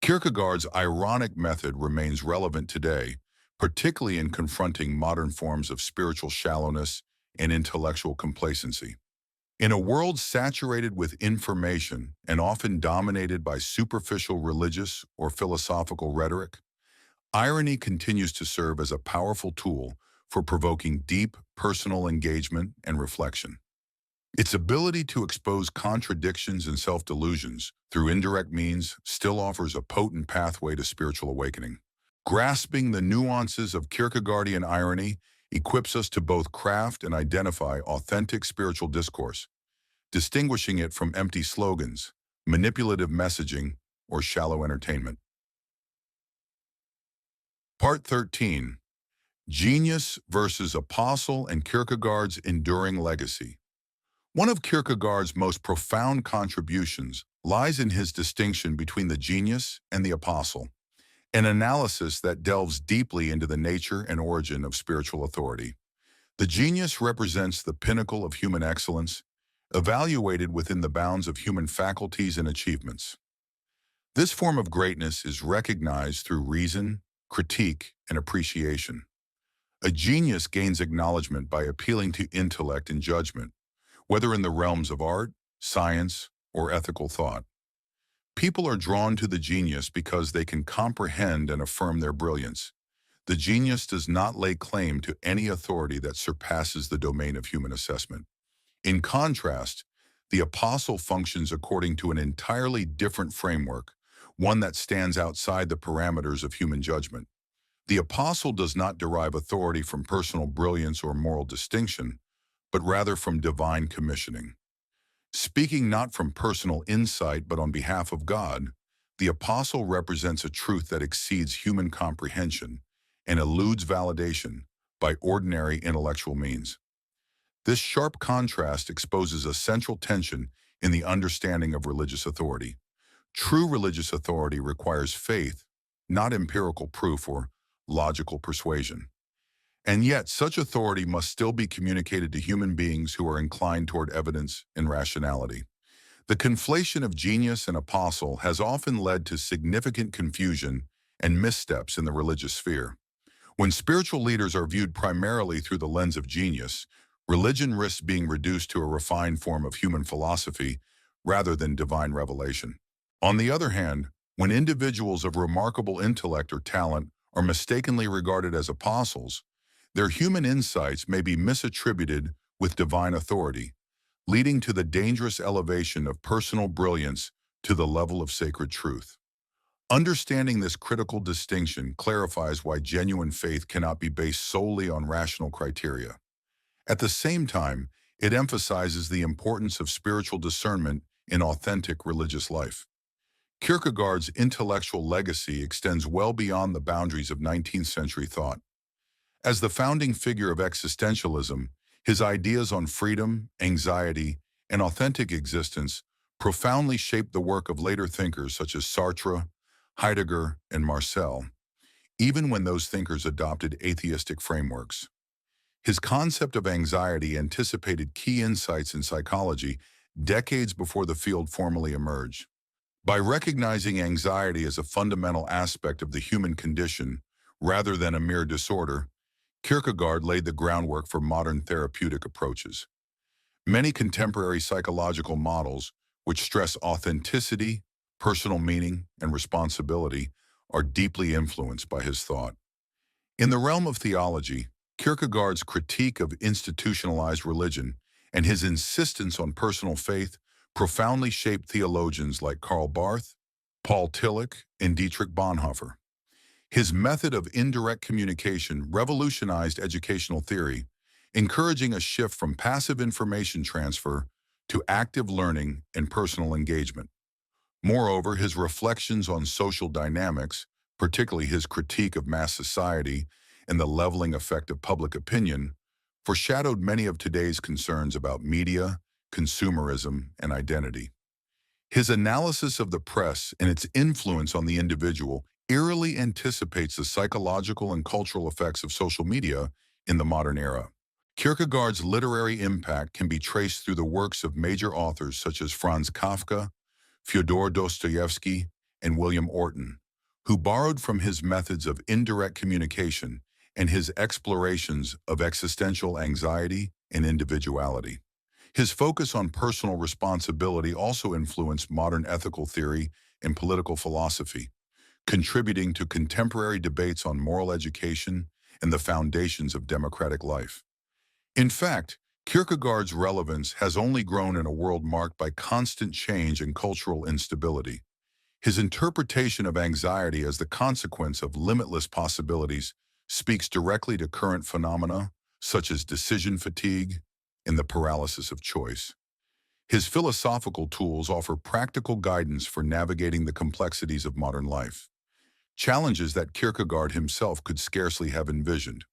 Kierkegaard's ironic method remains relevant today, particularly in confronting modern forms of spiritual shallowness and intellectual complacency. In a world saturated with information and often dominated by superficial religious or philosophical rhetoric, irony continues to serve as a powerful tool for provoking deep personal engagement and reflection. Its ability to expose contradictions and self-delusions through indirect means still offers a potent pathway to spiritual awakening. Grasping the nuances of Kierkegaardian irony equips us to both craft and identify authentic spiritual discourse, distinguishing it from empty slogans, manipulative messaging, or shallow entertainment. Part 13. Genius versus Apostle and Kierkegaard's Enduring Legacy. One of Kierkegaard's most profound contributions lies in his distinction between the genius and the apostle, an analysis that delves deeply into the nature and origin of spiritual authority. The genius represents the pinnacle of human excellence, evaluated within the bounds of human faculties and achievements. This form of greatness is recognized through reason, critique, and appreciation. A genius gains acknowledgement by appealing to intellect and judgment, whether in the realms of art, science, or ethical thought. People are drawn to the genius because they can comprehend and affirm their brilliance. The genius does not lay claim to any authority that surpasses the domain of human assessment. In contrast, the apostle functions according to an entirely different framework, one that stands outside the parameters of human judgment. The apostle does not derive authority from personal brilliance or moral distinction, but rather from divine commissioning. Speaking not from personal insight but on behalf of God, the apostle represents a truth that exceeds human comprehension and eludes validation by ordinary intellectual means. This sharp contrast exposes a central tension in the understanding of religious authority. True religious authority requires faith, not empirical proof or logical persuasion. And yet, such authority must still be communicated to human beings who are inclined toward evidence and rationality. The conflation of genius and apostle has often led to significant confusion and missteps in the religious sphere. When spiritual leaders are viewed primarily through the lens of genius, religion risks being reduced to a refined form of human philosophy rather than divine revelation. On the other hand, when individuals of remarkable intellect or talent are mistakenly regarded as apostles, their human insights may be misattributed with divine authority, leading to the dangerous elevation of personal brilliance to the level of sacred truth. Understanding this critical distinction clarifies why genuine faith cannot be based solely on rational criteria. At the same time, it emphasizes the importance of spiritual discernment in authentic religious life. Kierkegaard's intellectual legacy extends well beyond the boundaries of 19th century thought. As the founding figure of existentialism, his ideas on freedom, anxiety, and authentic existence profoundly shaped the work of later thinkers such as Sartre, Heidegger, and Marcel, even when those thinkers adopted atheistic frameworks. His concept of anxiety anticipated key insights in psychology decades before the field formally emerged. By recognizing anxiety as a fundamental aspect of the human condition rather than a mere disorder, Kierkegaard laid the groundwork for modern therapeutic approaches. Many contemporary psychological models, which stress authenticity, personal meaning, and responsibility, are deeply influenced by his thought. In the realm of theology, Kierkegaard's critique of institutionalized religion and his insistence on personal faith profoundly shaped theologians like Karl Barth, Paul Tillich, and Dietrich Bonhoeffer. His method of indirect communication revolutionized educational theory, encouraging a shift from passive information transfer to active learning and personal engagement. Moreover, his reflections on social dynamics, particularly his critique of mass society and the leveling effect of public opinion, foreshadowed many of today's concerns about media, consumerism, and identity. His analysis of the press and its influence on the individual eerily anticipates the psychological and cultural effects of social media in the modern era. Kierkegaard's literary impact can be traced through the works of major authors such as Franz Kafka, Fyodor Dostoevsky, and William Orton, who borrowed from his methods of indirect communication and his explorations of existential anxiety and individuality. His focus on personal responsibility also influenced modern ethical theory and political philosophy, contributing to contemporary debates on moral education and the foundations of democratic life. In fact, Kierkegaard's relevance has only grown in a world marked by constant change and cultural instability. His interpretation of anxiety as the consequence of limitless possibilities speaks directly to current phenomena such as decision fatigue and the paralysis of choice. His philosophical tools offer practical guidance for navigating the complexities of modern life, challenges that Kierkegaard himself could scarcely have envisioned.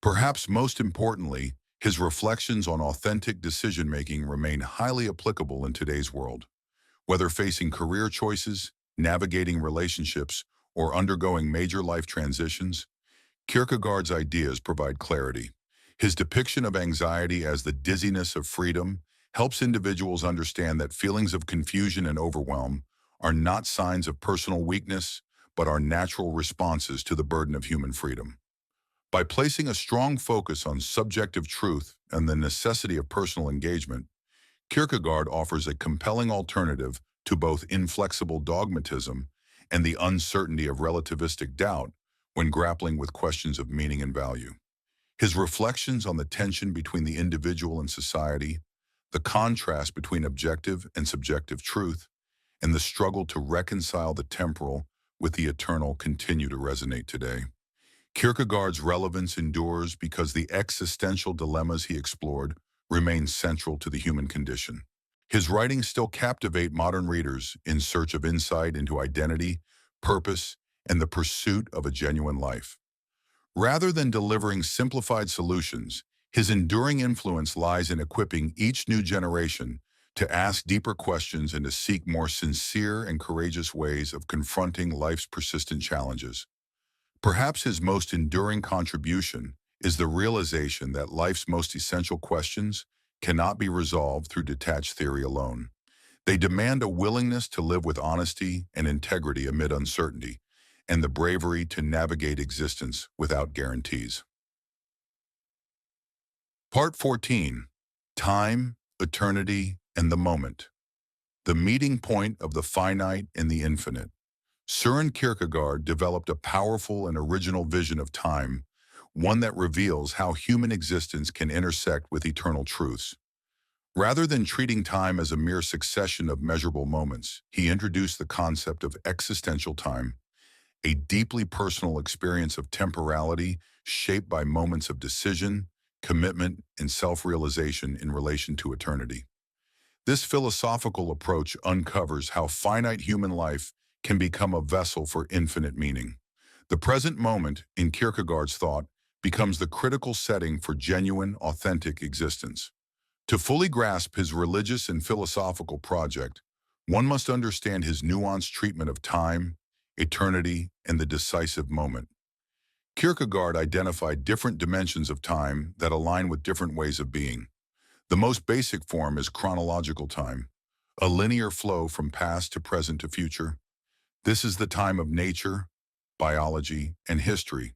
Perhaps most importantly, his reflections on authentic decision-making remain highly applicable in today's world. Whether facing career choices, navigating relationships, or undergoing major life transitions, Kierkegaard's ideas provide clarity. His depiction of anxiety as the dizziness of freedom helps individuals understand that feelings of confusion and overwhelm are not signs of personal weakness, but are natural responses to the burden of human freedom. By placing a strong focus on subjective truth and the necessity of personal engagement, Kierkegaard offers a compelling alternative to both inflexible dogmatism and the uncertainty of relativistic doubt when grappling with questions of meaning and value. His reflections on the tension between the individual and society, the contrast between objective and subjective truth, and the struggle to reconcile the temporal with the eternal continue to resonate today. Kierkegaard's relevance endures because the existential dilemmas he explored remain central to the human condition. His writings still captivate modern readers in search of insight into identity, purpose, and the pursuit of a genuine life. Rather than delivering simplified solutions, his enduring influence lies in equipping each new generation to ask deeper questions and to seek more sincere and courageous ways of confronting life's persistent challenges. Perhaps his most enduring contribution is the realization that life's most essential questions cannot be resolved through detached theory alone. They demand a willingness to live with honesty and integrity amid uncertainty, and the bravery to navigate existence without guarantees. Part 14. Time, Eternity, and the Moment. The meeting point of the finite and the infinite. Søren Kierkegaard developed a powerful and original vision of time, one that reveals how human existence can intersect with eternal truths. Rather than treating time as a mere succession of measurable moments, he introduced the concept of existential time, a deeply personal experience of temporality shaped by moments of decision, commitment, and self-realization in relation to eternity. This philosophical approach uncovers how finite human life can become a vessel for infinite meaning. The present moment, in Kierkegaard's thought, becomes the critical setting for genuine, authentic existence. To fully grasp his religious and philosophical project, one must understand his nuanced treatment of time, eternity, and the decisive moment. Kierkegaard identified different dimensions of time that align with different ways of being. The most basic form is chronological time, a linear flow from past to present to future. This is the time of nature, biology, and history,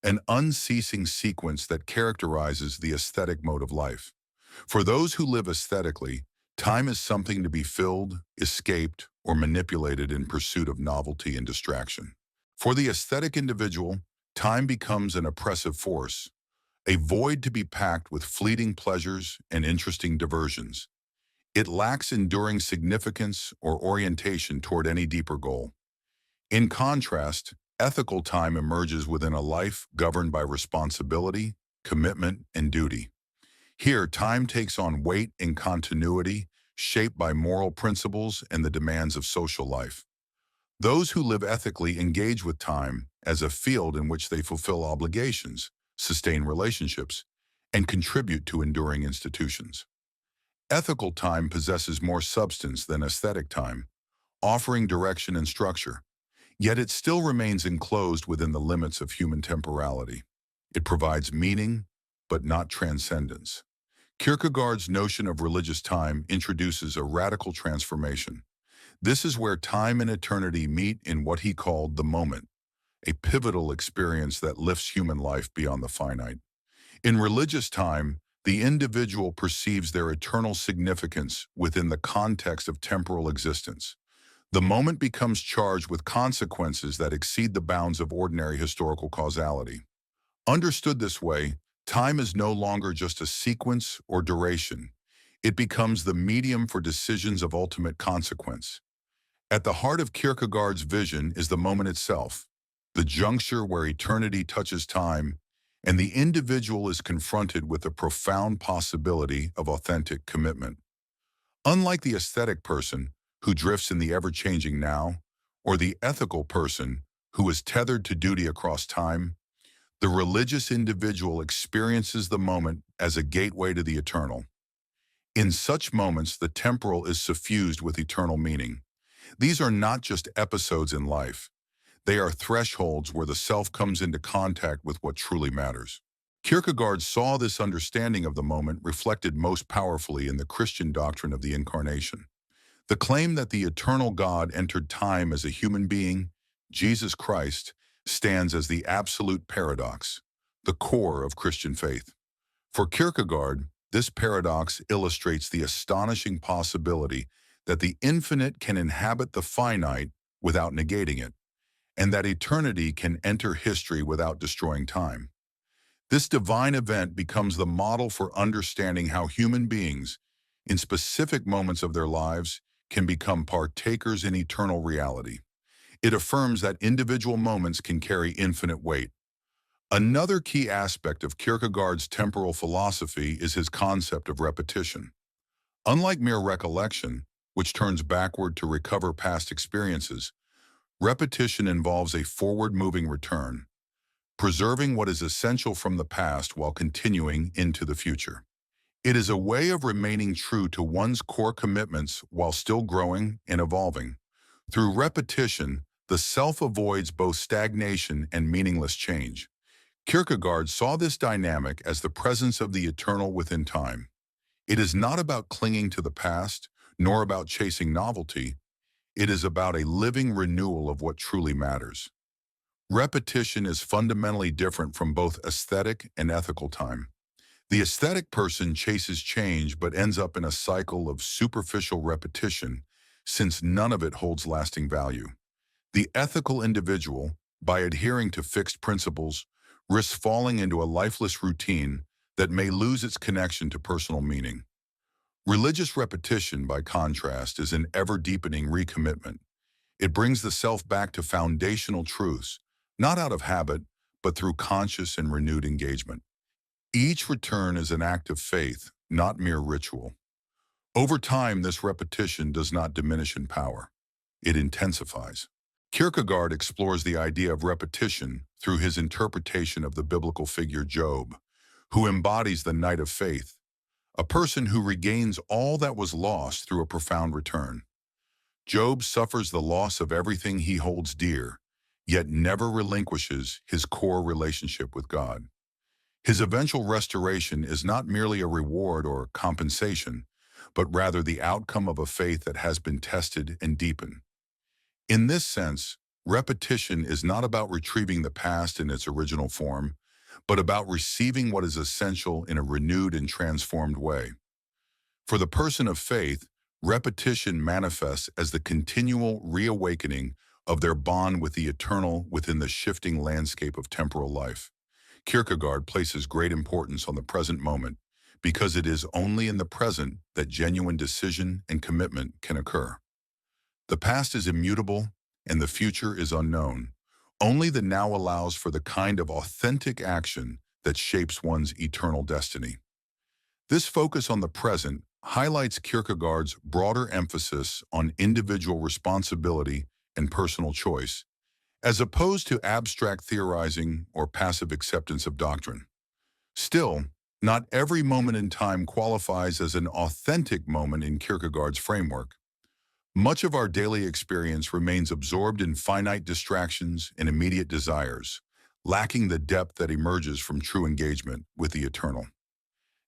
an unceasing sequence that characterizes the aesthetic mode of life. For those who live aesthetically, time is something to be filled, escaped, or manipulated in pursuit of novelty and distraction. For the aesthetic individual, time becomes an oppressive force, a void to be packed with fleeting pleasures and interesting diversions. It lacks enduring significance or orientation toward any deeper goal. In contrast, ethical time emerges within a life governed by responsibility, commitment, and duty. Here, time takes on weight and continuity, shaped by moral principles and the demands of social life. Those who live ethically engage with time as a field in which they fulfill obligations, sustain relationships, and contribute to enduring institutions. Ethical time possesses more substance than aesthetic time, offering direction and structure, yet it still remains enclosed within the limits of human temporality. It provides meaning, but not transcendence. Kierkegaard's notion of religious time introduces a radical transformation. This is where time and eternity meet in what he called the moment, a pivotal experience that lifts human life beyond the finite. In religious time, the individual perceives their eternal significance within the context of temporal existence. The moment becomes charged with consequences that exceed the bounds of ordinary historical causality. Understood this way, time is no longer just a sequence or duration. It becomes the medium for decisions of ultimate consequence. At the heart of Kierkegaard's vision is the moment itself, the juncture where eternity touches time, and the individual is confronted with the profound possibility of authentic commitment. Unlike the aesthetic person, who drifts in the ever-changing now, or the ethical person, who is tethered to duty across time, the religious individual experiences the moment as a gateway to the eternal. In such moments, the temporal is suffused with eternal meaning. These are not just episodes in life. They are thresholds where the self comes into contact with what truly matters. Kierkegaard saw this understanding of the moment reflected most powerfully in the Christian doctrine of the Incarnation. The claim that the eternal God entered time as a human being, Jesus Christ, stands as the absolute paradox, the core of Christian faith. For Kierkegaard, this paradox illustrates the astonishing possibility that the infinite can inhabit the finite without negating it, and that eternity can enter history without destroying time. This divine event becomes the model for understanding how human beings, in specific moments of their lives, can become partakers in eternal reality. It affirms that individual moments can carry infinite weight. Another key aspect of Kierkegaard's temporal philosophy is his concept of repetition. Unlike mere recollection, which turns backward to recover past experiences, repetition involves a forward-moving return, preserving what is essential from the past while continuing into the future. It is a way of remaining true to one's core commitments while still growing and evolving. Through repetition, the self avoids both stagnation and meaningless change. Kierkegaard saw this dynamic as the presence of the eternal within time. It is not about clinging to the past, nor about chasing novelty. It is about a living renewal of what truly matters. Repetition is fundamentally different from both aesthetic and ethical time. The aesthetic person chases change but ends up in a cycle of superficial repetition, since none of it holds lasting value. The ethical individual, by adhering to fixed principles, risks falling into a lifeless routine that may lose its connection to personal meaning. Religious repetition, by contrast, is an ever-deepening recommitment. It brings the self back to foundational truths, not out of habit, but through conscious and renewed engagement. Each return is an act of faith, not mere ritual. Over time, this repetition does not diminish in power. It intensifies. Kierkegaard explores the idea of repetition through his interpretation of the biblical figure Job, who embodies the knight of faith, a person who regains all that was lost through a profound return. Job suffers the loss of everything he holds dear, yet never relinquishes his core relationship with God. His eventual restoration is not merely a reward or compensation, but rather the outcome of a faith that has been tested and deepened. In this sense, repetition is not about retrieving the past in its original form, but about receiving what is essential in a renewed and transformed way. For the person of faith, repetition manifests as the continual reawakening of their bond with the eternal within the shifting landscape of temporal life. Kierkegaard places great importance on the present moment because it is only in the present that genuine decision and commitment can occur. The past is immutable and the future is unknown. Only the now allows for the kind of authentic action that shapes one's eternal destiny. This focus on the present highlights Kierkegaard's broader emphasis on individual responsibility and personal choice, as opposed to abstract theorizing or passive acceptance of doctrine. Still, not every moment in time qualifies as an authentic moment in Kierkegaard's framework. Much of our daily experience remains absorbed in finite distractions and immediate desires, lacking the depth that emerges from true engagement with the eternal.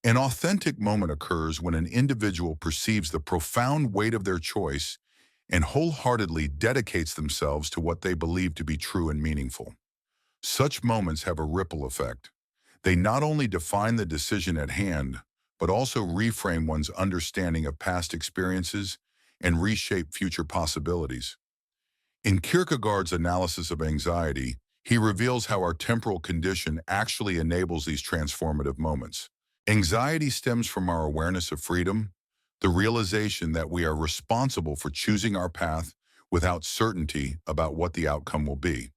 An authentic moment occurs when an individual perceives the profound weight of their choice and wholeheartedly dedicates themselves to what they believe to be true and meaningful. Such moments have a ripple effect. They not only define the decision at hand, but also reframe one's understanding of past experiences and reshape future possibilities. In Kierkegaard's analysis of anxiety, he reveals how our temporal condition actually enables these transformative moments. Anxiety stems from our awareness of freedom, the realization that we are responsible for choosing our path without certainty about what the outcome will be.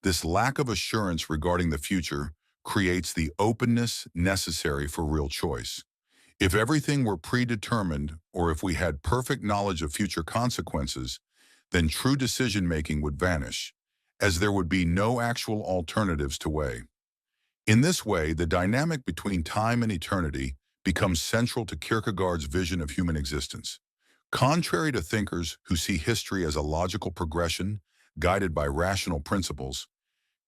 This lack of assurance regarding the future creates the openness necessary for real choice. If everything were predetermined, or if we had perfect knowledge of future consequences, then true decision-making would vanish, as there would be no actual alternatives to weigh. In this way, the dynamic between time and eternity becomes central to Kierkegaard's vision of human existence. Contrary to thinkers who see history as a logical progression guided by rational principles,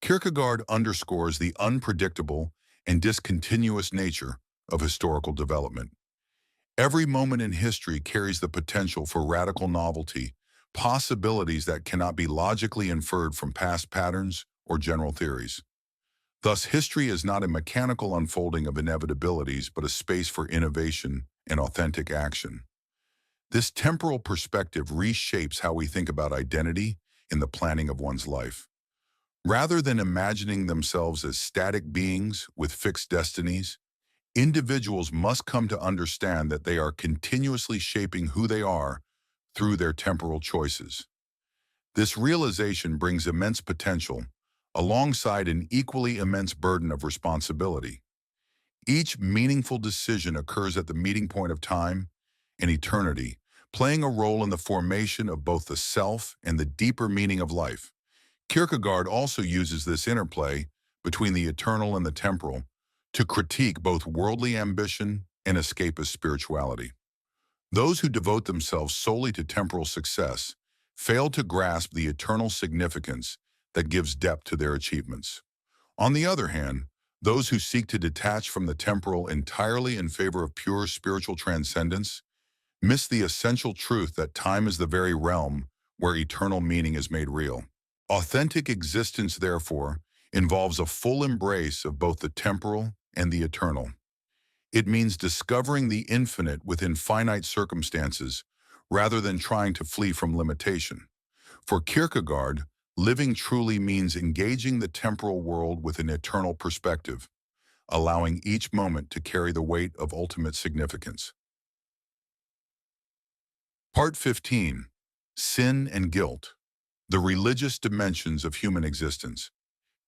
Kierkegaard underscores the unpredictable and discontinuous nature of historical development. Every moment in history carries the potential for radical novelty, possibilities that cannot be logically inferred from past patterns or general theories. Thus, history is not a mechanical unfolding of inevitabilities, but a space for innovation and authentic action. This temporal perspective reshapes how we think about identity in the planning of one's life. Rather than imagining themselves as static beings with fixed destinies, individuals must come to understand that they are continuously shaping who they are through their temporal choices. This realization brings immense potential, alongside an equally immense burden of responsibility. Each meaningful decision occurs at the meeting point of time and eternity, playing a role in the formation of both the self and the deeper meaning of life. Kierkegaard also uses this interplay between the eternal and the temporal to critique both worldly ambition and escapist spirituality. Those who devote themselves solely to temporal success fail to grasp the eternal significance that gives depth to their achievements. On the other hand, those who seek to detach from the temporal entirely in favor of pure spiritual transcendence miss the essential truth that time is the very realm where eternal meaning is made real. Authentic existence, therefore, involves a full embrace of both the temporal and the eternal. It means discovering the infinite within finite circumstances rather than trying to flee from limitation. For Kierkegaard, living truly means engaging the temporal world with an eternal perspective, allowing each moment to carry the weight of ultimate significance. Part 15. Sin and Guilt. The Religious Dimensions of Human Existence.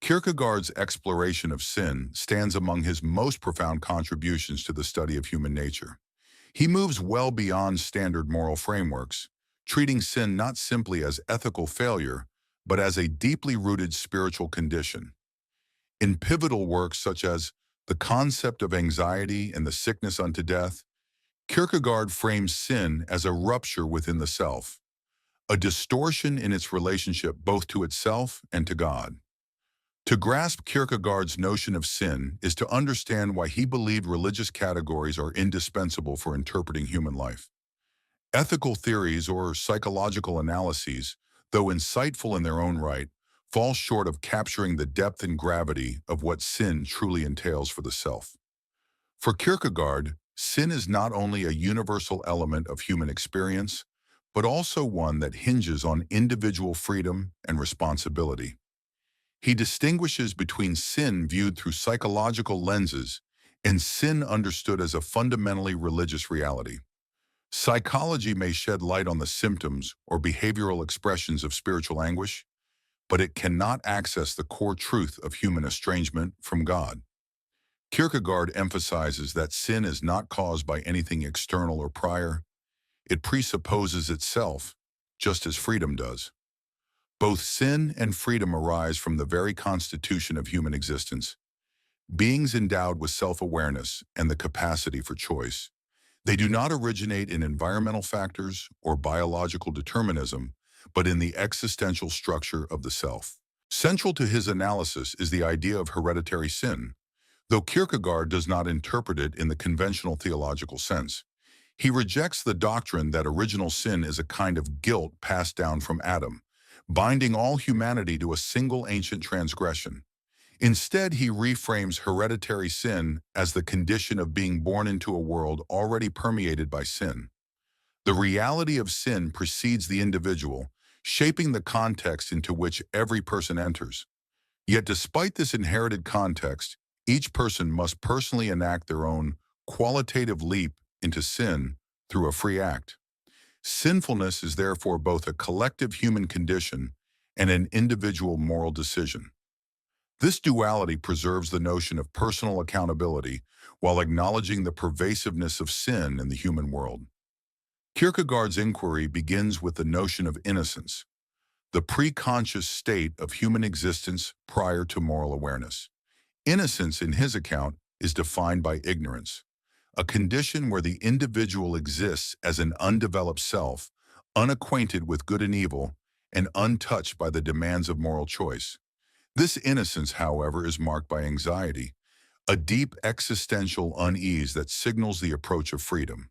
Kierkegaard's exploration of sin stands among his most profound contributions to the study of human nature. He moves well beyond standard moral frameworks, treating sin not simply as ethical failure, but as a deeply rooted spiritual condition. In pivotal works such as The Concept of Anxiety and The Sickness unto Death, Kierkegaard frames sin as a rupture within the self, a distortion in its relationship both to itself and to God. To grasp Kierkegaard's notion of sin is to understand why he believed religious categories are indispensable for interpreting human life. Ethical theories or psychological analyses, though insightful in their own right, fall short of capturing the depth and gravity of what sin truly entails for the self. For Kierkegaard, sin is not only a universal element of human experience, but also one that hinges on individual freedom and responsibility. He distinguishes between sin viewed through psychological lenses and sin understood as a fundamentally religious reality. Psychology may shed light on the symptoms or behavioral expressions of spiritual anguish, but it cannot access the core truth of human estrangement from God. Kierkegaard emphasizes that sin is not caused by anything external or prior. It presupposes itself, just as freedom does. Both sin and freedom arise from the very constitution of human existence. Beings endowed with self-awareness and the capacity for choice. They do not originate in environmental factors or biological determinism, but in the existential structure of the self. Central to his analysis is the idea of hereditary sin, though Kierkegaard does not interpret it in the conventional theological sense. He rejects the doctrine that original sin is a kind of guilt passed down from Adam, binding all humanity to a single ancient transgression. Instead, he reframes hereditary sin as the condition of being born into a world already permeated by sin. The reality of sin precedes the individual, shaping the context into which every person enters. Yet despite this inherited context, each person must personally enact their own qualitative leap into sin through a free act. Sinfulness is therefore both a collective human condition and an individual moral decision. This duality preserves the notion of personal accountability while acknowledging the pervasiveness of sin in the human world. Kierkegaard's inquiry begins with the notion of innocence, the pre-conscious state of human existence prior to moral awareness. Innocence, in his account, is defined by ignorance, a condition where the individual exists as an undeveloped self, unacquainted with good and evil, and untouched by the demands of moral choice. This innocence, however, is marked by anxiety, a deep existential unease that signals the approach of freedom.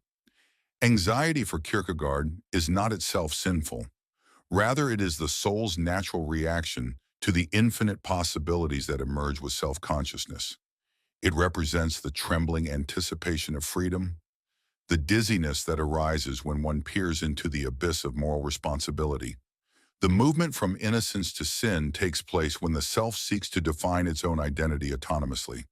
Anxiety for Kierkegaard is not itself sinful. Rather, it is the soul's natural reaction to the infinite possibilities that emerge with self-consciousness. It represents the trembling anticipation of freedom, the dizziness that arises when one peers into the abyss of moral responsibility. The movement from innocence to sin takes place when the self seeks to define its own identity autonomously,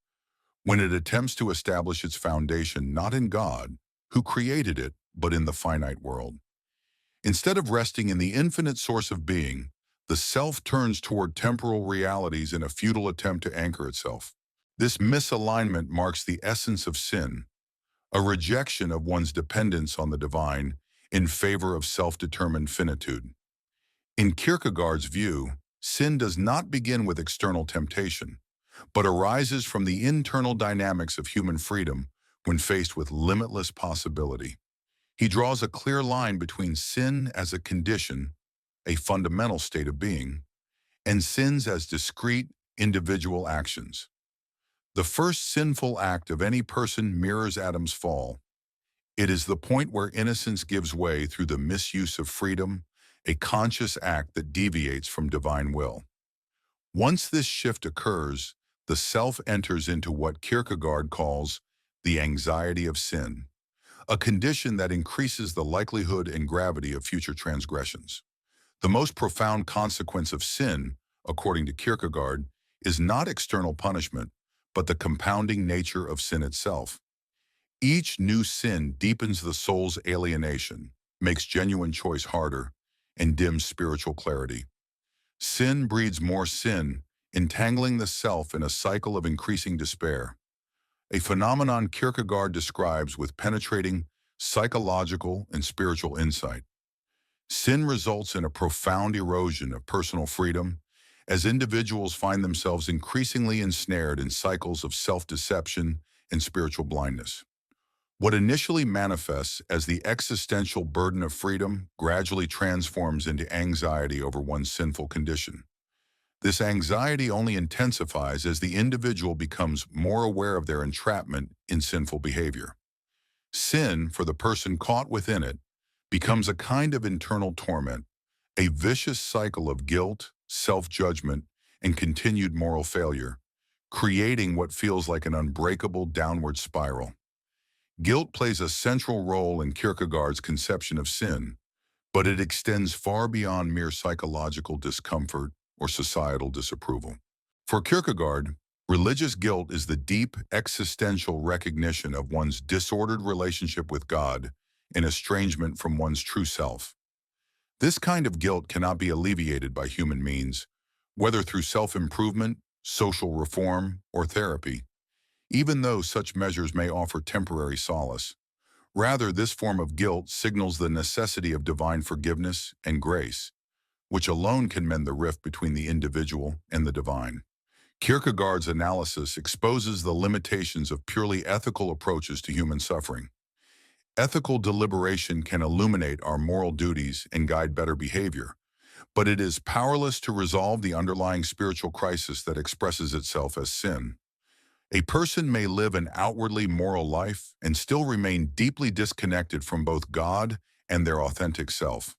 when it attempts to establish its foundation not in God, who created it, but in the finite world. Instead of resting in the infinite source of being, the self turns toward temporal realities in a futile attempt to anchor itself. This misalignment marks the essence of sin, a rejection of one's dependence on the divine in favor of self-determined finitude. In Kierkegaard's view, sin does not begin with external temptation, but arises from the internal dynamics of human freedom when faced with limitless possibility. He draws a clear line between sin as a condition, a fundamental state of being, and sins as discrete, individual actions. The first sinful act of any person mirrors Adam's fall. It is the point where innocence gives way through the misuse of freedom, a conscious act that deviates from divine will. Once this shift occurs, the self enters into what Kierkegaard calls the anxiety of sin, a condition that increases the likelihood and gravity of future transgressions. The most profound consequence of sin, according to Kierkegaard, is not external punishment, but the compounding nature of sin itself. Each new sin deepens the soul's alienation, makes genuine choice harder, and dims spiritual clarity. Sin breeds more sin, entangling the self in a cycle of increasing despair, a phenomenon Kierkegaard describes with penetrating psychological and spiritual insight. Sin results in a profound erosion of personal freedom as individuals find themselves increasingly ensnared in cycles of self-deception and spiritual blindness. What initially manifests as the existential burden of freedom gradually transforms into anxiety over one's sinful condition. This anxiety only intensifies as the individual becomes more aware of their entrapment in sinful behavior. Sin, for the person caught within it, becomes a kind of internal torment, a vicious cycle of guilt, self-judgment, and continued moral failure, creating what feels like an unbreakable downward spiral. Guilt plays a central role in Kierkegaard's conception of sin, but it extends far beyond mere psychological discomfort or societal disapproval. For Kierkegaard, religious guilt is the deep existential recognition of one's disordered relationship with God and estrangement from one's true self. This kind of guilt cannot be alleviated by human means, whether through self-improvement, social reform, or therapy, even though such measures may offer temporary solace. Rather, this form of guilt signals the necessity of divine forgiveness and grace, which alone can mend the rift between the individual and the divine. Kierkegaard's analysis exposes the limitations of purely ethical approaches to human suffering. Ethical deliberation can illuminate our moral duties and guide better behavior, but it is powerless to resolve the underlying spiritual crisis that expresses itself as sin. A person may live an outwardly moral life and still remain deeply disconnected from both God and their authentic self.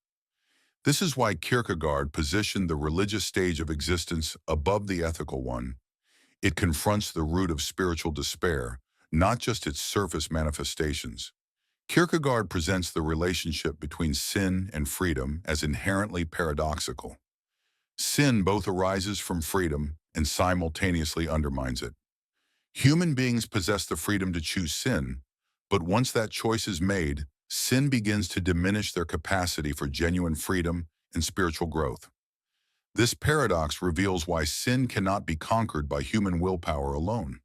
This is why Kierkegaard positioned the religious stage of existence above the ethical one. It confronts the root of spiritual despair, not just its surface manifestations. Kierkegaard presents the relationship between sin and freedom as inherently paradoxical. Sin both arises from freedom and simultaneously undermines it. Human beings possess the freedom to choose sin, but once that choice is made, sin begins to diminish their capacity for genuine freedom and spiritual growth. This paradox reveals why sin cannot be conquered by human willpower alone.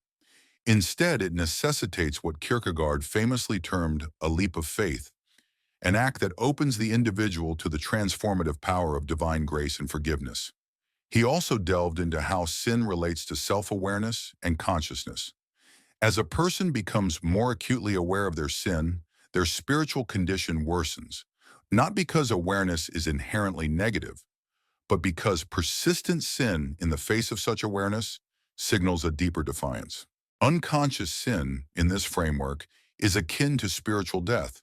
Instead, it necessitates what Kierkegaard famously termed a leap of faith, an act that opens the individual to the transformative power of divine grace and forgiveness. He also delved into how sin relates to self-awareness and consciousness. As a person becomes more acutely aware of their sin, their spiritual condition worsens, not because awareness is inherently negative, but because persistent sin in the face of such awareness signals a deeper defiance. Unconscious sin, in this framework, is akin to spiritual death,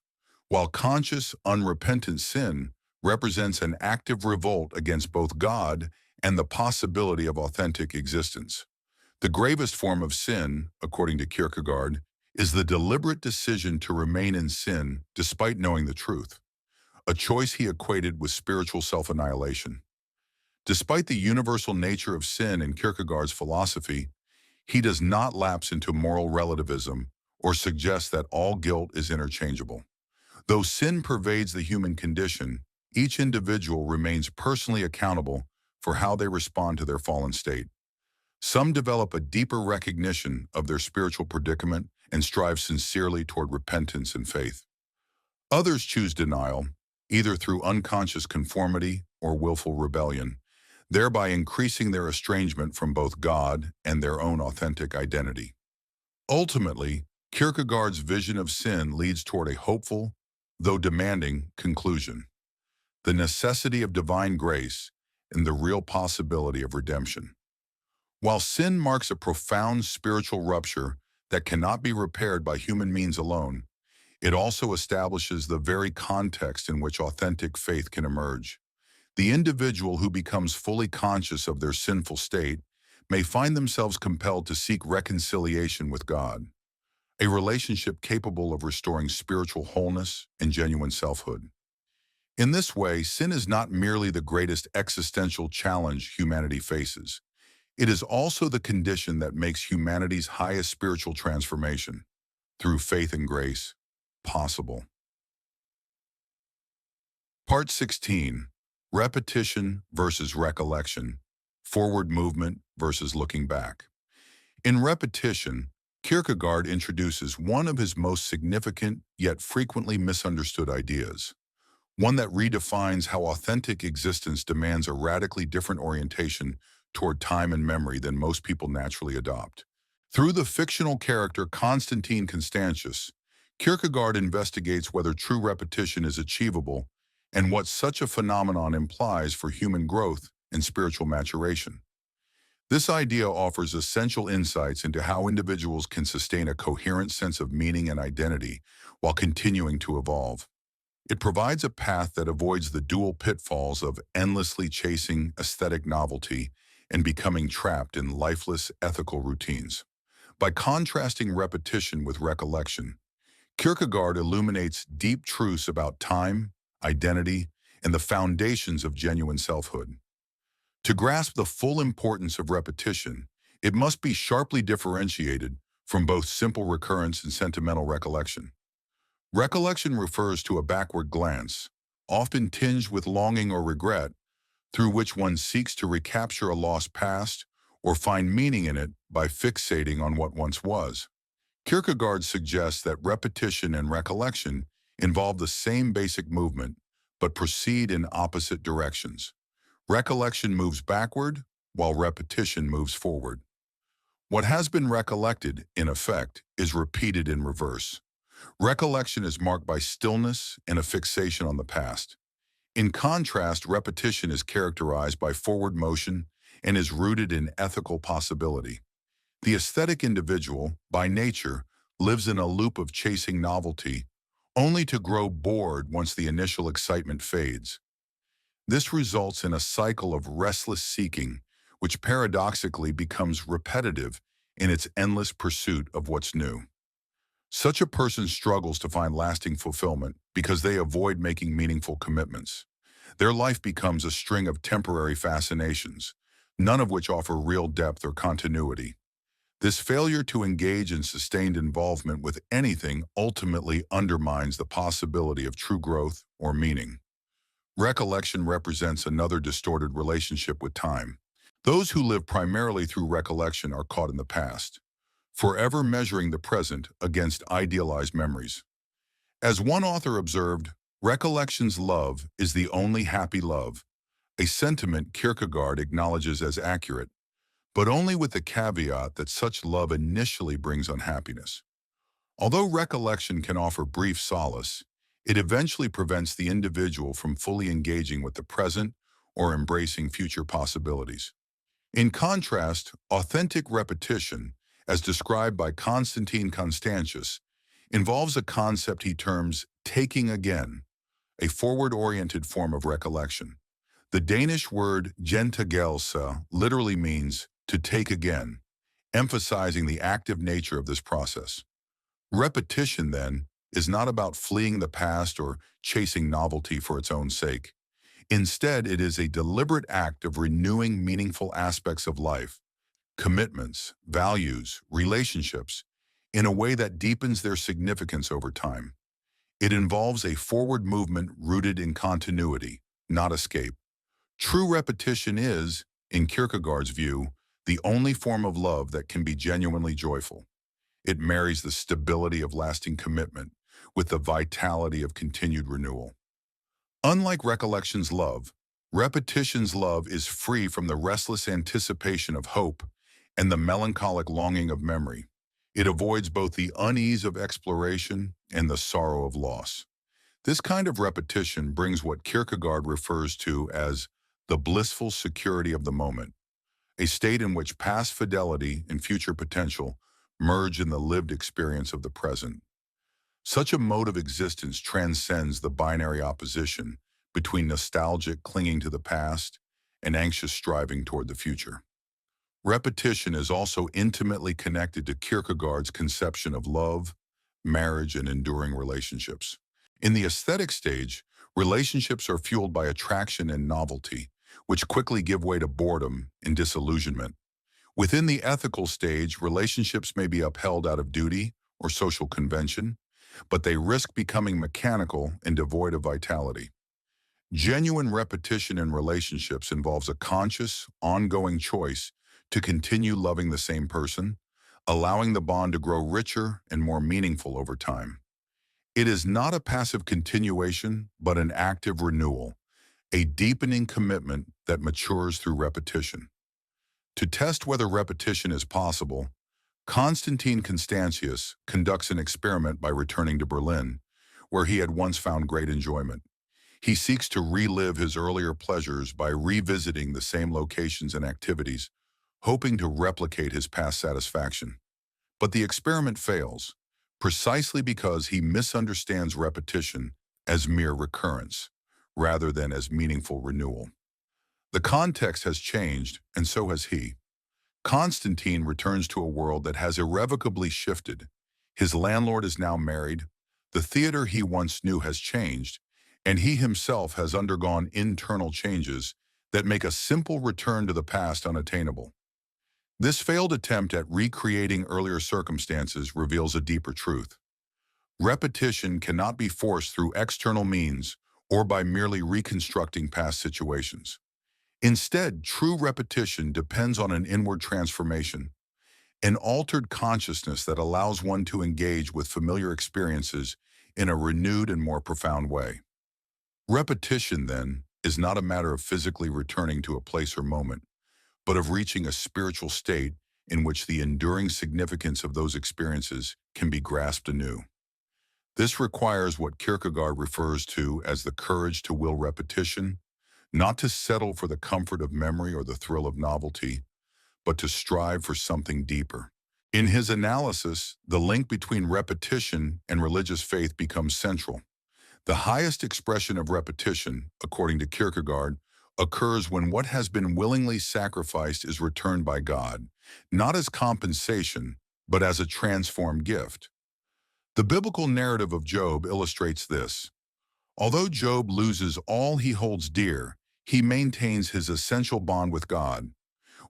while conscious, unrepentant sin represents an active revolt against both God and the possibility of authentic existence. The gravest form of sin, according to Kierkegaard, is the deliberate decision to remain in sin despite knowing the truth, a choice he equated with spiritual self-annihilation. Despite the universal nature of sin in Kierkegaard's philosophy, he does not lapse into moral relativism or suggest that all guilt is interchangeable. Though sin pervades the human condition, each individual remains personally accountable for how they respond to their fallen state. Some develop a deeper recognition of their spiritual predicament and strive sincerely toward repentance and faith. Others choose denial, either through unconscious conformity or willful rebellion, thereby increasing their estrangement from both God and their own authentic identity. Ultimately, Kierkegaard's vision of sin leads toward a hopeful, though demanding, conclusion: the necessity of divine grace and the real possibility of redemption. While sin marks a profound spiritual rupture that cannot be repaired by human means alone, it also establishes the very context in which authentic faith can emerge. The individual who becomes fully conscious of their sinful state may find themselves compelled to seek reconciliation with God, a relationship capable of restoring spiritual wholeness and genuine selfhood. In this way, sin is not merely the greatest existential challenge humanity faces. It is also the condition that makes humanity's highest spiritual transformation, through faith and grace, possible. Part 16. Repetition versus recollection, forward movement versus looking back. In Repetition, Kierkegaard introduces one of his most significant yet frequently misunderstood ideas, one that redefines how authentic existence demands a radically different orientation toward time and memory than most people naturally adopt. Through the fictional character Constantine Constantius, Kierkegaard investigates whether true repetition is achievable and what such a phenomenon implies for human growth and spiritual maturation. This idea offers essential insights into how individuals can sustain a coherent sense of meaning and identity while continuing to evolve. It provides a path that avoids the dual pitfalls of endlessly chasing aesthetic novelty and becoming trapped in lifeless ethical routines. By contrasting repetition with recollection, Kierkegaard illuminates deep truths about time, identity, and the foundations of genuine selfhood. To grasp the full importance of repetition, It must be sharply differentiated from both simple recurrence and sentimental recollection. Recollection refers to a backward glance, often tinged with longing or regret, through which one seeks to recapture a lost past or find meaning in it by fixating on what once was. Kierkegaard suggests that repetition and recollection involve the same basic movement, but proceed in opposite directions. Recollection moves backward, while repetition moves forward. What has been recollected, in effect, is repeated in reverse. Recollection is marked by stillness and a fixation on the past. In contrast, repetition is characterized by forward motion and is rooted in ethical possibility. The aesthetic individual, by nature, lives in a loop of chasing novelty, only to grow bored once the initial excitement fades. This results in a cycle of restless seeking, which paradoxically becomes repetitive in its endless pursuit of what's new. Such a person struggles to find lasting fulfillment because they avoid making meaningful commitments. Their life becomes a string of temporary fascinations, none of which offer real depth or continuity. This failure to engage in sustained involvement with anything ultimately undermines the possibility of true growth or meaning. Recollection represents another distorted relationship with time. Those who live primarily through recollection are caught in the past, forever measuring the present against idealized memories. As one author observed, recollection's love is the only happy love, a sentiment Kierkegaard acknowledges as accurate, but only with the caveat that such love initially brings unhappiness. Although recollection can offer brief solace, it eventually prevents the individual from fully engaging with the present or embracing future possibilities. In contrast, authentic repetition, as described by Constantine Constantius, involves a concept he terms taking again, a forward-oriented form of recollection. The Danish word gentagelse literally means to take again, emphasizing the active nature of this process. Repetition, then, is not about fleeing the past or chasing novelty for its own sake. Instead, it is a deliberate act of renewing meaningful aspects of life, commitments, values, relationships, in a way that deepens their significance over time. It involves a forward movement rooted in continuity, not escape. True repetition is, in Kierkegaard's view, the only form of love that can be genuinely joyful. It marries the stability of lasting commitment with the vitality of continued renewal. Unlike recollection's love, repetition's love is free from the restless anticipation of hope and the melancholic longing of memory. It avoids both the unease of exploration and the sorrow of loss. This kind of repetition brings what Kierkegaard refers to as the blissful security of the moment, a state in which past fidelity and future potential merge in the lived experience of the present. Such a mode of existence transcends the binary opposition between nostalgic clinging to the past and anxious striving toward the future. Repetition is also intimately connected to Kierkegaard's conception of love, marriage, and enduring relationships. In the aesthetic stage, relationships are fueled by attraction and novelty, which quickly give way to boredom and disillusionment. Within the ethical stage, relationships may be upheld out of duty or social convention, but they risk becoming mechanical and devoid of vitality. Genuine repetition in relationships involves a conscious, ongoing choice to continue loving the same person, allowing the bond to grow richer and more meaningful over time. It is not a passive continuation, but an active renewal, a deepening commitment that matures through repetition. To test whether repetition is possible, Constantine Constantius conducts an experiment by returning to Berlin, where he had once found great enjoyment. He seeks to relive his earlier pleasures by revisiting the same locations and activities, hoping to replicate his past satisfaction. But the experiment fails, precisely because he misunderstands repetition as mere recurrence, rather than as meaningful renewal. The context has changed, and so has he. Constantine returns to a world that has irrevocably shifted. His landlord is now married, the theater he once knew has changed, and he himself has undergone internal changes that make a simple return to the past unattainable. This failed attempt at recreating earlier circumstances reveals a deeper truth. Repetition cannot be forced through external means or by merely reconstructing past situations. Instead, true repetition depends on an inward transformation, an altered consciousness that allows one to engage with familiar experiences in a renewed and more profound way. Repetition, then, is not a matter of physically returning to a place or moment, but of reaching a spiritual state in which the enduring significance of those experiences can be grasped anew. This requires what Kierkegaard refers to as the courage to will repetition, not to settle for the comfort of memory or the thrill of novelty, but to strive for something deeper. In his analysis, the link between repetition and religious faith becomes central. The highest expression of repetition, according to Kierkegaard, occurs when what has been willingly sacrificed is returned by God, not as compensation, but as a transformed gift. The biblical narrative of Job illustrates this. Although Job loses all he holds dear, he maintains his essential bond with God.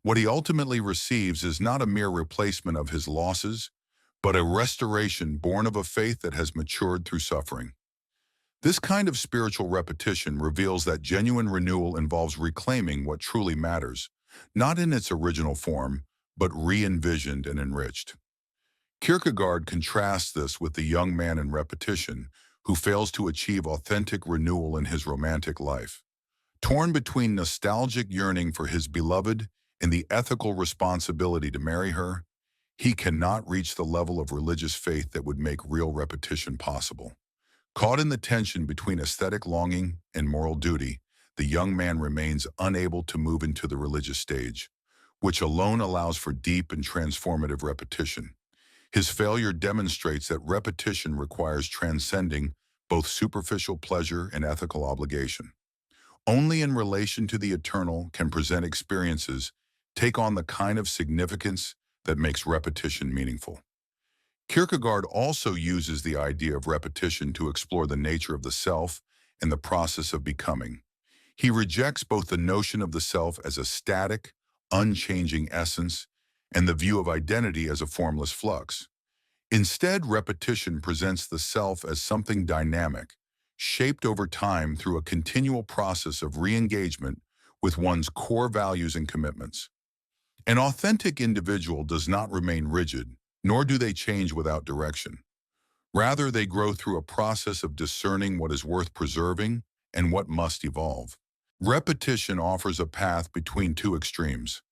What he ultimately receives is not a mere replacement of his losses, but a restoration born of a faith that has matured through suffering. This kind of spiritual repetition reveals that genuine renewal involves reclaiming what truly matters, not in its original form, but re-envisioned and enriched. Kierkegaard contrasts this with the young man in repetition who fails to achieve authentic renewal in his romantic life. Torn between nostalgic yearning for his beloved and the ethical responsibility to marry her, he cannot reach the level of religious faith that would make real repetition possible. Caught in the tension between aesthetic longing and moral duty, the young man remains unable to move into the religious stage, which alone allows for deep and transformative repetition. His failure demonstrates that repetition requires transcending both superficial pleasure and ethical obligation. Only in relation to the eternal can present experiences take on the kind of significance that makes repetition meaningful. Kierkegaard also uses the idea of repetition to explore the nature of the self and the process of becoming. He rejects both the notion of the self as a static, unchanging essence and the view of identity as a formless flux. Instead, repetition presents the self as something dynamic, shaped over time through a continual process of re-engagement with one's core values and commitments. An authentic individual does not remain rigid, nor do they change without direction. Rather, they grow through a process of discerning what is worth preserving and what must evolve. Repetition offers a path between two extremes.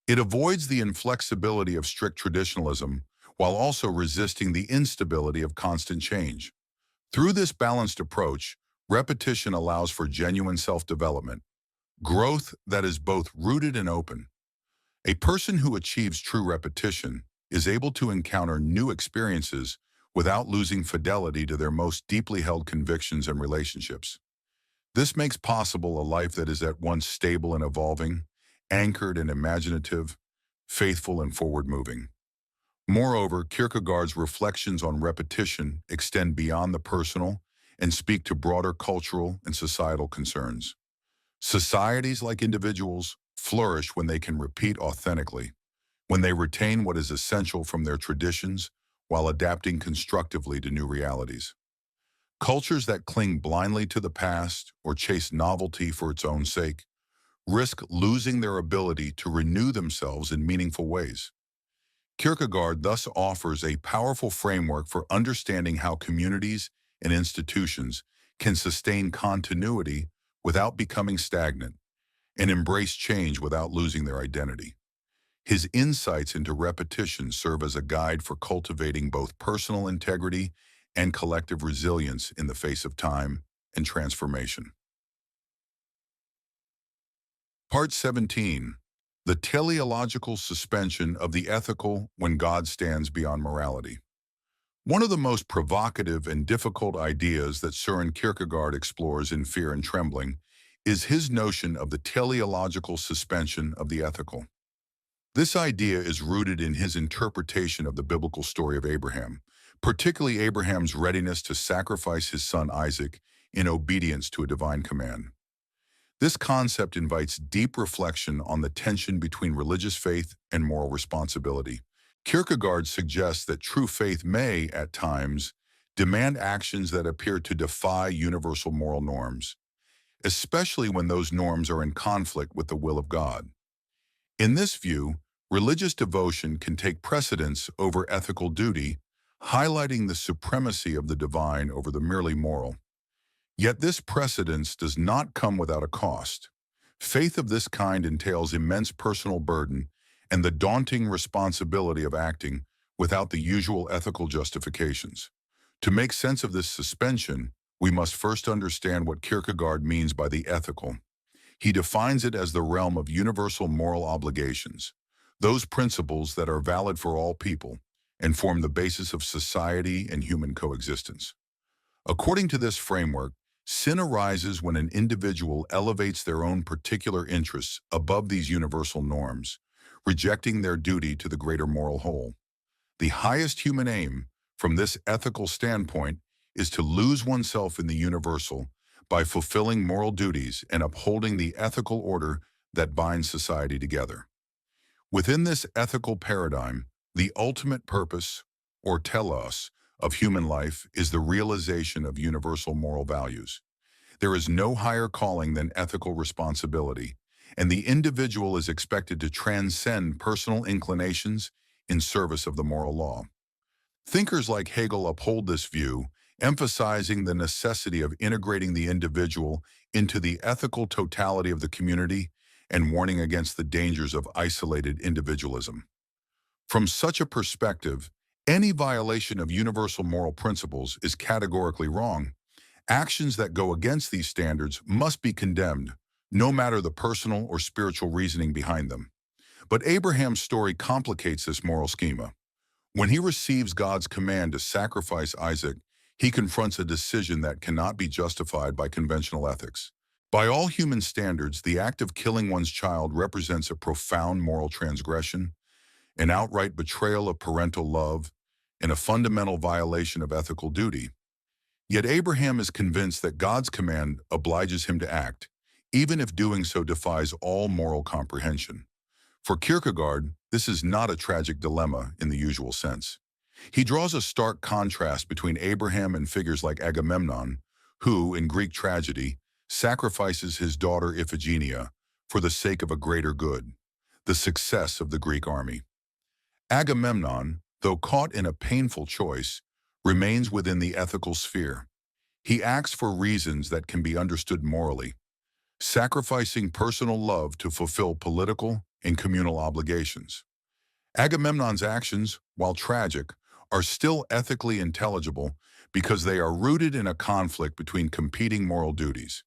It avoids the inflexibility of strict traditionalism while also resisting the instability of constant change. Through this balanced approach, repetition allows for genuine self-development, growth that is both rooted and open. A person who achieves true repetition is able to encounter new experiences without losing fidelity to their most deeply held convictions and relationships. This makes possible a life that is at once stable and evolving, anchored and imaginative, faithful and forward-moving. Moreover, Kierkegaard's reflections on repetition extend beyond the personal and speak to broader cultural and societal concerns. Societies, like individuals, flourish when they can repeat authentically, when they retain what is essential from their traditions while adapting constructively to new realities. Cultures that cling blindly to the past or chase novelty for its own sake risk losing their ability to renew themselves in meaningful ways. Kierkegaard thus offers a powerful framework for understanding how communities and institutions can sustain continuity without becoming stagnant and embrace change without losing their identity. His insights into repetition serve as a guide for cultivating both personal integrity and collective resilience in the face of time and transformation. Part 17. The teleological suspension of the ethical when God stands beyond morality. One of the most provocative and difficult ideas that Søren Kierkegaard explores in Fear and Trembling is his notion of the teleological suspension of the ethical. This idea is rooted in his interpretation of the biblical story of Abraham, particularly Abraham's readiness to sacrifice his son Isaac in obedience to a divine command. This concept invites deep reflection on the tension between religious faith and moral responsibility. Kierkegaard suggests that true faith may, at times, demand actions that appear to defy universal moral norms, especially when those norms are in conflict with the will of God. In this view, religious devotion can take precedence over ethical duty, highlighting the supremacy of the divine over the merely moral. Yet this precedence does not come without a cost. Faith of this kind entails immense personal burden and the daunting responsibility of acting without the usual ethical justifications. To make sense of this suspension, we must first understand what Kierkegaard means by the ethical. He defines it as the realm of universal moral obligations, those principles that are valid for all people and form the basis of society and human coexistence. According to this framework, sin arises when an individual elevates their own particular interests above these universal norms, rejecting their duty to the greater moral whole. The highest human aim, from this ethical standpoint, is to lose oneself in the universal by fulfilling moral duties and upholding the ethical order that binds society together. Within this ethical paradigm, the ultimate purpose, or telos, of human life is the realization of universal moral values. There is no higher calling than ethical responsibility, and the individual is expected to transcend personal inclinations in service of the moral law. Thinkers like Hegel uphold this view, emphasizing the necessity of integrating the individual into the ethical totality of the community and warning against the dangers of isolated individualism. From such a perspective, any violation of universal moral principles is categorically wrong. Actions that go against these standards must be condemned, no matter the personal or spiritual reasoning behind them. But Abraham's story complicates this moral schema. When he receives God's command to sacrifice Isaac, he confronts a decision that cannot be justified by conventional ethics. By all human standards, the act of killing one's child represents a profound moral transgression, an outright betrayal of parental love, and a fundamental violation of ethical duty. Yet Abraham is convinced that God's command obliges him to act, even if doing so defies all moral comprehension. For Kierkegaard, this is not a tragic dilemma in the usual sense. He draws a stark contrast between Abraham and figures like Agamemnon, who, in Greek tragedy, sacrifices his daughter Iphigenia for the sake of a greater good, the success of the Greek army. Agamemnon, though caught in a painful choice, remains within the ethical sphere. He acts for reasons that can be understood morally, sacrificing personal love to fulfill political and communal obligations. Agamemnon's actions, while tragic, are still ethically intelligible because they are rooted in a conflict between competing moral duties.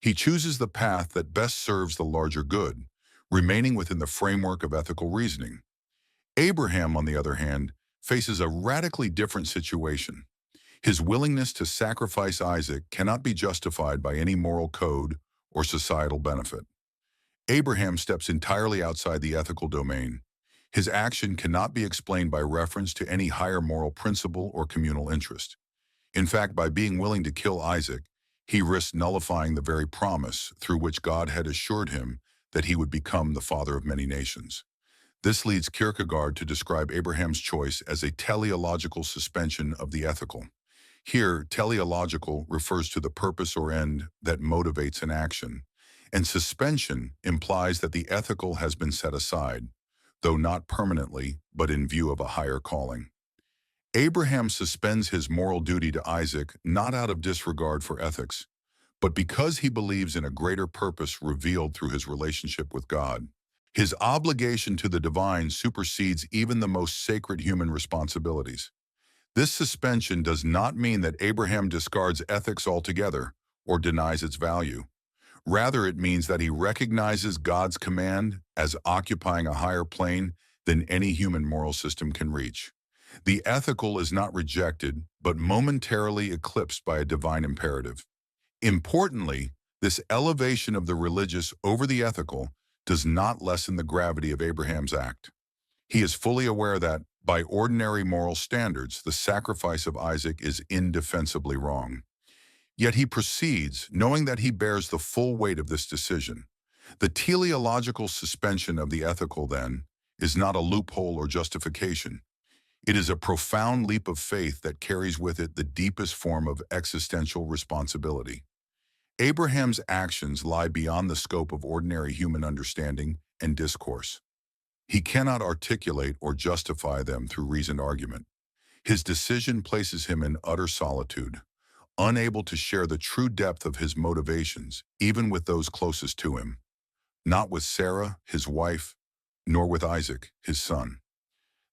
He chooses the path that best serves the larger good, remaining within the framework of ethical reasoning. Abraham, on the other hand, faces a radically different situation. His willingness to sacrifice Isaac cannot be justified by any moral code or societal benefit. Abraham steps entirely outside the ethical domain. His action cannot be explained by reference to any higher moral principle or communal interest. In fact, by being willing to kill Isaac, he risks nullifying the very promise through which God had assured him that he would become the father of many nations. This leads Kierkegaard to describe Abraham's choice as a teleological suspension of the ethical. Here, teleological refers to the purpose or end that motivates an action, and suspension implies that the ethical has been set aside, though not permanently, but in view of a higher calling. Abraham suspends his moral duty to Isaac not out of disregard for ethics, but because he believes in a greater purpose revealed through his relationship with God. His obligation to the divine supersedes even the most sacred human responsibilities. This suspension does not mean that Abraham discards ethics altogether or denies its value. Rather, it means that he recognizes God's command as occupying a higher plane than any human moral system can reach. The ethical is not rejected, but momentarily eclipsed by a divine imperative. Importantly, this elevation of the religious over the ethical does not lessen the gravity of Abraham's act. He is fully aware that, by ordinary moral standards, the sacrifice of Isaac is indefensibly wrong. Yet he proceeds, knowing that he bears the full weight of this decision. The teleological suspension of the ethical, then, is not a loophole or justification. It is a profound leap of faith that carries with it the deepest form of existential responsibility. Abraham's actions lie beyond the scope of ordinary human understanding and discourse. He cannot articulate or justify them through reasoned argument. His decision places him in utter solitude, unable to share the true depth of his motivations, even with those closest to him. Not with Sarah, his wife, nor with Isaac, his son.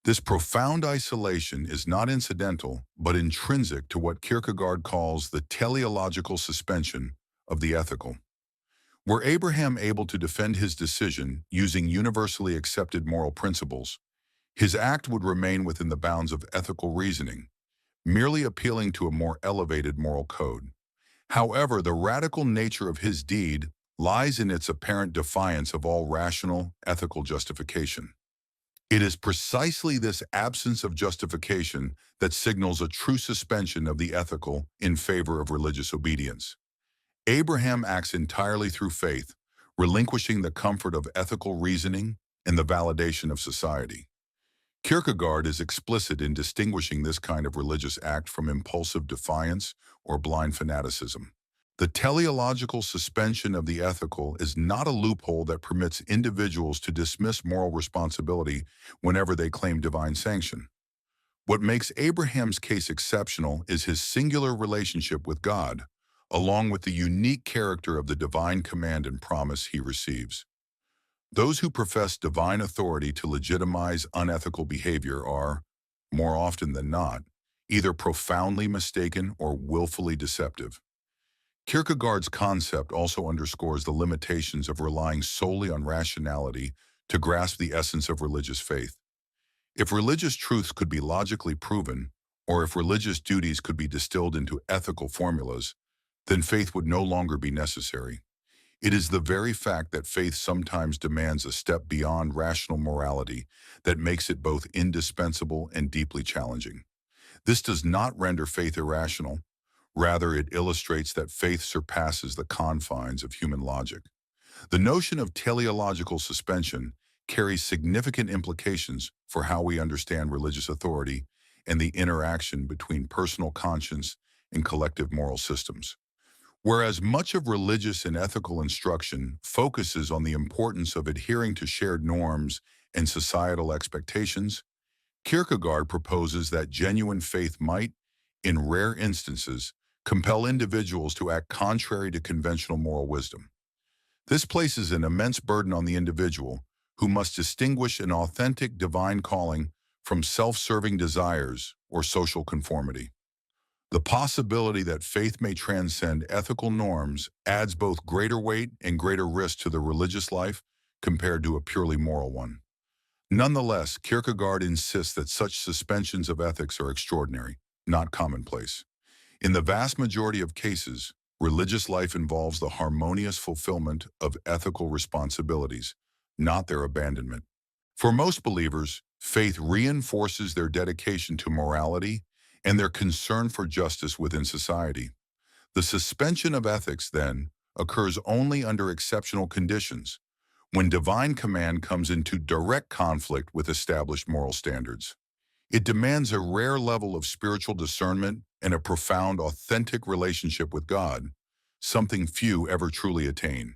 This profound isolation is not incidental, but intrinsic to what Kierkegaard calls the teleological suspension of the ethical. Were Abraham able to defend his decision using universally accepted moral principles, his act would remain within the bounds of ethical reasoning, merely appealing to a more elevated moral code. However, the radical nature of his deed lies in its apparent defiance of all rational, ethical justification. It is precisely this absence of justification that signals a true suspension of the ethical in favor of religious obedience. Abraham acts entirely through faith, relinquishing the comfort of ethical reasoning and the validation of society. Kierkegaard is explicit in distinguishing this kind of religious act from impulsive defiance or blind fanaticism. The teleological suspension of the ethical is not a loophole that permits individuals to dismiss moral responsibility whenever they claim divine sanction. What makes Abraham's case exceptional is his singular relationship with God, along with the unique character of the divine command and promise he receives. Those who profess divine authority to legitimize unethical behavior are, more often than not, either profoundly mistaken or willfully deceptive. Kierkegaard's concept also underscores the limitations of relying solely on rationality to grasp the essence of religious faith. If religious truths could be logically proven, or if religious duties could be distilled into ethical formulas, then faith would no longer be necessary. It is the very fact that faith sometimes demands a step beyond rational morality that makes it both indispensable and deeply challenging. This does not render faith irrational. Rather, it illustrates that faith surpasses the confines of human logic. The notion of teleological suspension carries significant implications for how we understand religious authority and the interaction between personal conscience and collective moral systems. Whereas much of religious and ethical instruction focuses on the importance of adhering to shared norms and societal expectations, Kierkegaard proposes that genuine faith might, in rare instances, compel individuals to act contrary to conventional moral wisdom. This places an immense burden on the individual, who must distinguish an authentic divine calling from self-serving desires or social conformity. The possibility that faith may transcend ethical norms adds both greater weight and greater risk to the religious life compared to a purely moral one. Nonetheless, Kierkegaard insists that such suspensions of ethics are extraordinary, not commonplace. In the vast majority of cases, religious life involves the harmonious fulfillment of ethical responsibilities, not their abandonment. For most believers, faith reinforces their dedication to morality and their concern for justice within society. The suspension of ethics, then, occurs only under exceptional conditions, when divine command comes into direct conflict with established moral standards. It demands a rare level of spiritual discernment and a profound, authentic relationship with God, something few ever truly attain.